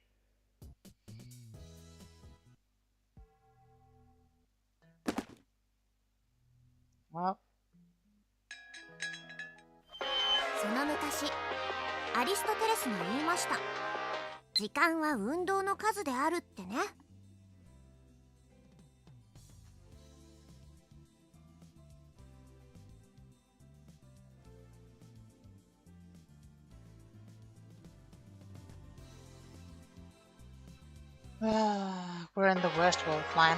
Well. その昔アリストテレスが言いました。時間は運動の数であるってね。We're in the worst wolf line.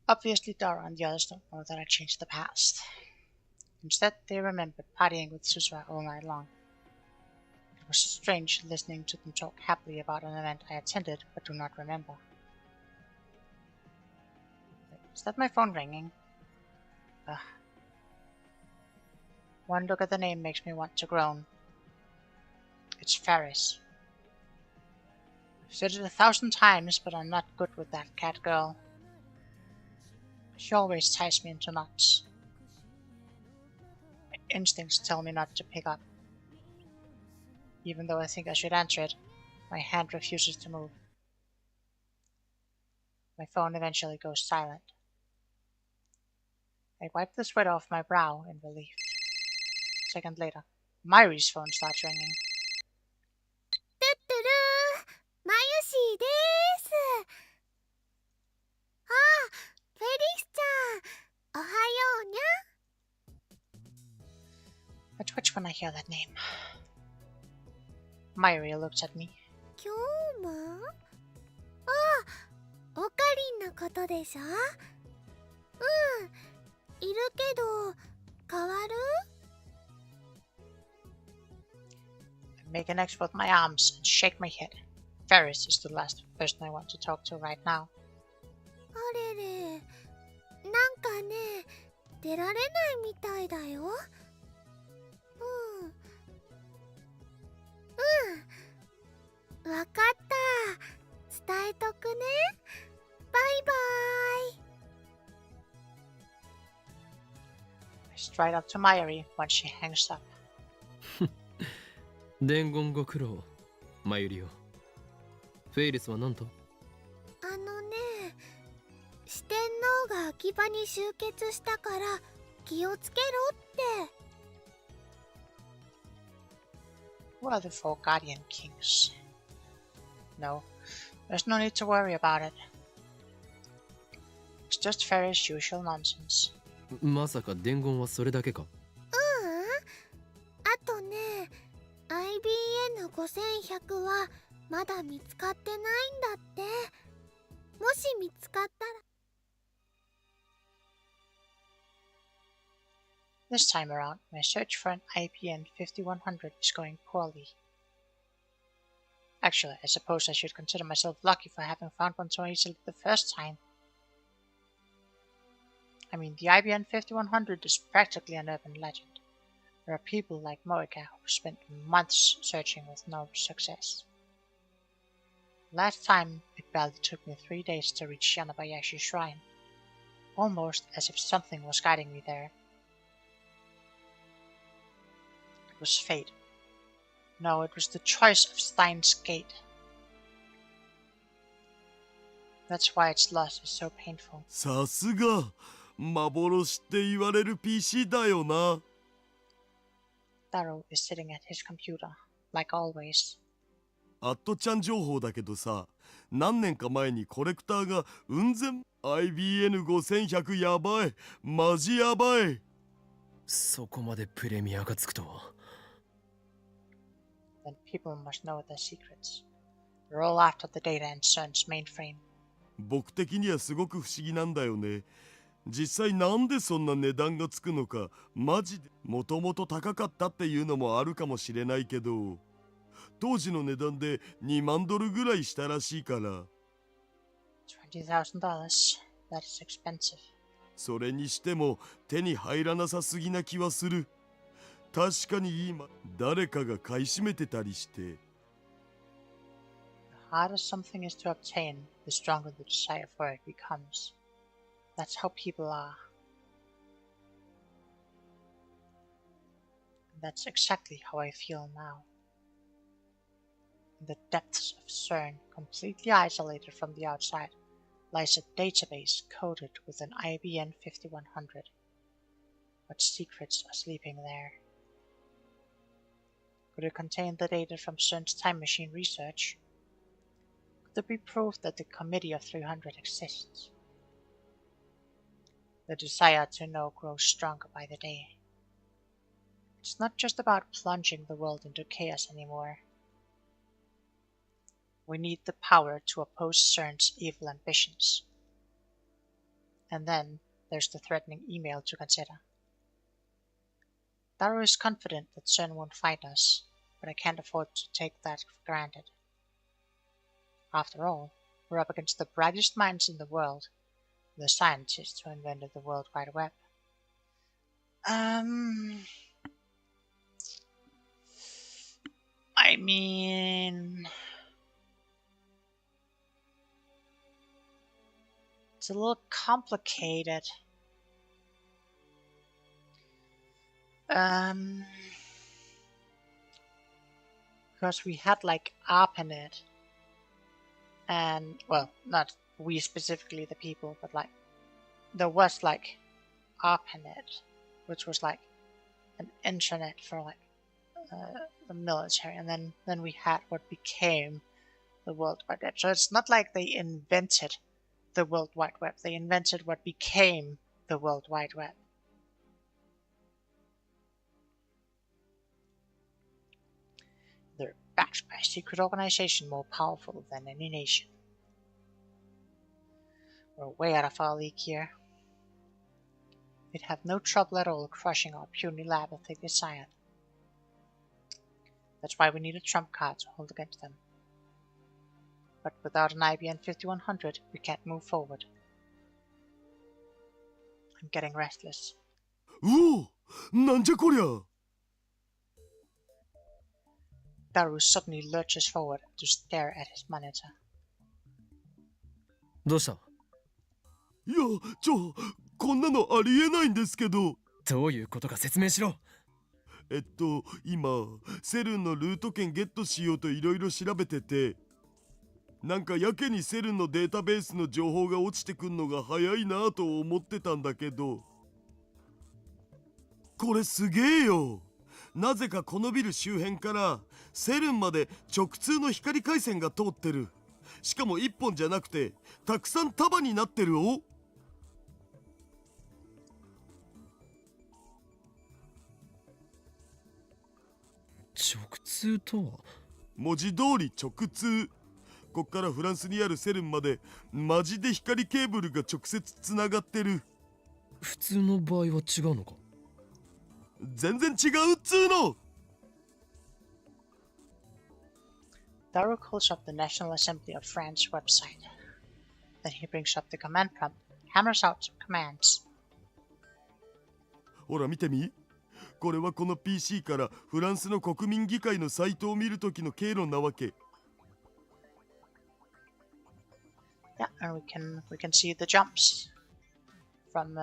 Obviously, Dara and the others don't know that I changed the past. Instead, they remembered partying with Susra all night long. It was strange listening to them talk happily about an event I attended but do not remember. Is that my phone ringing? Ugh. One look at the name makes me want to groan. It's Ferris. I've said it 1,000 times, but I'm not good with that cat girl. She always ties me into knots. My instincts tell me not to pick up. Even though I think I should answer it, my hand refuses to move. My phone eventually goes silent. I wipe the sweat off my brow in relief. A second later, Myri's phone starts ringing. トゥットゥルー、マユシーです。あ、フェリスちゃん、おはようにゃ。I twitch when I hear that name. Myri looks at me. 今日も？あ、オカリンのことでしょ？うん、いるけど、変わる？ I make an X with my arms and shake my head. Ferris is the last person I want to talk to right now. あれれ、なんかね、出られないみたいだよ。わかった。伝えとくね。バイバイ。I stride up to Myri when she hangs up. 伝言ご苦労、マユリオ。フェイリスは何と？あのね、四天王が秋葉に集結したから気をつけろって。Who are the 4 Guardian Kings? No, there's no need to worry about it. It's just Ferris' usual nonsense. まさか伝言はそれだけか？あとね、IBN5100 はまだ見つかってないんだって。もし見つかったら。This time around, my search for an IBN 5100 is going poorly. Actually, I suppose I should consider myself lucky for having found one so easily the first time. I mean, the IBN 5100 is practically an urban legend. There are people like Moika who spent months searching with no success. Last time, it barely took me 3 days to reach Yanabayashi Shrine, almost as if something was guiding me there. It was fate. No, it was the choice of Steins Gate. That's why its loss is so painful. さすが幻って言われる PC だよな。Taro is sitting at his computer, like always. アットちゃん情報だけどさ、何年か前にコレクターが雲仙 IBN5100 やばい、マジやばい。そこまでプレミアがつくとは。Then people must know their secrets. They're all after the data in CERN's mainframe. 僕的にはすごく不思議なんだよね。実際なんでそんな値段がつくのか、マジでもともと高かったっていうのもあるかもしれないけど、当時の値段で2万ドルぐらいしたらしいから。$50,000. That is expensive. それにしても手に入らなさすぎな気はする。確かに今誰かが買い占めてたりして。 The harder something is to obtain, the stronger the desire for it becomes. That's how people are. And that's exactly how I feel now. In the depths of CERN, completely isolated from the outside, lies a database coded with an IBN 5100. What secrets are sleeping there? Could it contain the data from CERN's time machine research? Could there be proof that the Committee of 300 exists? The desire to know grows stronger by the day. It's not just about plunging the world into chaos anymore. We need the power to oppose CERN's evil ambitions. And then there's the threatening email to consider. Daru is confident that CERN won't fight us, but I can't afford to take that for granted. After all, we're up against the brightest minds in the world, the scientists who invented the World Wide Web. I mean, it's a little complicated. Because we had like ARPANET, and well, not we specifically the people, but like there was like ARPANET, which was like an internet for like the military, and then we had what became the World Wide Web. So it's not like they invented the World Wide Web, they invented what became the World Wide Web. They're backed by a secret organization more powerful than any nation. We're way out of our league here. We'd have no trouble at all crushing our puny lab if they desired. That's why we need a trump card to hold against them. But without an IBN 5100, we can't move forward. I'm getting restless. うお、なんじゃこりゃ。 Daru suddenly lurches forward to stare at his monitor. どうした？いや、こんなのありえないんですけど。どういうことか説明しろ。今セルンのルート券ゲットしようといろいろ調べてて、なんかやけにセルンのデータベースの情報が落ちてくんのが早いなぁと思ってたんだけど、これすげえよ。なぜかこのビル周辺からセルンまで直通の光回線が通ってる。しかも1本じゃなくてたくさん束になってるお。直通とは？文字通り直通。こっからフランスにあるセルンまでマジで光ケーブルが直接つながってる。普通の場合は違うのか？全然違うっつーの。 Daru calls up the National Assembly of France website. Then he brings up the command prompt, hammers out some commands. ほら見てみ。これはこの PC からフランスの国民議会のサイトを見るときの経路なわけ。Yeah, and we can see the jumps from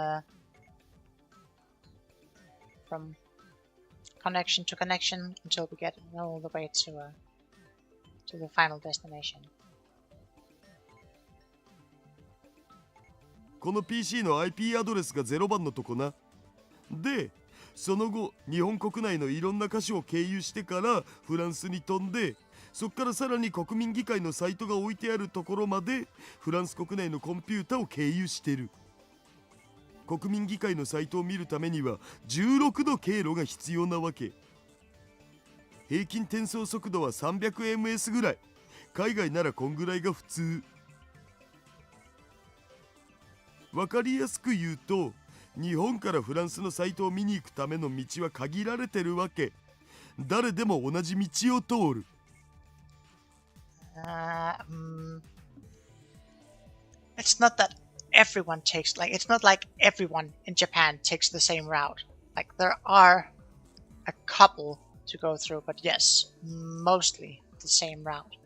connection to connection until we get all the way to the final destination. この PC の IP アドレスが0番のとこな。で、その後日本国内のいろんな箇所を経由してからフランスに飛んで、そっからさらに国民議会のサイトが置いてあるところまでフランス国内のコンピュータを経由してる。国民議会のサイトを見るためには16の経路が必要なわけ。平均転送速度は 300ms ぐらい。海外ならこんぐらいが普通。わかりやすく言うと、日本からフランスのサイトを見に行くための道は限られてるわけ。誰でも同じ道を通る。it's not that everyone takes, like, it's not like everyone in Japan takes the same route. Like, there are a couple to go through, but yes, mostly the same route.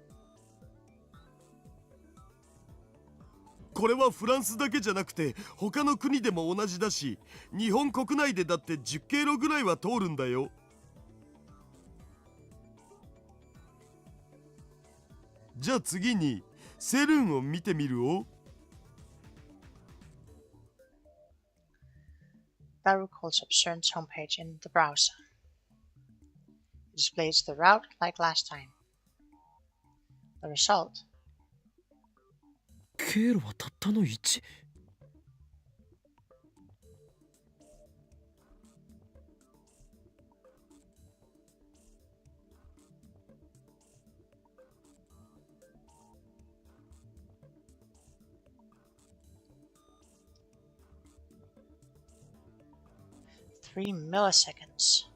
これはフランスだけじゃなくて他の国でも同じだし、日本国内でだって10経路ぐらいは通るんだよ。じゃあ次にセルンを見てみるお。Baru calls up CERN's homepage in the browser. It displays the route like last time. The result. 経路はたったの1。3 milliseconds.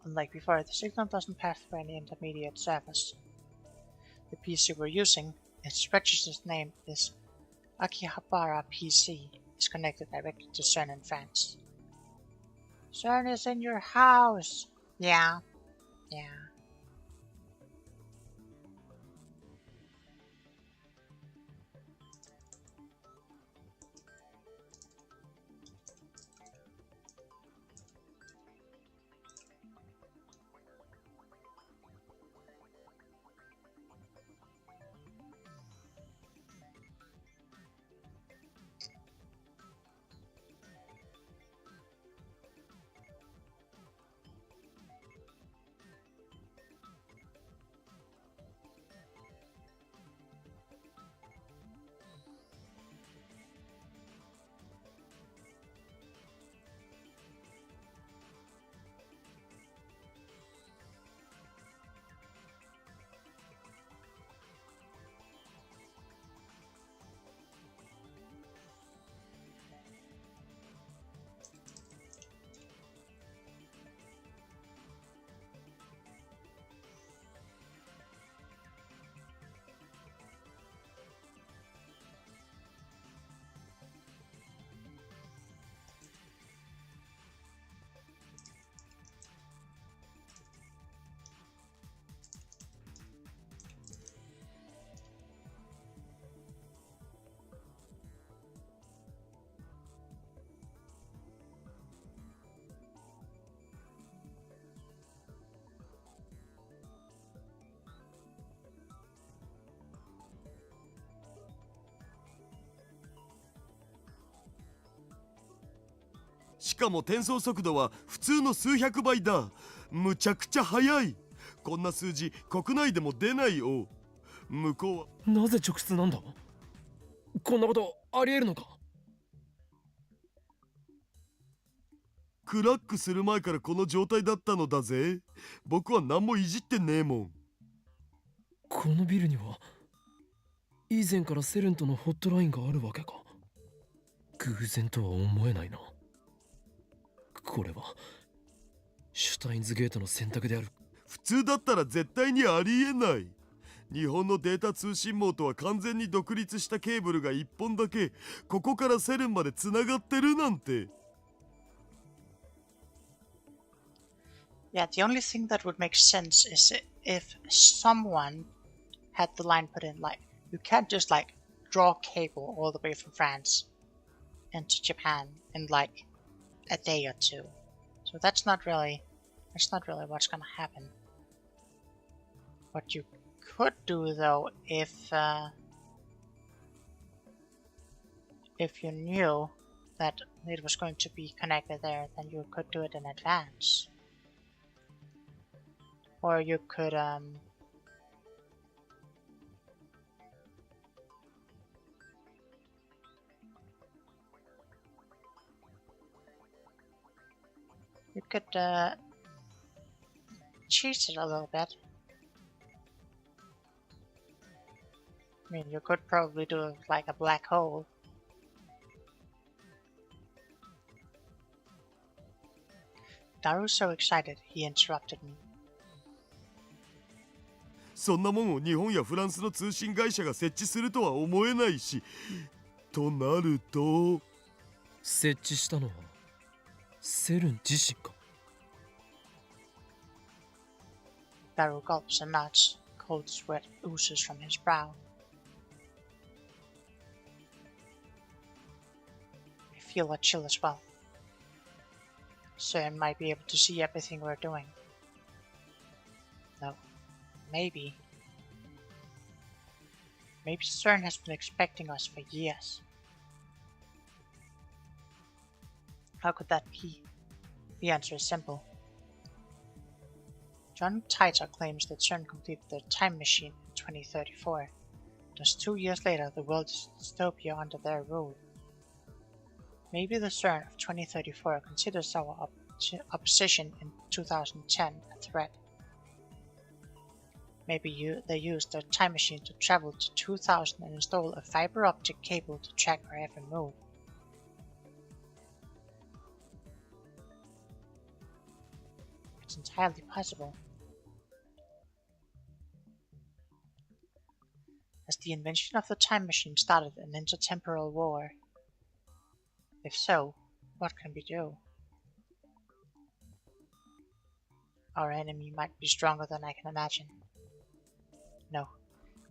Unlike before, the signal doesn't pass through any intermediate service. The PC we're using, its registered name is Akihabara PC, is connected directly to CERN in France. CERN is in your house! Yeah. .しかも転送速度は普通の数百倍だ。むちゃくちゃ速い。こんな数字国内でも出ないよ。向こうはなぜ直通なんだ。こんなことありえるのか。クラックする前からこの状態だったのだぜ。僕は何もいじってねえもん。このビルには以前からセルンとのホットラインがあるわけか。偶然とは思えないな。これはシュタインズゲートの選択である。普通だったら絶対にありえない。日本のデータ通信網とは完全に独立したケーブルが1本だけここからセルンまでつながってるなんて。Yeah, the only thing that would make sense is if someone had the line put in. Like, you can't just like draw cable all the way from France into Japan in like a day or two. So that's not really what's gonna happen. What you could do though, if you knew that it was going to be connected there, then you could do it in advance. Or you could cheat it a little bit. I mean, you could probably do like a black hole. Daru's so excited, he interrupted me. そんなもんを日本やフランスの通信会社が設置するとは思えないし、となると設置したのはセルン自身か。 Daru gulps and nods. Cold sweat oozes from his brow. I feel a chill as well. CERN might be able to see everything we're doing. No. Maybe. Maybe CERN has been expecting us for years. How could that be? The answer is simple. John Titor claims that CERN completed the time machine in 2034. Just 2 years later, the world is dystopia under their rule. Maybe the CERN of 2034 considers our opposition in 2010 a threat. Maybe they used their time machine to travel to 2000 and install a fiber optic cable to track our every move. It's entirely possible. Has the invention of the time machine started an intertemporal war? If so, what can we do? Our enemy might be stronger than I can imagine. No,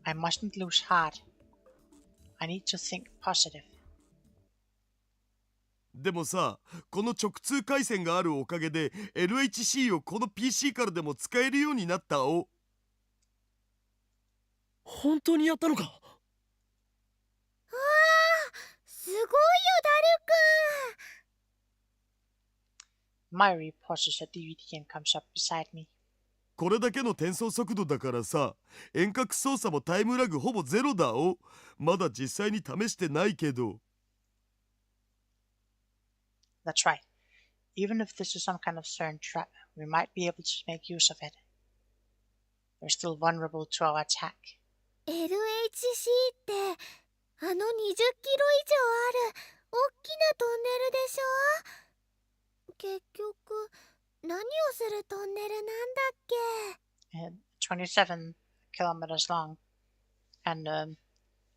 I mustn't lose heart. I need to think positive. でもさ、この直通回線があるおかげで LHC をこの PC からでも使えるようになったお。本当にやったのか。わあ、すごいよ、ダルくん。 Myri pauses her DVD and comes up beside me. これだけの転送速度だからさ、遠隔操作もタイムラグほぼゼロだお。まだ実際に試してないけど。That's right. Even if this is some kind of CERN trap, we might be able to make use of it. We're still vulnerable to our attack. LHC ってあの20キロ以上ある大きなトンネルでしょ。結局何をするトンネルなんだっけ。 27 kilometers long, and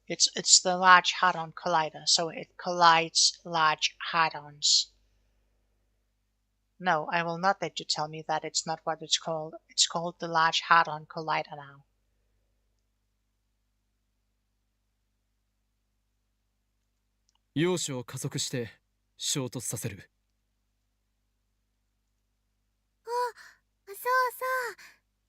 it's the Large Hadron Collider, so it collides large hadrons. No, I will not let you tell me that it's not what it's called. It's called the Large Hadron Collider now. 陽子を加速して衝突させる。そうそ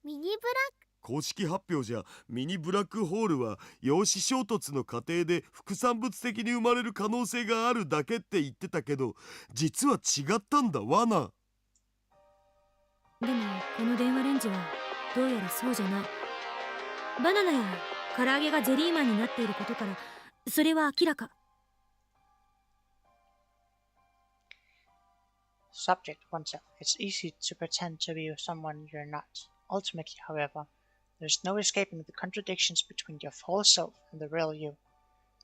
うミニブラック。公式発表じゃミニブラックホールは陽子衝突の過程で副産物的に生まれる可能性があるだけって言ってたけど、実は違ったんだわな。でもこの電話レンジはどうやらそうじゃない。バナナや唐揚げがゼリーマンになっていることからそれは明らか。Subject oneself. It's easy to pretend to be someone you're not. Ultimately, however, there's no escaping the contradictions between your false self and the real you.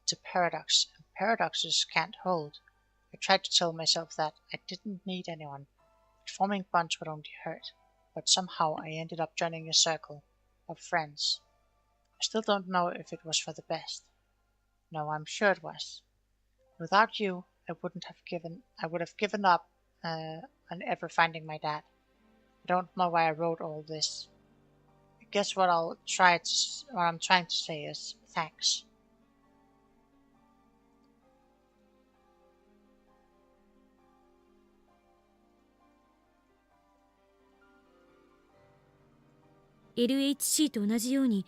It's a paradox, and paradoxes can't hold. I tried to tell myself that I didn't need anyone, that forming bonds would only hurt, but somehow I ended up joining a circle of friends. I still don't know if it was for the best. No, I'm sure it was. Without you, I would have given up on ever finding my dad. I don't know why I wrote all this. I guess what I'm trying to say is thanks. LHC と同じように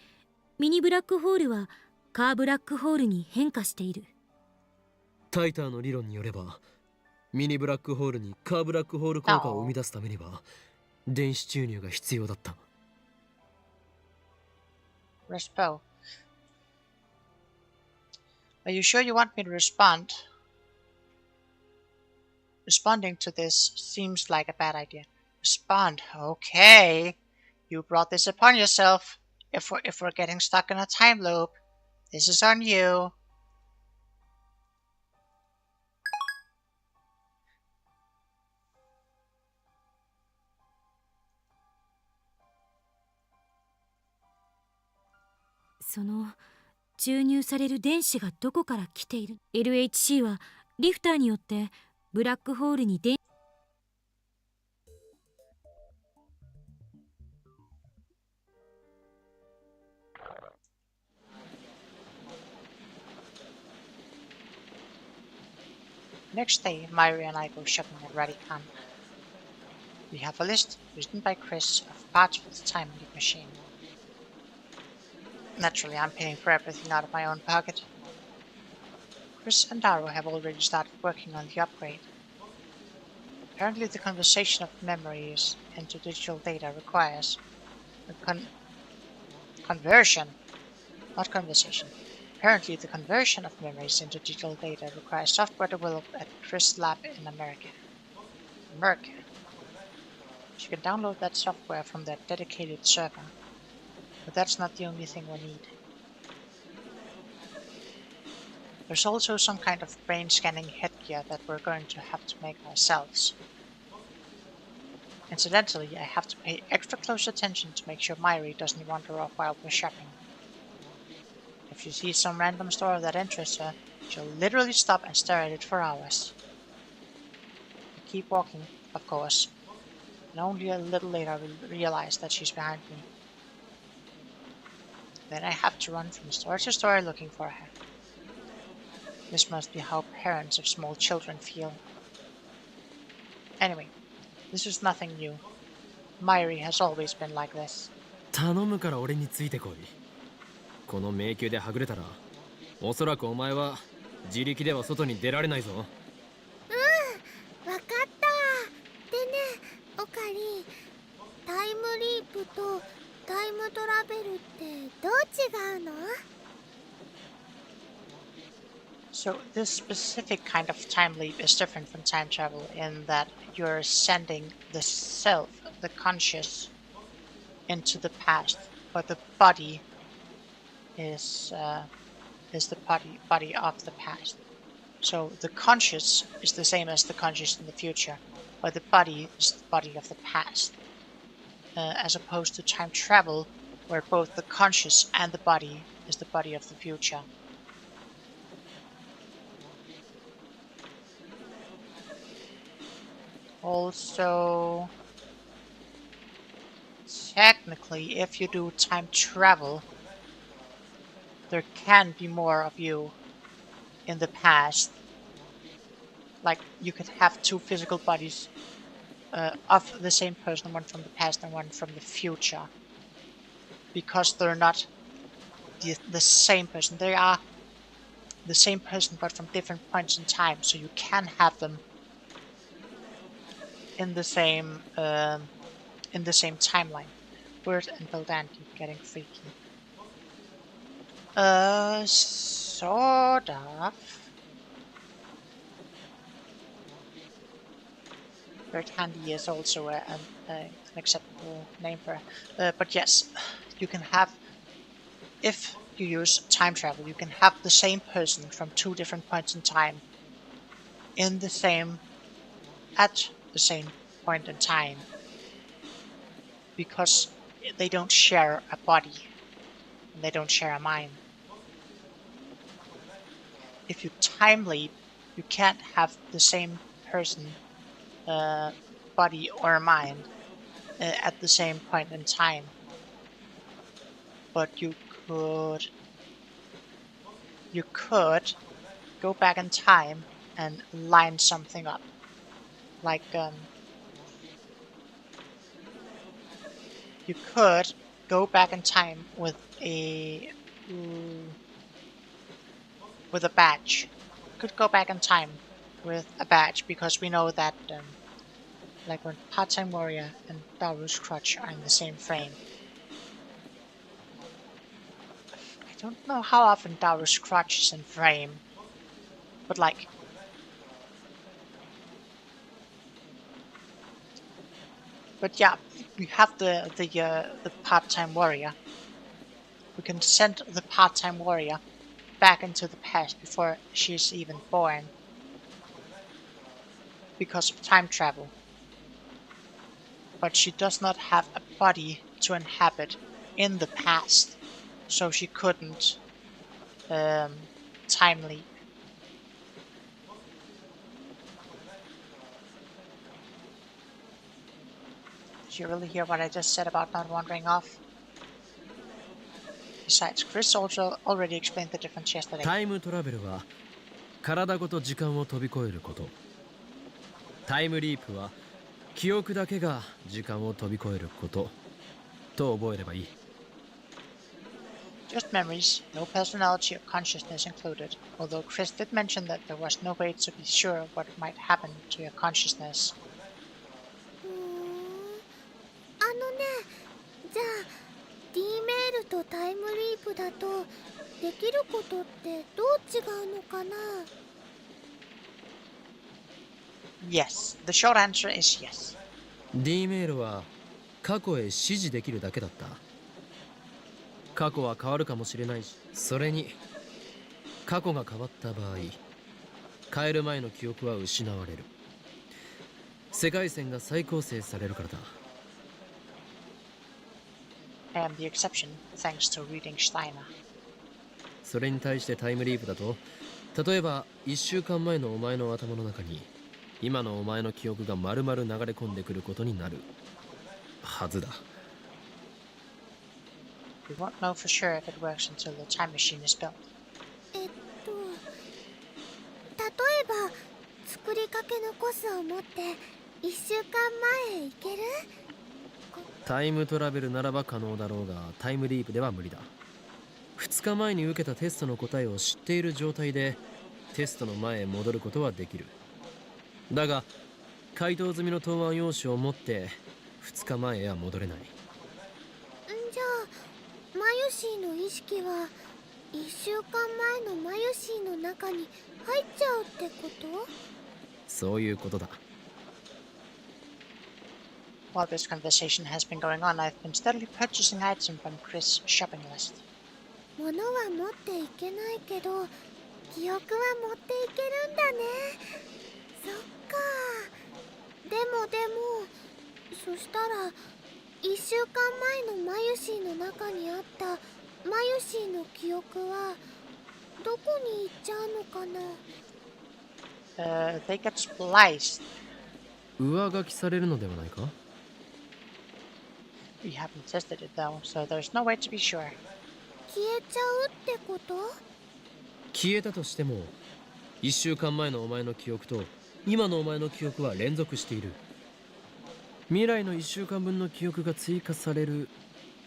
ミニブラックホールはカーブラックホールに変化している。タイターの理論によればミニブラックホールにカーブラックホール効果を生み出すためには電子注入が必要だった。Respo. Are you sure you want me to respond? Responding to this seems like a bad idea. Respond. Okay. You brought this upon yourself. If we're getting stuck in a time loop, this is on you. その注入される電子がどこから来ている。 LHC はリフターによってブラックホールに電 Next day, Myri and I go shopping at Radican. We have a list written by Chris of parts for the time leap machine. Naturally, I'm paying for everything out of my own pocket. Chris and Daru have already started working on the upgrade. Apparently, the conversation of memories into digital data requires a conversion, not conversation. Apparently, the conversion of memories into digital data requires software developed at Chris Lab in America. You can download that software from their dedicated server. But that's not the only thing we need. There's also some kind of brain scanning headgear that we're going to have to make ourselves. Incidentally, I have to pay extra close attention to make sure Myri doesn't wander off while we're shopping. If she sees some random store that interests her, she'll literally stop and stare at it for hours. I keep walking, of course, and only a little later I realize that she's behind me. Then I have to run from store to store looking for her. This must be how parents of small children feel. Anyway, this is nothing new. Myri has always been like this. 頼むから俺についてこい。この迷宮ではぐれたら、おそらくお前は自力では外に出られないぞ。わかった。でね、オカリ、タイムリープとタイムトラベルってどう違うの？ So this specific kind of time leap is different from time travel in that you're sending the self, the conscious, into the past, but the body is the body of the past. So the conscious is the same as the conscious in the future, but the body is the body of the past. As opposed to time travel, where both the conscious and the body is the body of the future. Also, technically, if you do time travel, there can be more of you in the past. Like, you could have two physical bodies of the same person, one from the past and one from the future. Because they're not the same person. They are the same person, but from different points in time. So you can have them in the same timeline. Bert and Beldanti getting freaky. Sort of. Bert Handy is also an acceptable name for her. But yes, you can have, if you use time travel, you can have the same person from two different points in time at the same point in time, because they don't share a body and they don't share a mind. If you time leap, you can't have the same person, body or mind at the same point in time, but you could go back in time and line something up. Like, you could go back in time with a badge. Could go back in time with a badge, because we know that, like when Part-Time Warrior and Daru's Crutch are in the same frame. I don't know how often Daru's Crutch is in frame, but like, but yeah, we have the Part-Time Warrior. We can send the Part-Time Warrior back into the past before she's even born, because of time travel. But she does not have a body to inhabit in the past. so she couldn't time leap. Did you really hear what I just said about not wandering off? Besides, Chris also already explained the difference yesterday. タイムトラベルは体ごと時間を飛び越えること。タイムリープは記憶だけが時間を飛び越えることと覚えればいい。Just memories, no personality or consciousness included, although Chris did mention that there was no way to be sure what might happen to your consciousness. じゃあ D メールとタイムリープだとできることってどう違うのかな？ Yes, the short answer is yes. D メールは過去へ指示できるだけだった。過去は変わるかもしれないし、それに過去が変わった場合、変える前の記憶は失われる。世界線が再構成されるからだ。I am the exception, thanks to reading Steiner. それに対してタイムリープだと、例えば1週間前のお前の頭の中に今のお前の記憶が丸々流れ込んでくることになるはずだ。We won't know for sure if it works until the time machine is built. 例えば作りかけのコスを持って1週間前へ行ける？タイムトラベルならば可能だろうが、タイムリープでは無理だ。2日前に受けたテストの答えを知っている状態でテストの前へ戻ることはできる。だが回答済みの答案用紙を持って2日前へは戻れない。じゃあマユシーの意識は1週間前のマユシーの中に入っちゃうってこと？そういうことだ。While this conversation has been going on, I've been steadily purchasing items from Chris' shopping list. 物は持っていけないけど記憶は持っていけるんだね。そっか。でもそしたら1週間前のマユシーの中にあったマユシーの記憶はどこに行っちゃうのかな？ They get spliced. 上書きされるのではないか？ We haven't tested it though, so there's no way to be sure. 消えちゃうってこと？消えたとしても1週間前のお前の記憶と今のお前の記憶は連続している。未来の1週間分の記憶が追加される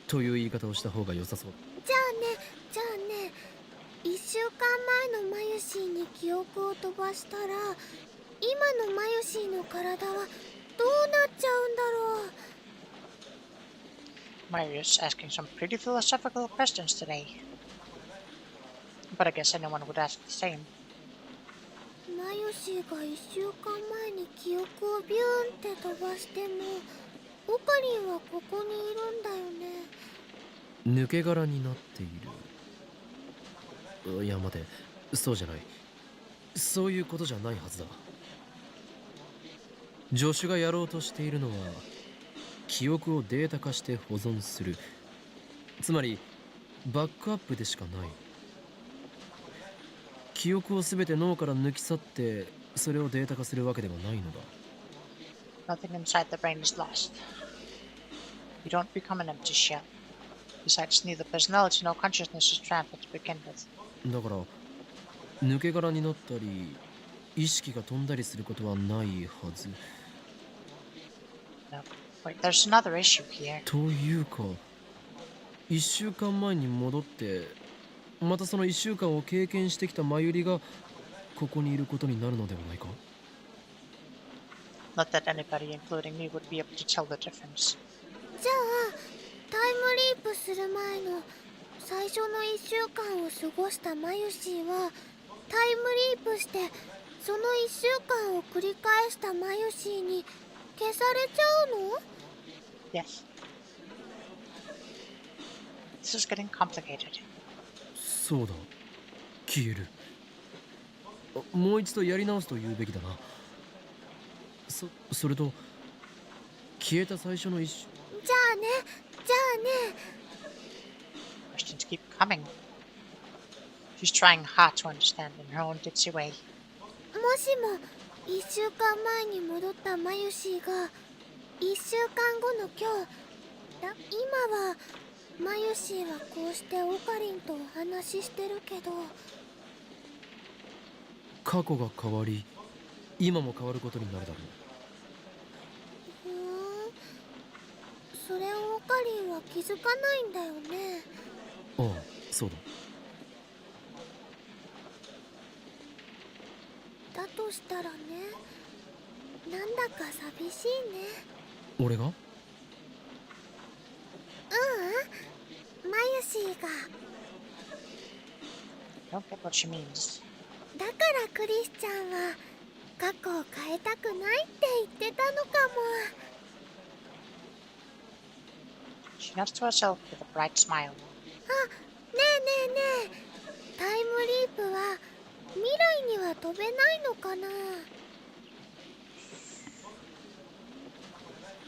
という言い方をした方が良さそう。じゃあね1週間前のマユシーに記憶を飛ばしたら今のマユシーの体はどうなっちゃうんだろう。Marius asking some pretty philosophical questions today. But I guess anyone would ask the same. マユシーが1週間前に記憶をビューンって飛ばしてもオカリンはここにいるんだよね。抜け殻になっている。いや待て、そうじゃない。そういうことじゃないはずだ。助手がやろうとしているのは記憶をデータ化して保存する、つまりバックアップでしかない。記憶をすべて脳から抜き去ってそれをデータ化するわけではないのだ。 Nothing inside the brain is lost. You don't become an empty shell. Besides, neither personality nor consciousness is transferred to begin with. だから抜け殻になったり意識が飛んだりすることはないはず。 No. Wait, there's another issue here. というか1週間前に戻ってまたその1週間を経験してきたマユリがここにいることになるのではないか？ Not that anybody, including me, would be able to tell the difference. じゃあタイムリープする前の最初の1週間を過ごしたマユシーはタイムリープしてその1週間を繰り返したマユシーに消されちゃうの？ Yes. This is getting complicated. そうだ、消える。もう一度やり直すと言うべきだな。それと消えた最初の一瞬。じゃあね Questions keep coming. She's trying hard to understand in her own ditzy way. もしも1週間前に戻ったマユシーが1週間後の今日今はマユシーはこうしてオカリンとお話ししてるけど、過去が変わり今も変わることになるだろそれをオカリンは気づかないんだよね。う。ああ、そうだ。だとしたらね、なんだか寂しいね。俺が？マユシーが。 I don't get what she means. だからクリスチャンは過去を変えたくないって言ってたのかも。 She nods to herself with a bright smile. あ、ねえねえねえ、タイムリープは未来には飛べないのかな。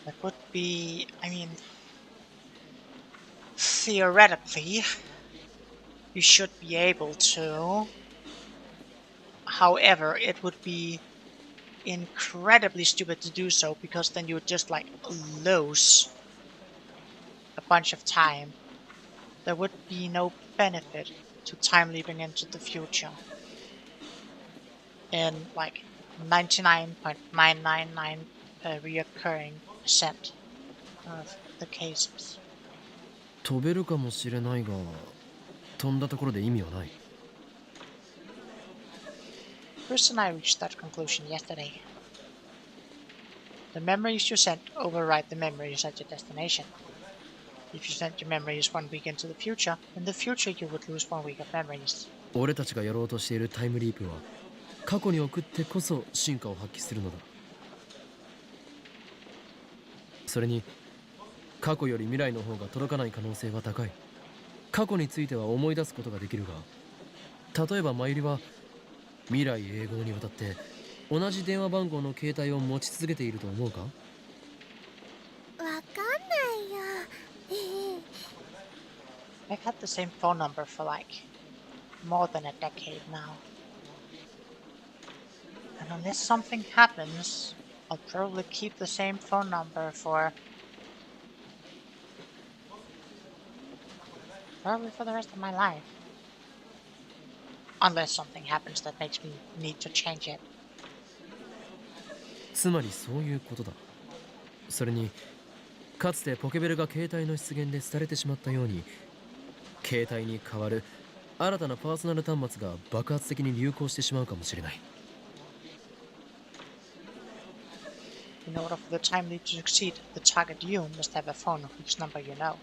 That would be, I mean, theoretically, you should be able to. However, it would be incredibly stupid to do so, because then you would just like lose a bunch of time. There would be no benefit to time leaping into the future in like 99.999 reoccurring percent of the cases. 飛べるかもしれないが飛んだところで意味はない。 Bruce and I reached that conclusion yesterday. The memories you sent override the memories at your destination. If you sent your memories 1 week into the future, in the future you would lose 1 week of memories. 俺たちがやろうとしているタイムリープは過去に送ってこそ進化を発揮するのだ。それに過去より未来の方が届かない可能性は高い。過去については思い出すことができるが、例えばマユリは未来永劫にわたって同じ電話番号の携帯を持ち続けていると思うか？わかんないよ。 I've had the same phone number for like more than a decade now. And unless something happens, I'll probably keep the same phone number for probably for the rest of my life. Unless something happens that makes me need to change it. つまりそういうことだ。それにかつてポケベルが携帯の出現で廃れてしまったように、携帯に代わる新たなパーソナル端末が爆発的に流行してしまうかもしれない。 In order for the time leap to succeed, the target you must have a phone whose number you know.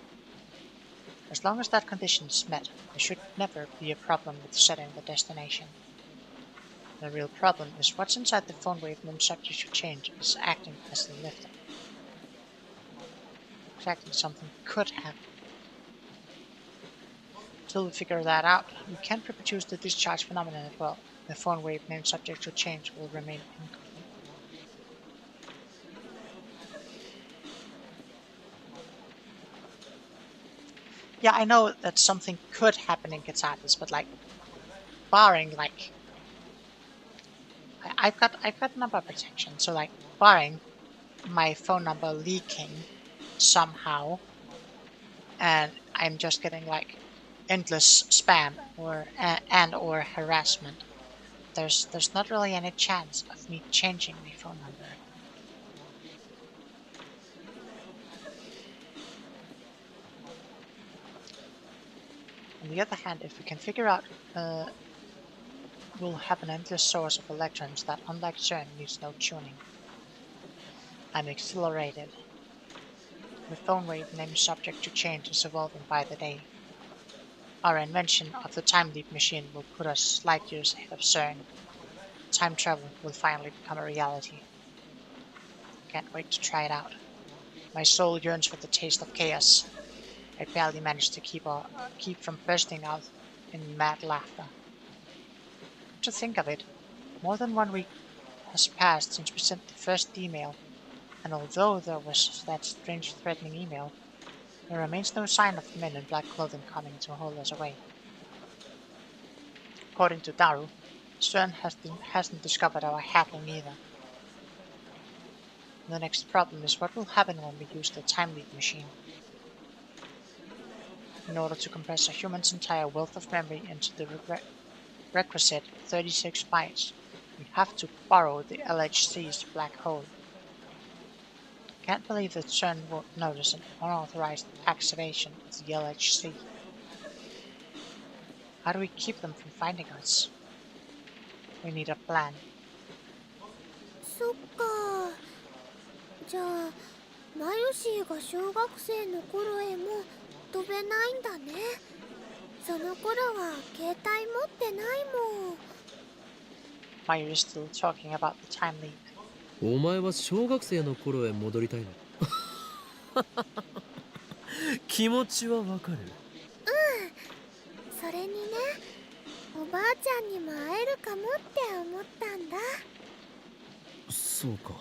As long as that condition is met, there should never be a problem with setting the destination. The real problem is what's inside the phone wave named subject to change is acting as the lifter. Exactly, something could happen. Until we figure that out, we can't reproduce the discharge phenomenon as well. The phone wave named subject to change will remain incomplete. Yeah, I know that something could happen in Katsatis, but like, barring like, I've got number protection, so like, barring my phone number leaking somehow, and I'm just getting like endless spam or or harassment, there's not really any chance of me changing my phone number. On the other hand, if we can figure out, we'll have an endless source of electrons that, unlike CERN, needs no tuning. I'm exhilarated. The phone wave named subject to change is evolving by the day. Our invention of the time leap machine will put us light years ahead of CERN. Time travel will finally become a reality. Can't wait to try it out. My soul yearns for the taste of chaos. I barely managed to keep from bursting out in mad laughter. To think of it, more than 1 week has passed since we sent the first email, and although there was that strange threatening email, There remains no sign of men in black clothing coming to haul us away. According to Daru, Stern hasn't discovered our hacking either. The next problem is what will happen when we use the time leap machine. In order to compress a human's entire wealth of memory into the requisite 36 bytes, we have to borrow the LHC's black hole. Can't believe that CERN won't notice an unauthorized activation of the LHC. How do we keep them from finding us? We need a plan. そっか。じゃあマユシーが小学生の頃へも飛べないんだね。その頃は携帯持ってないもん。Mayu is still talking about the time leap. お前は小学生の頃へ戻りたいの？気持ちはわかる。それにね、おばあちゃんにも会えるかもって思ったんだ。そうか。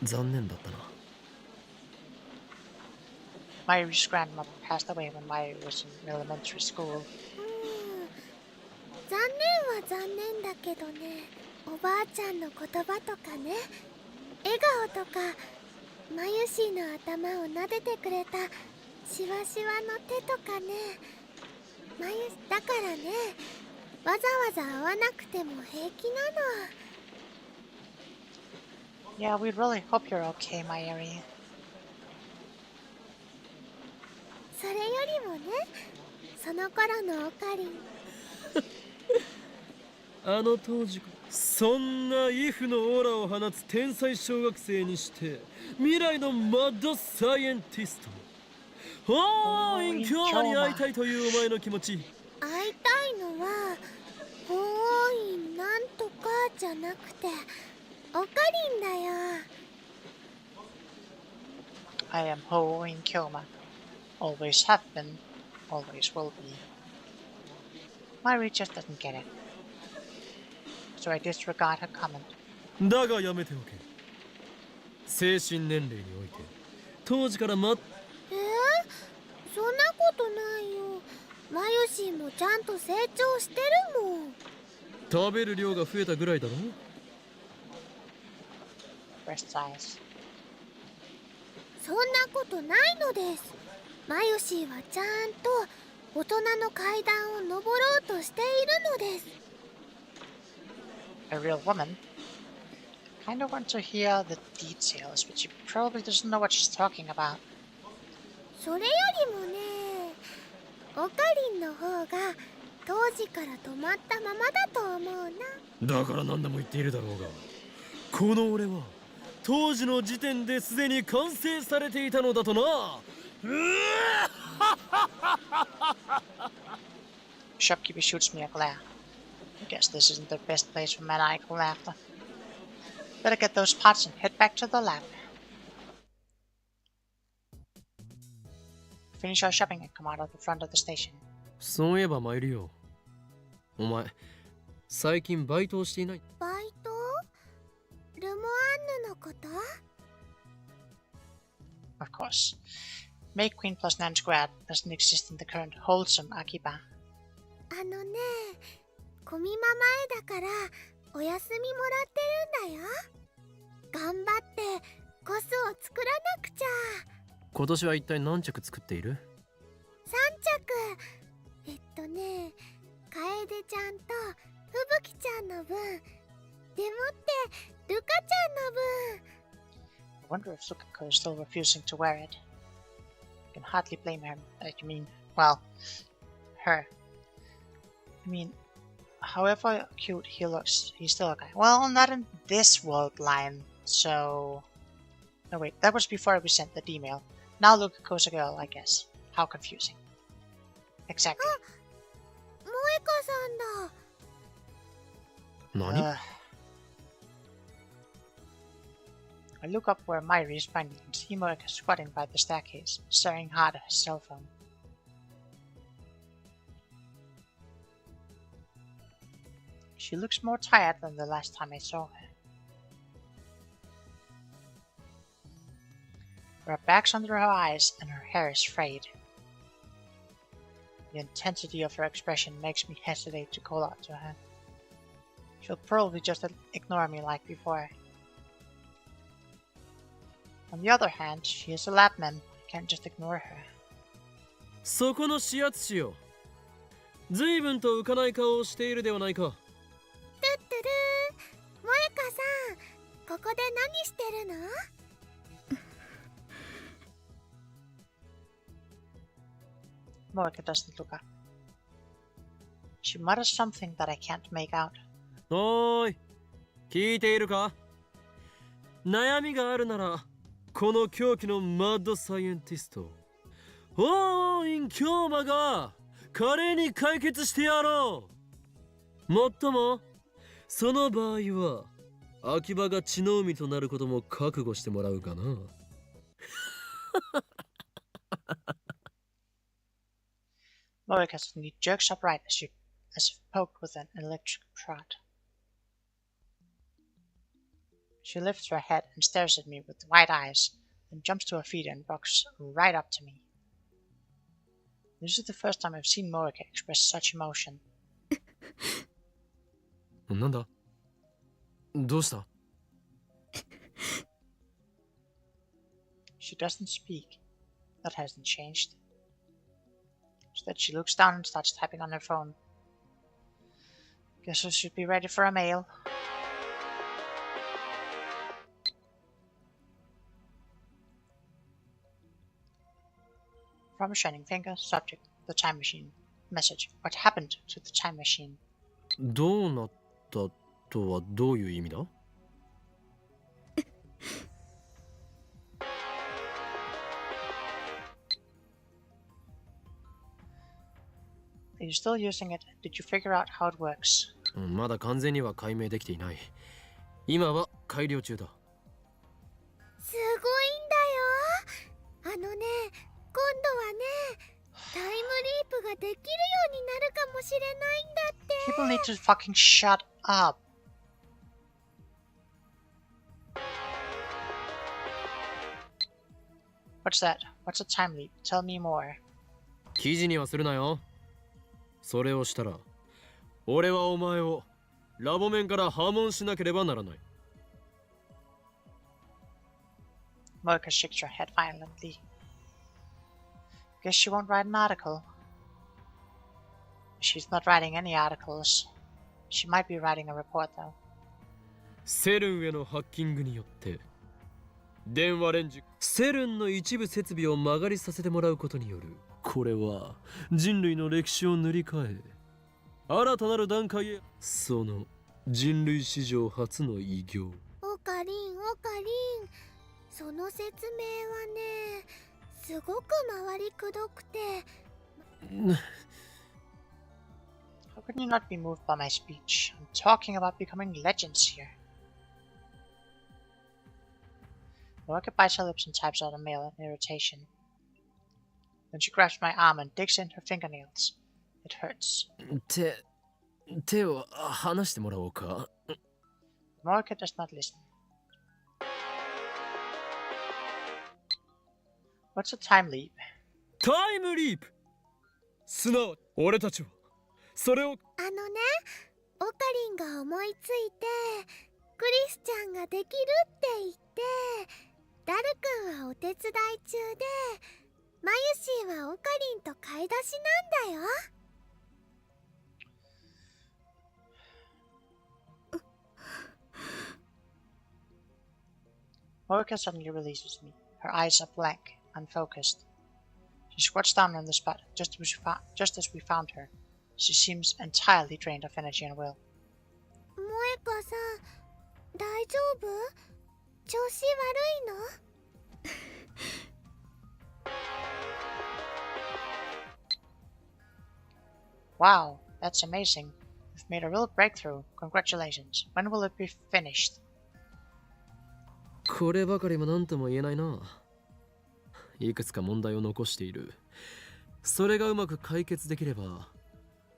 残念だったな。Mayu's grandmother passed away when Mayu was in elementary school. 残念は残念だけどね、おばあちゃんの言葉とかね、笑顔とか、マユシーの頭を撫でてくれたシワシワの手とかね、だからね、わざわざ会わなくても平気なの。Yeah, we really hope you're okay, Mayuri. それよりもね、その頃のオカリン。あの当時そんなイフのオーラを放つ天才小学生にして未来のマッドサイエンティスト。おーい、今日に会いたいというお前の気持ち。会いたいのは法王院なんとかじゃなくてオカリンだよ。 I am Ho in Kyoma. Always have been, always will be. Mayuri just doesn't get it. So I disregard her comment. だがやめておけ。精神年齢において当時からそんなことないよ。マユシーもちゃんと成長してるもん。食べる量が増えたぐらいだろ。Breast size. そんなことないのです。マユシーはちゃんと大人の階段を登ろうとしているのです。A real woman. I kind of want to hear the details, but she probably doesn't know what she's talking about. それよりもね、オカリンの方が当時から止まったままだと思うな。だから何度も言っているだろうが、この俺は当時の時点ですでに完成されていたのだとな。Shopkeeper shoots me a glare. I guess this isn't the best place for maniacal laughter. Better get those parts and head back to the lab. Finish our shopping and come out of the front of the station. そういえば参るよ。お前、最近バイトをしていない？バイト？ルモアンヌのこと？ Of course. Make Queen plus Nan squared doesn't exist in the current wholesome Akiba. あのね、コミマ前だからお休みもらってるんだよ。頑張ってコスを作らなくちゃ。今年は一体何着作っている？ 3着。ね、楓ちゃんと吹雪ちゃんの分、でもってルカちゃんの分。 I wonder if Sukiko is still refusing to wear it. I can hardly blame her. Well, her. I mean, however cute he looks, he's still a guy. Well, not in this world line, so... No, wait, that was before we sent that email. Now Lukiko's a girl, I guess. How confusing. Exactly. 萌香さんだ。何？ I look up where Myri is finding and see Moeka squatting by the staircase, staring hard at his cell phone. She looks more tired than the last time I saw her. There are bags under her eyes, and her hair is frayed. The intensity of her expression makes me hesitate to call out to her. She'll probably just ignore me like before. On the other hand, she is a lab mem. I can't just ignore her. そこの指圧師よ。随分と浮かない顔をしているではないか。トゥットゥルー、萌香さん、ここで何してるのMoika doesn't look up. She mutters something that I can't make out. おーい、聞いているか？悩みがあるなら、この狂気のマッドサイエンティスト、オーイン京馬が華麗に解決してやろう。もっとも、その場合は、秋葉が血の海となることも覚悟してもらうかな。Moika suddenly jerks upright as if poked with an electric prod. She lifts her head and stares at me with wide eyes, then jumps to her feet and walks right up to me. This is the first time I've seen Moika express such emotion. なんだ？どうした？ She doesn't speak. That hasn't changed. Instead, she looks down and starts typing on her phone. Guess I should be ready for a mail. From a shining finger, subject, the time machine. Message, what happened to the time machine? どうなったとはどういう意味だ？ Are you still using it? Did you figure out how it works? まだ完全には解明できていない。今は改良中だ。すごいんだよ。あのね、今度はね、タイムリープができるようになるかもしれないんだって。 People need to fucking shut up. What's that? What's a time leap? Tell me more. 記事にはするなよ。それをしたら、俺はお前をラボ面から破門しなければならない。Moika shakes her head violently. Guess she won't write an article. She's not writing any articles. She might be writing a report, though. セルンへのハッキングによって電話レンジセルンの一部設備を曲がりさせてもらうことによる、これは人類の歴史を塗り替え新たなる段階へ、その人類史上初の偉業。オカリン、その説明はね、すごく回りくどくて。How can you not be moved by my speech? I'm talking about becoming legends here. Moika bites her lips and types out a mail in irritation. Then she grabs my arm and digs in her fingernails. It hurts. 手を離してもらおうか。Moika does not listen. What's a time leap? タイムリープ。すなわち俺たちはそれを。あのね、オカリンが思いついて、クリスちゃんができるって言って、ダルくんはお手伝い中で、マユシーはオカリンと買い出しなんだよ。Moika suddenly releases me. Her eyes are blank, unfocused. She squats down on the spot just as we found her. She seems entirely drained of energy and will. 萌香さん、大丈夫？調子悪いの？Wow, that's amazing. You've made a real breakthrough. Congratulations. When will it be finished? こればかりも何とも言えないな。いくつか問題を残している。それがうまく解決できれば、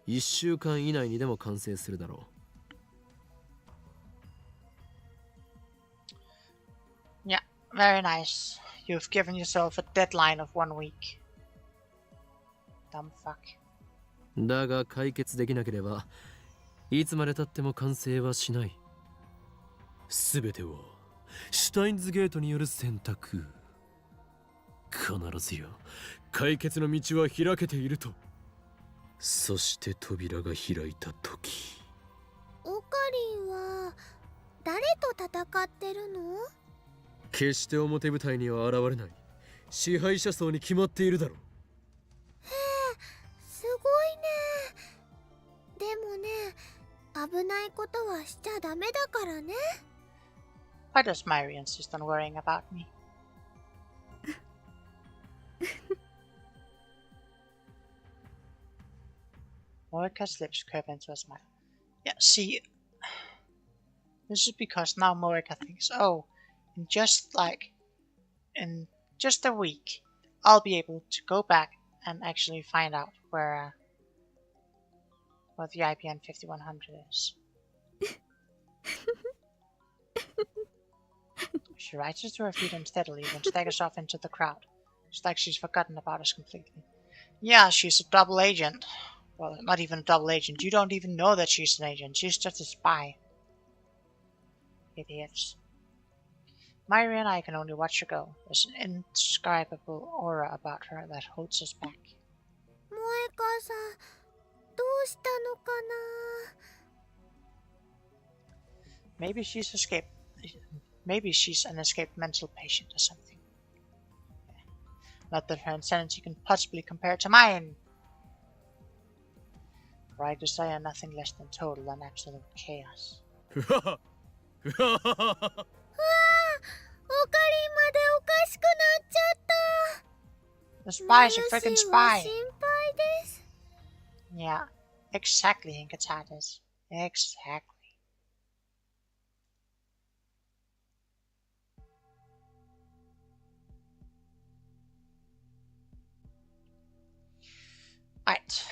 1週間以内にでも完成するだろう。Yeah, very nice. You've given yourself a deadline of 1 week. Dumb fuck. だが解決できなければいつまでたっても完成はしない。すべてはシュタインズゲートによる選択。必ずや解決の道は開けていると。そして扉が開いた時、オカリンは誰と戦ってるの？決して表舞台には現れない支配者層に決まっているだろう。すごいね。でもね、危ないことはしちゃダメだからね。Why does Myri insist on worrying about me? Morika's lips curve into a smile. Yeah, see, this is because now Morika thinks, oh, in just a week, I'll be able to go back and actually find out where what the IPN 5100 is. She rises to her feet unsteadily, then staggers off into the crowd. It's like she's forgotten about us completely. Yeah, she's a double agent. Well, not even a double agent. You don't even know that she's an agent. She's just a spy. Idiots. Myri and I can only watch her go. There's an indescribable aura about her that holds us back. 萌香さん、どうしたのかな？ Maybe she's escaped. Maybe she's an escaped mental patient or something. Not that her insanity can possibly compare to mine. For I desire nothing less than total and absolute chaos. オカリンまでおかしくなっちゃった。 The spy's a freaking ルーシーは spy. 心配です。 Yeah, exactly, Inkatatis. Exactly. Right.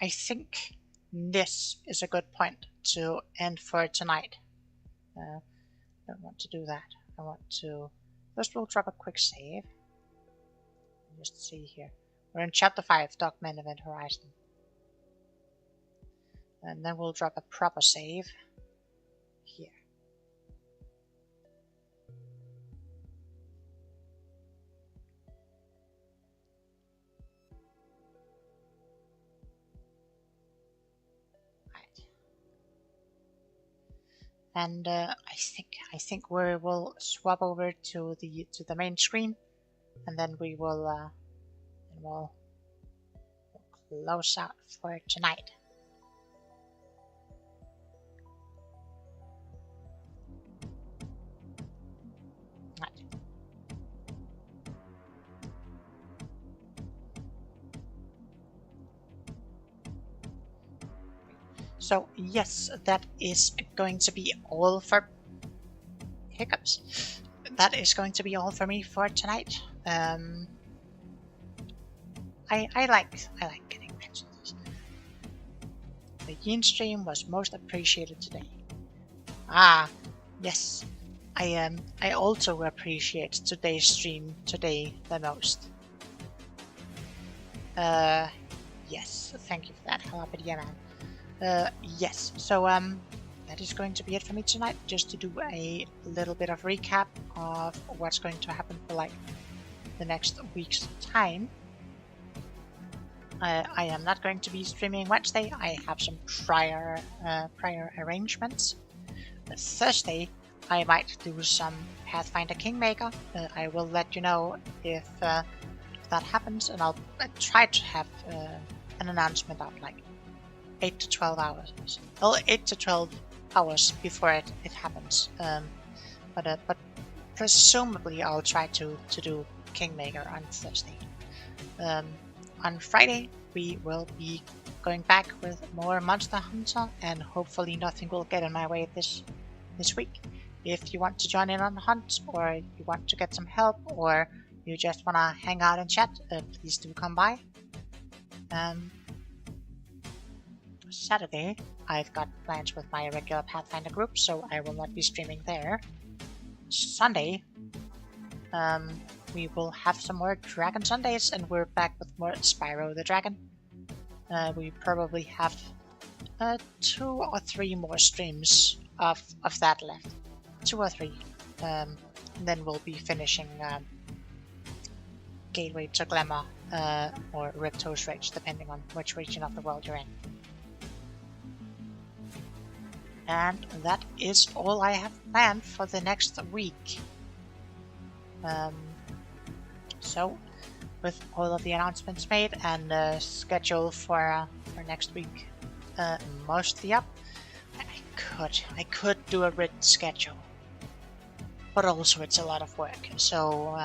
I think this is a good point to end for tonight. I don't want to do that. I want to... First we'll drop a quick save. Just see here. We're in Chapter 5, Dogman Event Horizon. And then we'll drop a proper save here. Right. And I think we will swap over to the main screen, and then we'll close out for tonight. Right. So yes, that is going to be all for hiccups. That is going to be all for me for tonight. I like getting mentions. The Yin stream was most appreciated today. Ah, yes. I also appreciate today's stream today the most. Yes, thank you for that, Jalapeno Man. Yes, so that is going to be it for me tonight, just to do a little bit of recap of what's going to happen for like the next week's time. I am not going to be streaming Wednesday. I have some prior arrangements. Thursday I might do some Pathfinder Kingmaker. I will let you know if that happens, and I'll try to have an announcement out like 8 to 12 hours. Well, 8 to 12 hours before it happens. But presumably I'll try to do Kingmaker on Thursday. On Friday we will be going back with more Monster Hunter, and hopefully nothing will get in my way this week. If you want to join in on the hunt, or you want to get some help, or you just want to hang out and chat, please do come by. Saturday, I've got plans with my regular Pathfinder group, so I will not be streaming there. Sunday, we will have some more Dragon Sundays, and we're back with more Spyro the Dragon. We probably have 2 or 3 more streams of that left. 2 or 3. And then we'll be finishing Gateway to Glamour or Ripto's Rage, depending on which region of the world you're in. And that is all I have planned for the next week. So, with all of the announcements made and the schedule for next week mostly up, I could do a written schedule, but also it's a lot of work. So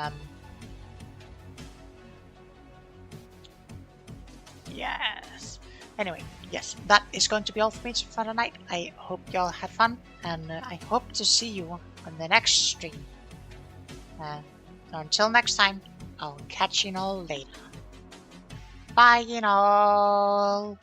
yes. Anyway, yes, that is going to be all for me for tonight. I hope y'all had fun, and I hope to see you on the next stream. So until next time, I'll catch you all later. Bye, you all.